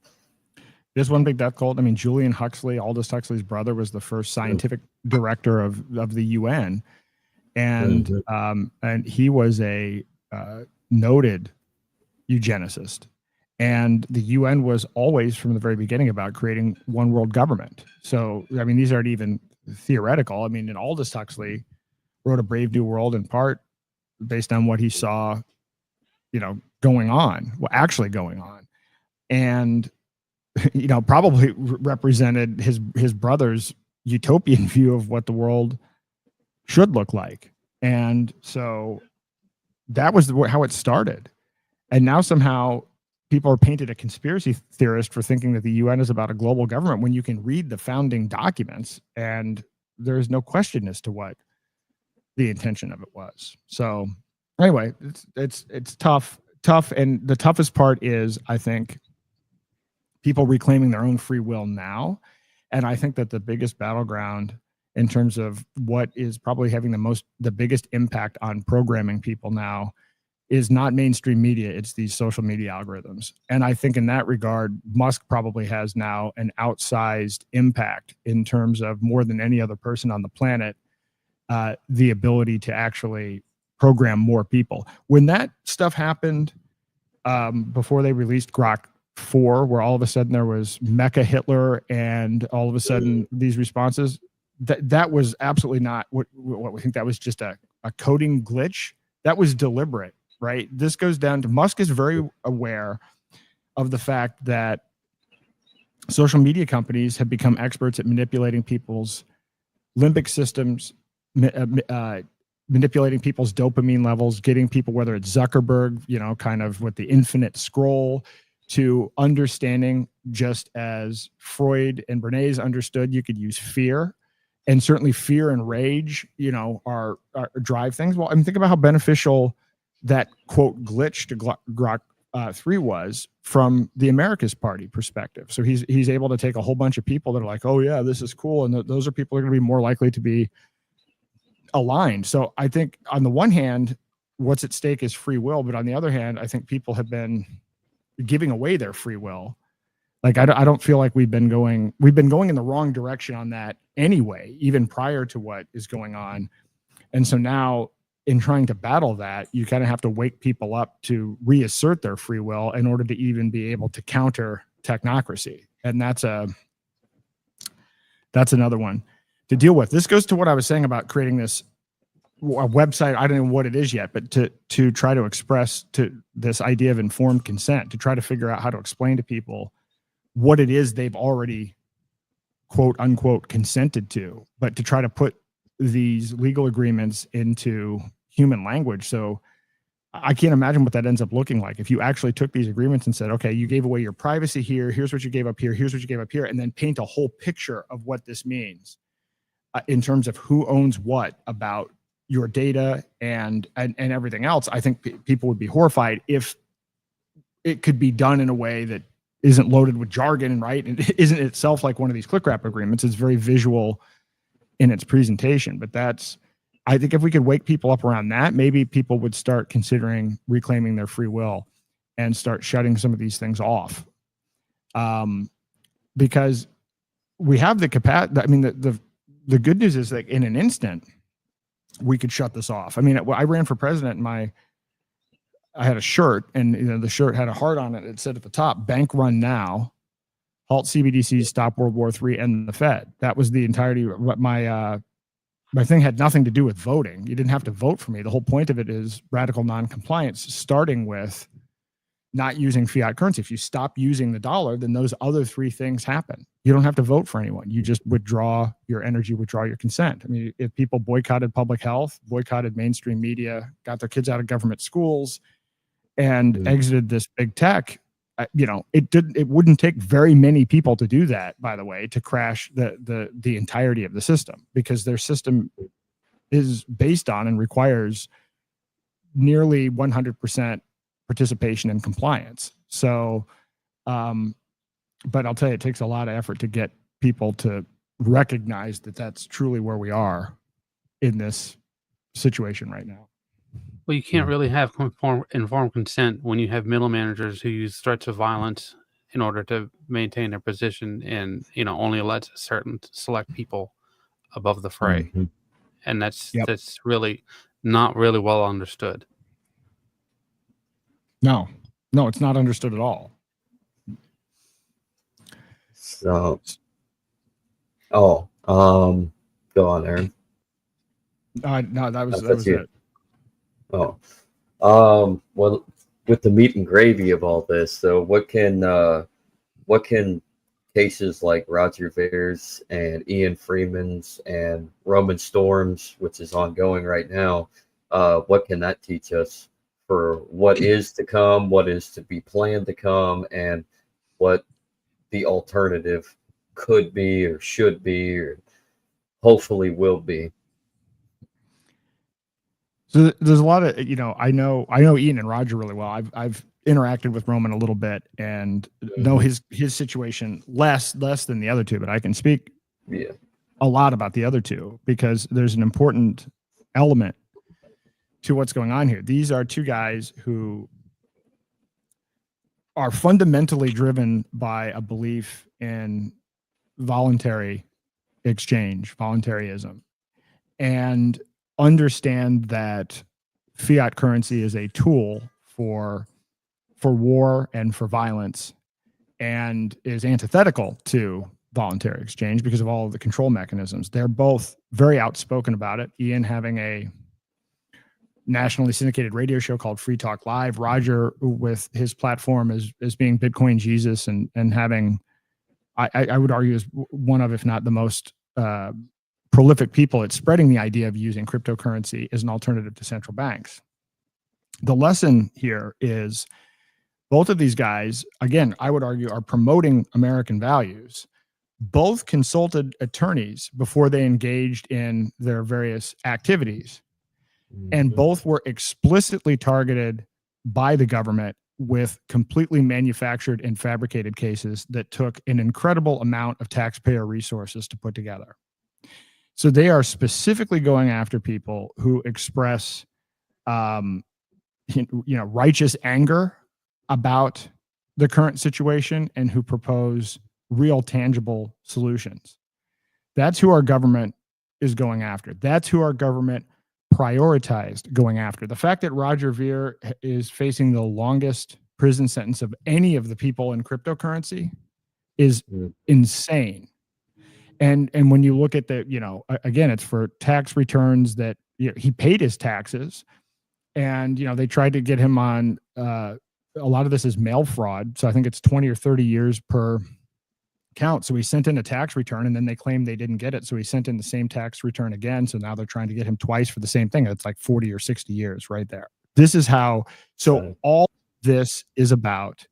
There's one big death cult. I mean, Julian Huxley, Aldous Huxley's brother, was the first scientific director of the UN, and he was a noted eugenicist. And the UN was always, from the very beginning, about creating one world government. So, I mean, these aren't even theoretical. I mean, and Aldous Huxley wrote A Brave New World in part based on what he saw, going on, well, actually going on. And, probably represented his brother's utopian view of what the world should look like. And so that was how it started. And now somehow people are painted a conspiracy theorist for thinking that the UN is about a global government when you can read the founding documents and there's no question as to what the intention of it was. So anyway, it's tough. And the toughest part is, I think, people reclaiming their own free will now. And I think that the biggest battleground in terms of what is probably having the biggest impact on programming people now is not mainstream media, it's these social media algorithms. And I think in that regard, Musk probably has now an outsized impact in terms of, more than any other person on the planet, the ability to actually program more people. When that stuff happened, before they released Grok 4, where all of a sudden there was Mecha Hitler and all of a sudden these responses, that was absolutely not what we think. That was just a coding glitch. That was deliberate. Right. This goes down to Musk is very aware of the fact that social media companies have become experts at manipulating people's limbic systems, manipulating people's dopamine levels, getting people, whether it's Zuckerberg, kind of with the infinite scroll, to understanding, just as Freud and Bernays understood, you could use fear. And certainly fear and rage, are drive things. Well, I mean, think about how beneficial that quote glitch to Grok 3 was from the America's Party perspective. So he's able to take a whole bunch of people that are like, oh yeah, this is cool, and those are people who are going to be more likely to be aligned. So I think on the one hand, what's at stake is free will, but on the other hand, I think people have been giving away their free will. Like I don't feel like we've been going in the wrong direction on that anyway, even prior to what is going on. And so now, in trying to battle that, you kind of have to wake people up to reassert their free will in order to even be able to counter technocracy. And that's another one to deal with. This goes to what I was saying about creating a website. I don't know what it is yet, but to try to express to this idea of informed consent, to try to figure out how to explain to people what it is they've already quote unquote consented to, but to try to put these legal agreements into human language. So I can't imagine what that ends up looking like if you actually took these agreements and said, okay, you gave away your privacy here, here's what you gave up here, here's what you gave up here, and then paint a whole picture of what this means in terms of who owns what about your data and everything else. I think people would be horrified if it could be done in a way that isn't loaded with jargon, right? And isn't itself like one of these click wrap agreements. It's very visual in its presentation, but I think if we could wake people up around that, maybe people would start considering reclaiming their free will and start shutting some of these things off. Because we have the capacity. I mean, the good news is that in an instant, we could shut this off. I mean, I ran for president and I had a shirt, and the shirt had a heart on it. It said at the top, "Bank run now, halt CBDCs, stop World War III, end the Fed." That was the entirety of what my thing had nothing to do with voting. You didn't have to vote for me. The whole point of it is radical non-compliance, starting with not using fiat currency. If you stop using the dollar, then those other three things happen. You don't have to vote for anyone. You just withdraw your energy, withdraw your consent. I mean, if people boycotted public health, boycotted mainstream media, got their kids out of government schools, and exited this big tech, it wouldn't take very many people to do that, by the way, to crash the entirety of the system, because their system is based on and requires nearly 100% participation and compliance. So, but I'll tell you, it takes a lot of effort to get people to recognize that that's truly where we are in this situation right now. Well, you can't really have informed consent when you have middle managers who use threats of violence in order to maintain their position, and only lets certain select people above the fray. Mm-hmm. And that's really not really well understood. No, it's not understood at all. So, go on, Aaron. No, that was it. Oh, well, with the meat and gravy of all this, so what can cases like Roger Vere's and Ian Freeman's and Roman Storms, which is ongoing right now, what can that teach us for what is to come, what is to be planned to come, and what the alternative could be or should be or hopefully will be? So there's a lot of, I know Ian and Roger really well. I've interacted with Roman a little bit and know his situation less than the other two, but I can speak Yeah. a lot about the other two because there's an important element to what's going on here. These are two guys who are fundamentally driven by a belief in voluntary exchange, voluntarism, and understand that fiat currency is a tool for war and for violence, and is antithetical to voluntary exchange because of all of the control mechanisms. They're both very outspoken about it. Ian having a nationally syndicated radio show called Free Talk Live. Roger with his platform as being Bitcoin Jesus and having, I would argue, is one of, if not the most prolific people at spreading the idea of using cryptocurrency as an alternative to central banks. The lesson here is both of these guys, again, I would argue, are promoting American values. Both consulted attorneys before they engaged in their various activities, and both were explicitly targeted by the government with completely manufactured and fabricated cases that took an incredible amount of taxpayer resources to put together. So they are specifically going after people who express, righteous anger about the current situation and who propose real tangible solutions. That's who our government is going after. That's who our government prioritized going after. The fact that Roger Ver is facing the longest prison sentence of any of the people in cryptocurrency is insane. And when you look at the, again, it's for tax returns that he paid his taxes, and they tried to get him on. A lot of this is mail fraud, so I think it's 20 or 30 years per count. So he sent in a tax return, and then they claimed they didn't get it, so he sent in the same tax return again. So now they're trying to get him twice for the same thing. It's like 40 or 60 years right there. This is how. So all this is about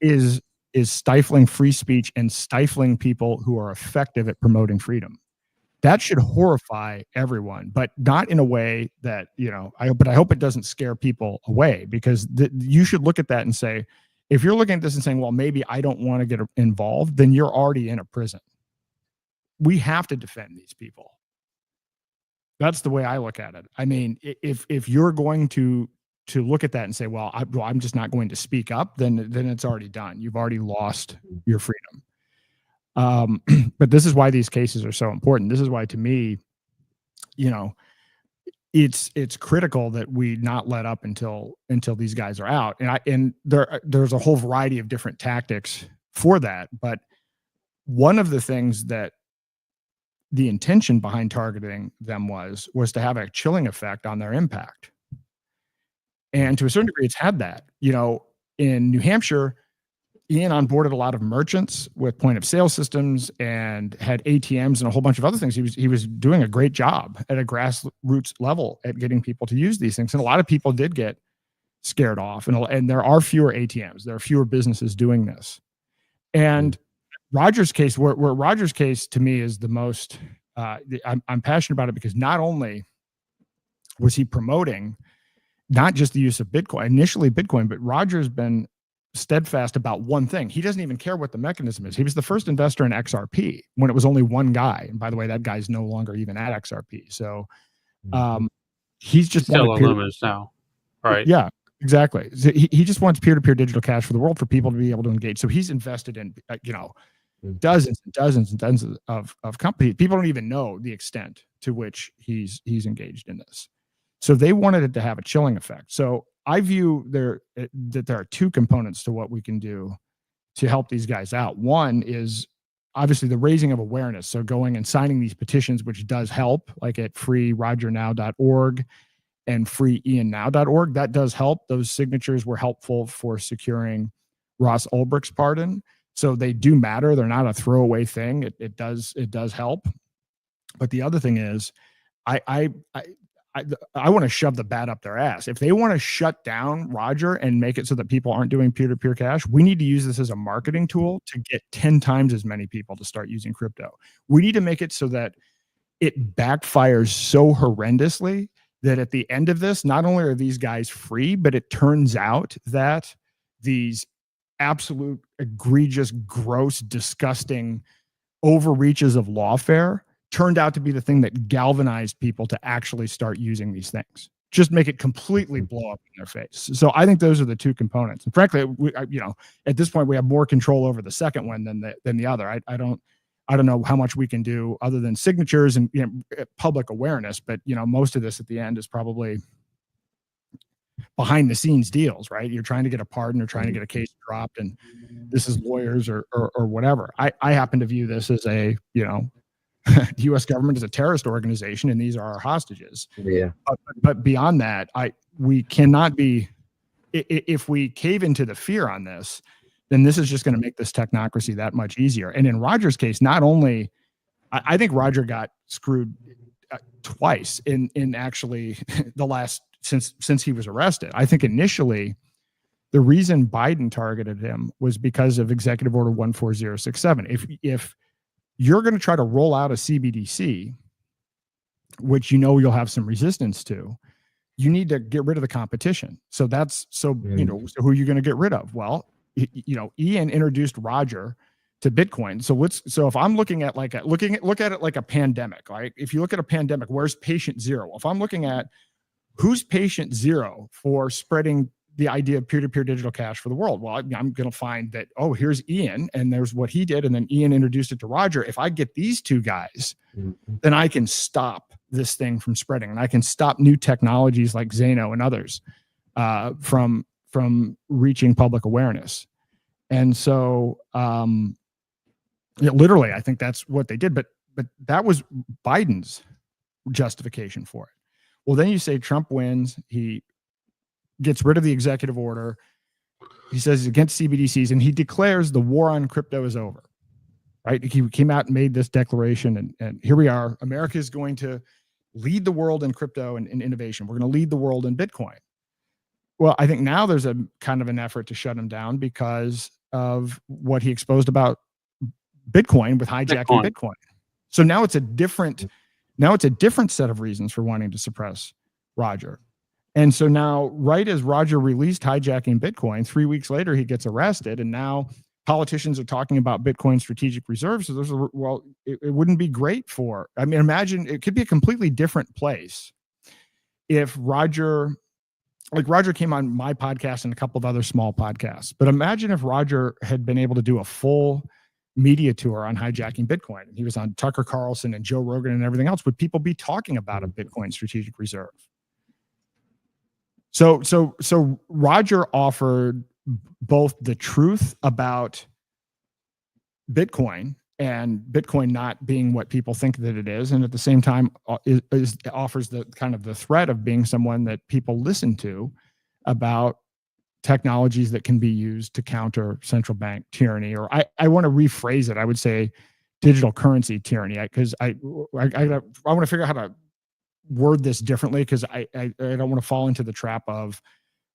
is stifling free speech and stifling people who are effective at promoting freedom. That should horrify everyone, but not in a way that, I hope it doesn't scare people away, because you should look at that and say, if you're looking at this and saying, well, maybe I don't want to get involved, then you're already in a prison. We have to defend these people. That's the way I look at it. I mean, if you're going to look at that and say, well, I'm just not going to speak up, then it's already done. You've already lost your freedom. But this is why these cases are so important. This is why, to me, it's critical that we not let up until these guys are out. And there's a whole variety of different tactics for that. But one of the things that the intention behind targeting them was to have a chilling effect on their impact. And to a certain degree, it's had that. In New Hampshire, Ian onboarded a lot of merchants with point of sale systems and had ATMs and a whole bunch of other things. He was doing a great job at a grassroots level at getting people to use these things. And a lot of people did get scared off. And there are fewer ATMs. There are fewer businesses doing this. And Roger's case, where Roger's case to me is the most, I'm passionate about it, because not only was he promoting not just the use of Bitcoin, initially Bitcoin, but Roger's been steadfast about one thing. He doesn't even care what the mechanism is. He was the first investor in XRP when it was only one guy. And by the way, that guy's no longer even at XRP. So he's just still on Luminous now. Right. Yeah, exactly. So he just wants peer-to-peer digital cash for the world, for people to be able to engage. So he's invested in, dozens and dozens and dozens of companies. People don't even know the extent to which he's engaged in this. So they wanted it to have a chilling effect. So I view that there are two components to what we can do to help these guys out. One is obviously the raising of awareness. So going and signing these petitions, which does help, like at freerogernow.org, and freeiannow.org. That does help. Those signatures were helpful for securing Ross Ulbricht's pardon. So they do matter. They're not a throwaway thing. It does help. But the other thing is, I want to shove the bat up their ass. If they want to shut down Roger and make it so that people aren't doing peer-to-peer cash, we need to use this as a marketing tool to get 10 times as many people to start using crypto. We need to make it so that it backfires so horrendously that at the end of this, not only are these guys free, but it turns out that these absolute egregious, gross, disgusting overreaches of lawfare turned out to be the thing that galvanized people to actually start using these things. Just make it completely blow up in their face. So I think those are the two components. And frankly, at this point, we have more control over the second one than the other. I don't know how much we can do other than signatures and public awareness. But most of this at the end is probably behind the scenes deals, right? You're trying to get a pardon or trying to get a case dropped, and this is lawyers or whatever. I happen to view this as the U.S. government is a terrorist organization, and these are our hostages. Yeah. But beyond that, we cannot be. If we cave into the fear on this, then this is just going to make this technocracy that much easier. And in Roger's case, not only, I think Roger got screwed twice in actually the last since he was arrested. I think initially, the reason Biden targeted him was because of Executive Order 14067. If you're going to try to roll out a CBDC, which you'll have some resistance to, you need to get rid of the competition. So so who are you going to get rid of? Well, Ian introduced Roger to Bitcoin. So if I'm looking at look at it like a pandemic, right? If you look at a pandemic, where's patient zero? If I'm looking at who's patient zero for spreading the idea of peer-to-peer digital cash for the world, well, I'm going to find that, here's Ian, and there's what he did, and then Ian introduced it to Roger. If I get these two guys, then I can stop this thing from spreading, and I can stop new technologies like Zeno and others from reaching public awareness. And so literally, I think that's what they did, but that was Biden's justification for it. Well, then you say Trump wins, he gets rid of the executive order, he says he's against CBDCs, and he declares the war on crypto is over, right? He came out and made this declaration, and here we are. America is going to lead the world in crypto and in innovation. We're going to lead the world in Bitcoin. Well, I think now there's a kind of an effort to shut him down because of what he exposed about Bitcoin with hijacking Bitcoin. So now it's a different set of reasons for wanting to suppress Roger. And so now, right as Roger released hijacking Bitcoin, 3 weeks later, he gets arrested. And now politicians are talking about Bitcoin strategic reserves. So it wouldn't be great imagine it could be a completely different place if Roger came on my podcast and a couple of other small podcasts. But imagine if Roger had been able to do a full media tour on hijacking Bitcoin. He was on Tucker Carlson and Joe Rogan and everything else. Would people be talking about a Bitcoin strategic reserve? So Roger offered both the truth about Bitcoin and Bitcoin not being what people think that it is, and at the same time offers the kind of the threat of being someone that people listen to about technologies that can be used to counter central bank tyranny, or I want to rephrase it. I would say digital currency tyranny, because I want to figure out how to word this differently, because I don't want to fall into the trap of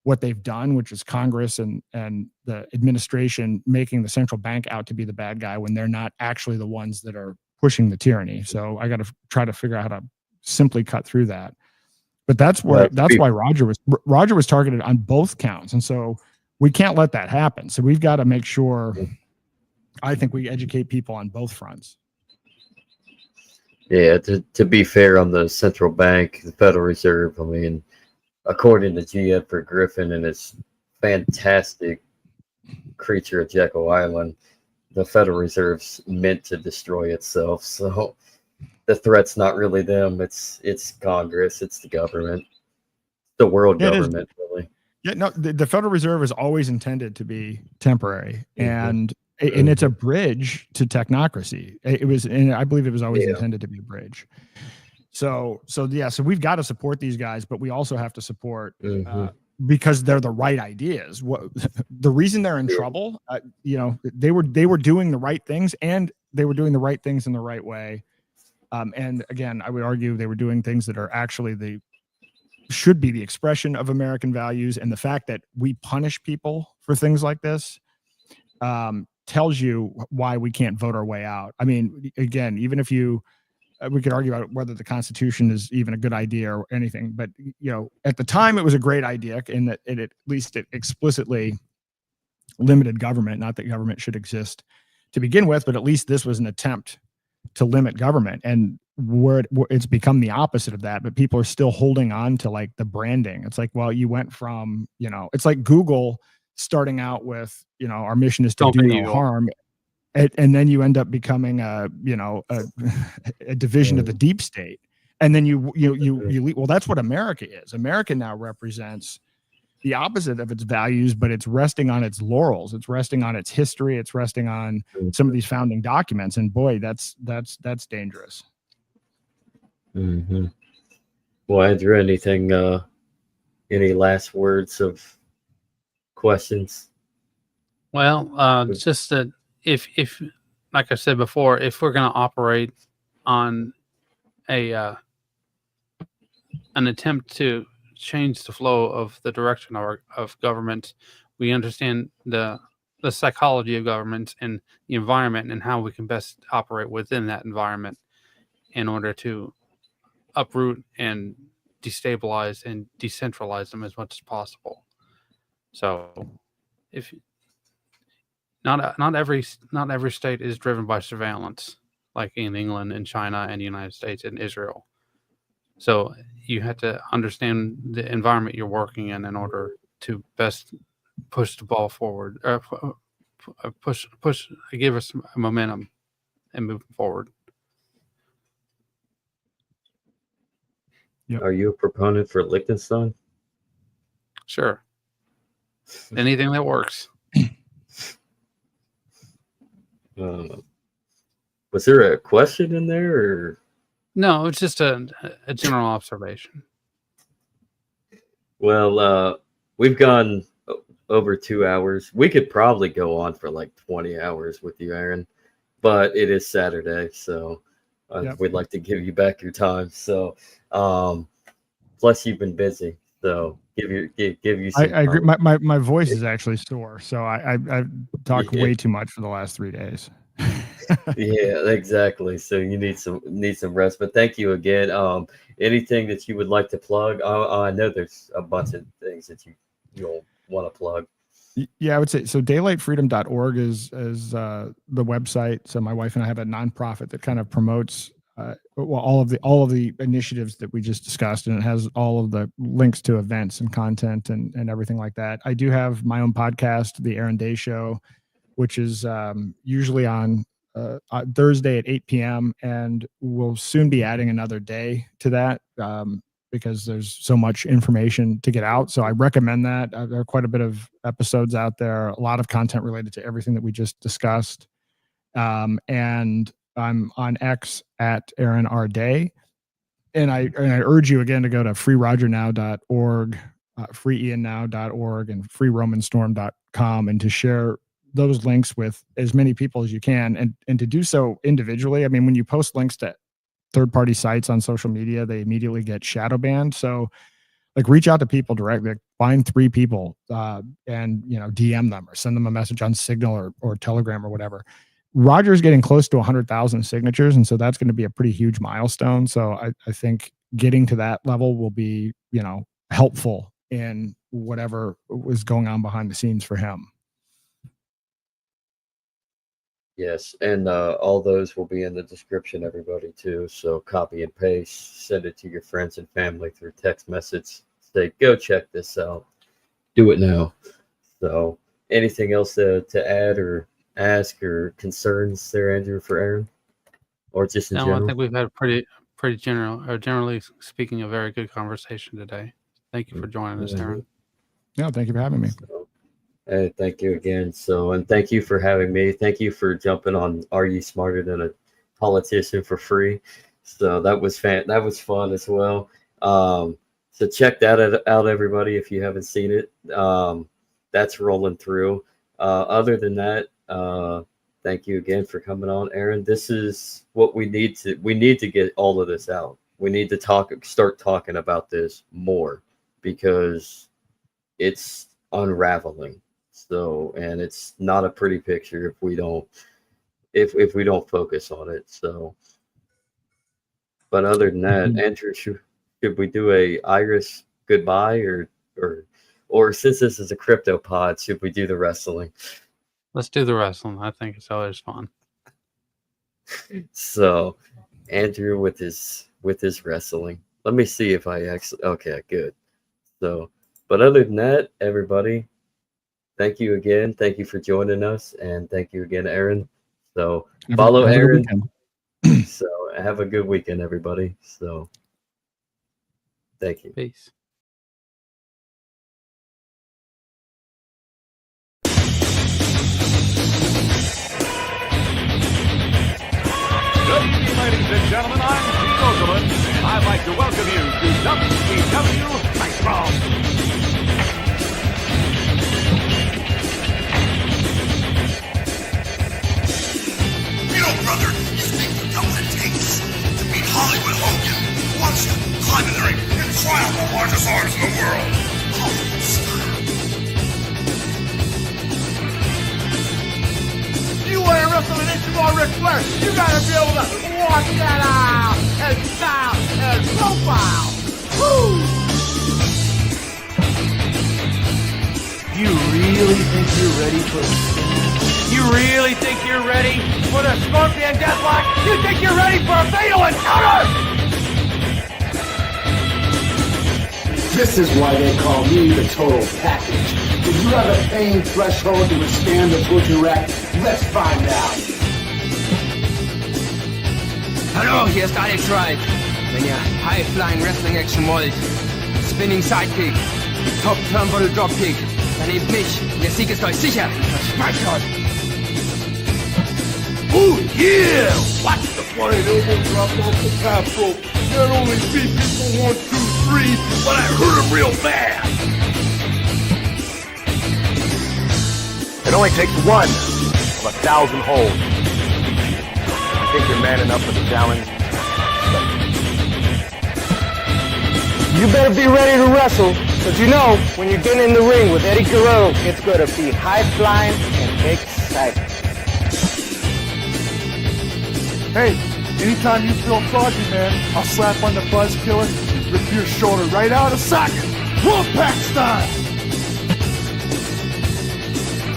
what they've done, which is Congress and the administration making the central bank out to be the bad guy when they're not actually the ones that are pushing the tyranny. So I got to try to figure out how to simply cut through that. But that's why Roger was targeted on both counts. And so we can't let that happen. So we've got to make sure, I think, we educate people on both fronts. Yeah, to be fair on the central bank, the Federal Reserve, I mean, according to G. Edward Griffin and his fantastic Creature of Jekyll Island, the Federal Reserve's meant to destroy itself. So the threat's not really them. It's Congress. It's the government, the world government, really. Yeah, no, the Federal Reserve is always intended to be temporary, and it's a bridge to technocracy. It was, and I believe it was always intended to be a bridge. So yeah, so we've got to support these guys, but we also have to support Mhm. because they're the right ideas. What the reason they're in trouble? You know, they were doing the right things, and they were doing the right things in the right way. And again, I would argue they were doing things that are actually should be the expression of American values. And the fact that we punish people for things like this tells you why we can't vote our way out. I mean, again, even if we could argue about whether the Constitution is even a good idea or anything, but you know, at the time it was a great idea in that it explicitly limited government. Not that government should exist to begin with, but at least this was an attempt to limit government. And where it's become the opposite of that, but people are still holding on to like the branding. It's like, well, you went from, you know, it's like Google starting out with, you know, our mission is to Don't do be no evil. harm. And then you end up becoming a division of the deep state. And then you leave. Well, that's what America is. America now represents the opposite of its values, but it's resting on its laurels. It's resting on its history. It's resting on some of these founding documents. And boy, that's dangerous. Mm-hmm. Well, Andrew, anything, any last words of questions? Well, just that if like I said before, if we're going to operate on an attempt to change the flow of the direction of government, we understand the psychology of government and the environment and how we can best operate within that environment in order to uproot and destabilize and decentralize them as much as possible. So, if not every state is driven by surveillance, like in England and China and the United States and Israel. So you have to understand the environment you're working in order to best push the ball forward, give us momentum and move forward. Yep. Are you a proponent for Liechtenstein? Sure. Anything that works. Was there a question in there, or? No, it's just a general observation. Well, we've gone over 2 hours. We could probably go on for like 20 hours with you, Aaron, but it is Saturday, so we'd like to give you back your time. So, plus you've been busy, so give you. Some I agree. My voice is actually sore, so I've talked way too much for the last 3 days. Yeah, exactly. So you need some rest. But thank you again. Anything that you would like to plug? I know there's a bunch of things that you'll want to plug. Yeah, I would say so. DaylightFreedom.org is the website. So my wife and I have a nonprofit that kind of promotes all of the initiatives that we just discussed, and it has all of the links to events and content and everything like that. I do have my own podcast, The Aaron Day Show, which is usually on Thursday at 8 p.m. And we'll soon be adding another day to that because there's so much information to get out. So I recommend that. There are quite a bit of episodes out there, a lot of content related to everything that we just discussed. And I'm on X at Aaron R. Day. And I urge you again to go to freerogernow.org, freeiannow.org, and freeromanstorm.com, and to share those links with as many people as you can, and to do so individually. I mean, when you post links to third-party sites on social media, they immediately get shadow banned. So like reach out to people directly, like find 3 people and DM them or send them a message on Signal or Telegram or whatever. Roger's getting close to 100,000 signatures, and so that's going to be a pretty huge milestone. So I think getting to that level will be helpful in whatever was going on behind the scenes for him. Yes, and all those will be in the description, everybody, too. So copy and paste, send it to your friends and family through text message. Say, go check this out. Do it now. So anything else to add or ask or concerns there, Andrew, for Aaron? Or just in general? I think we've had generally speaking, a very good conversation today. Thank you for joining us, Aaron. No, thank you for having me. Hey, thank you again. And thank you for having me. Thank you for jumping on Are You Smarter Than a Politician for free. So that was fun as well. So check that out, everybody, if you haven't seen it. That's rolling through. Other than that, thank you again for coming on, Aaron. This is what we need to get all of this out. We need to start talking about this more because it's unraveling. So, and it's not a pretty picture if we don't focus on it. So, but other than that, Andrew, should we do a Iris goodbye or since this is a crypto pod, should we do the wrestling? Let's do the wrestling. I think it's always fun. So, Andrew with his wrestling. Let me see if I actually. Okay, good. So, but other than that, everybody, thank you again. Thank you for joining us, and thank you again, Aaron. So follow Aaron. So have a good weekend, everybody. So thank you. Peace. Good evening, ladies and gentlemen. I'm Gene Okerlund, and I'd like to welcome you to WCW Nitro. You know, brother, you think you know what it takes to beat Hollywood Hogan, who wants to climb in the ring and try out the largest arms in the world. Hollywood style. You want to wrestle an inch more Ric Flair, you gotta be able to walk that out and style and profile. Woo! You really think you're ready for a spin? You really think you're ready for the Scorpion Deathlock? You think you're ready for a fatal encounter? This is why they call me the total package. If you have a pain threshold to withstand the butcher rack, let's find out. Hallo, hier ist Alex Wright. Wenn ihr High-Flying Wrestling Action wollt, Spinning Sidekick, Top Turnbuckle Dropkick, dann nehmt mich. Der Sieg ist euch sicher. Versprecht euch. Oh yeah! Watch the flying elbow drop off the top rope. Not only beat people 1, 2, 3, but I hurt them real bad. It only takes one of 1,000 holds. You think you're man enough for the challenge? You better be ready to wrestle, because you know, when you get in the ring with Eddie Guerrero, it's going to be high-flying and exciting. Hey, anytime you feel froggy, man, I'll slap on the buzz killer, rip your shoulder right out of socket. Wolfpack style!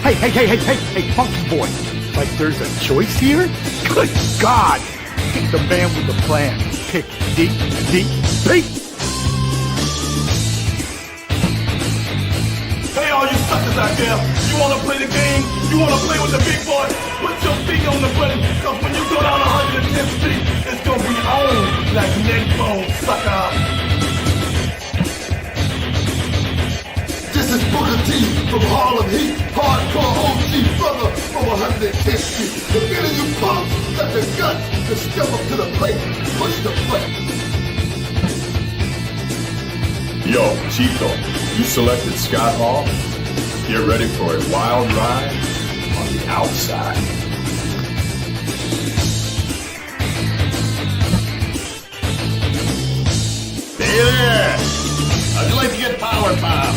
Hey, funky boy. Like there's a choice here? Good God! Pick the man with the plan. Pick DDP! Hey, all you suckers out there, you wanna play the game? You wanna play with the big boy? Put your feet on the button, cause when you go down 110th Street, it's gonna be on like neck bone, sucker. This is Booker T from Harlem Heat, hardcore OG brother from 110th Street. The minute you punks got the guts to step up to the plate, push the plate. Yo, Chico, you selected Scott Hall? Get ready for a wild ride on the outside. Hey there! How'd you like to get power bomb?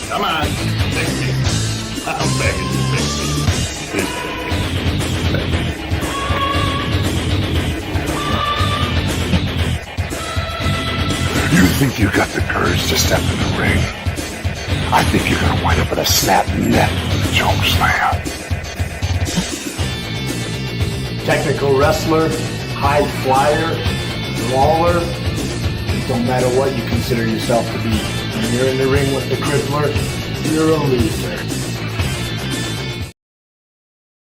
Come on, pick me. I'm begging you, pick me. Please pick me. You think you got the courage to step in the ring? I think you're gonna wind up with a snap neck with a choke slam. Technical wrestler, high flyer, brawler. Don't matter what you consider yourself to be. When you're in the ring with the crippler, you're a loser.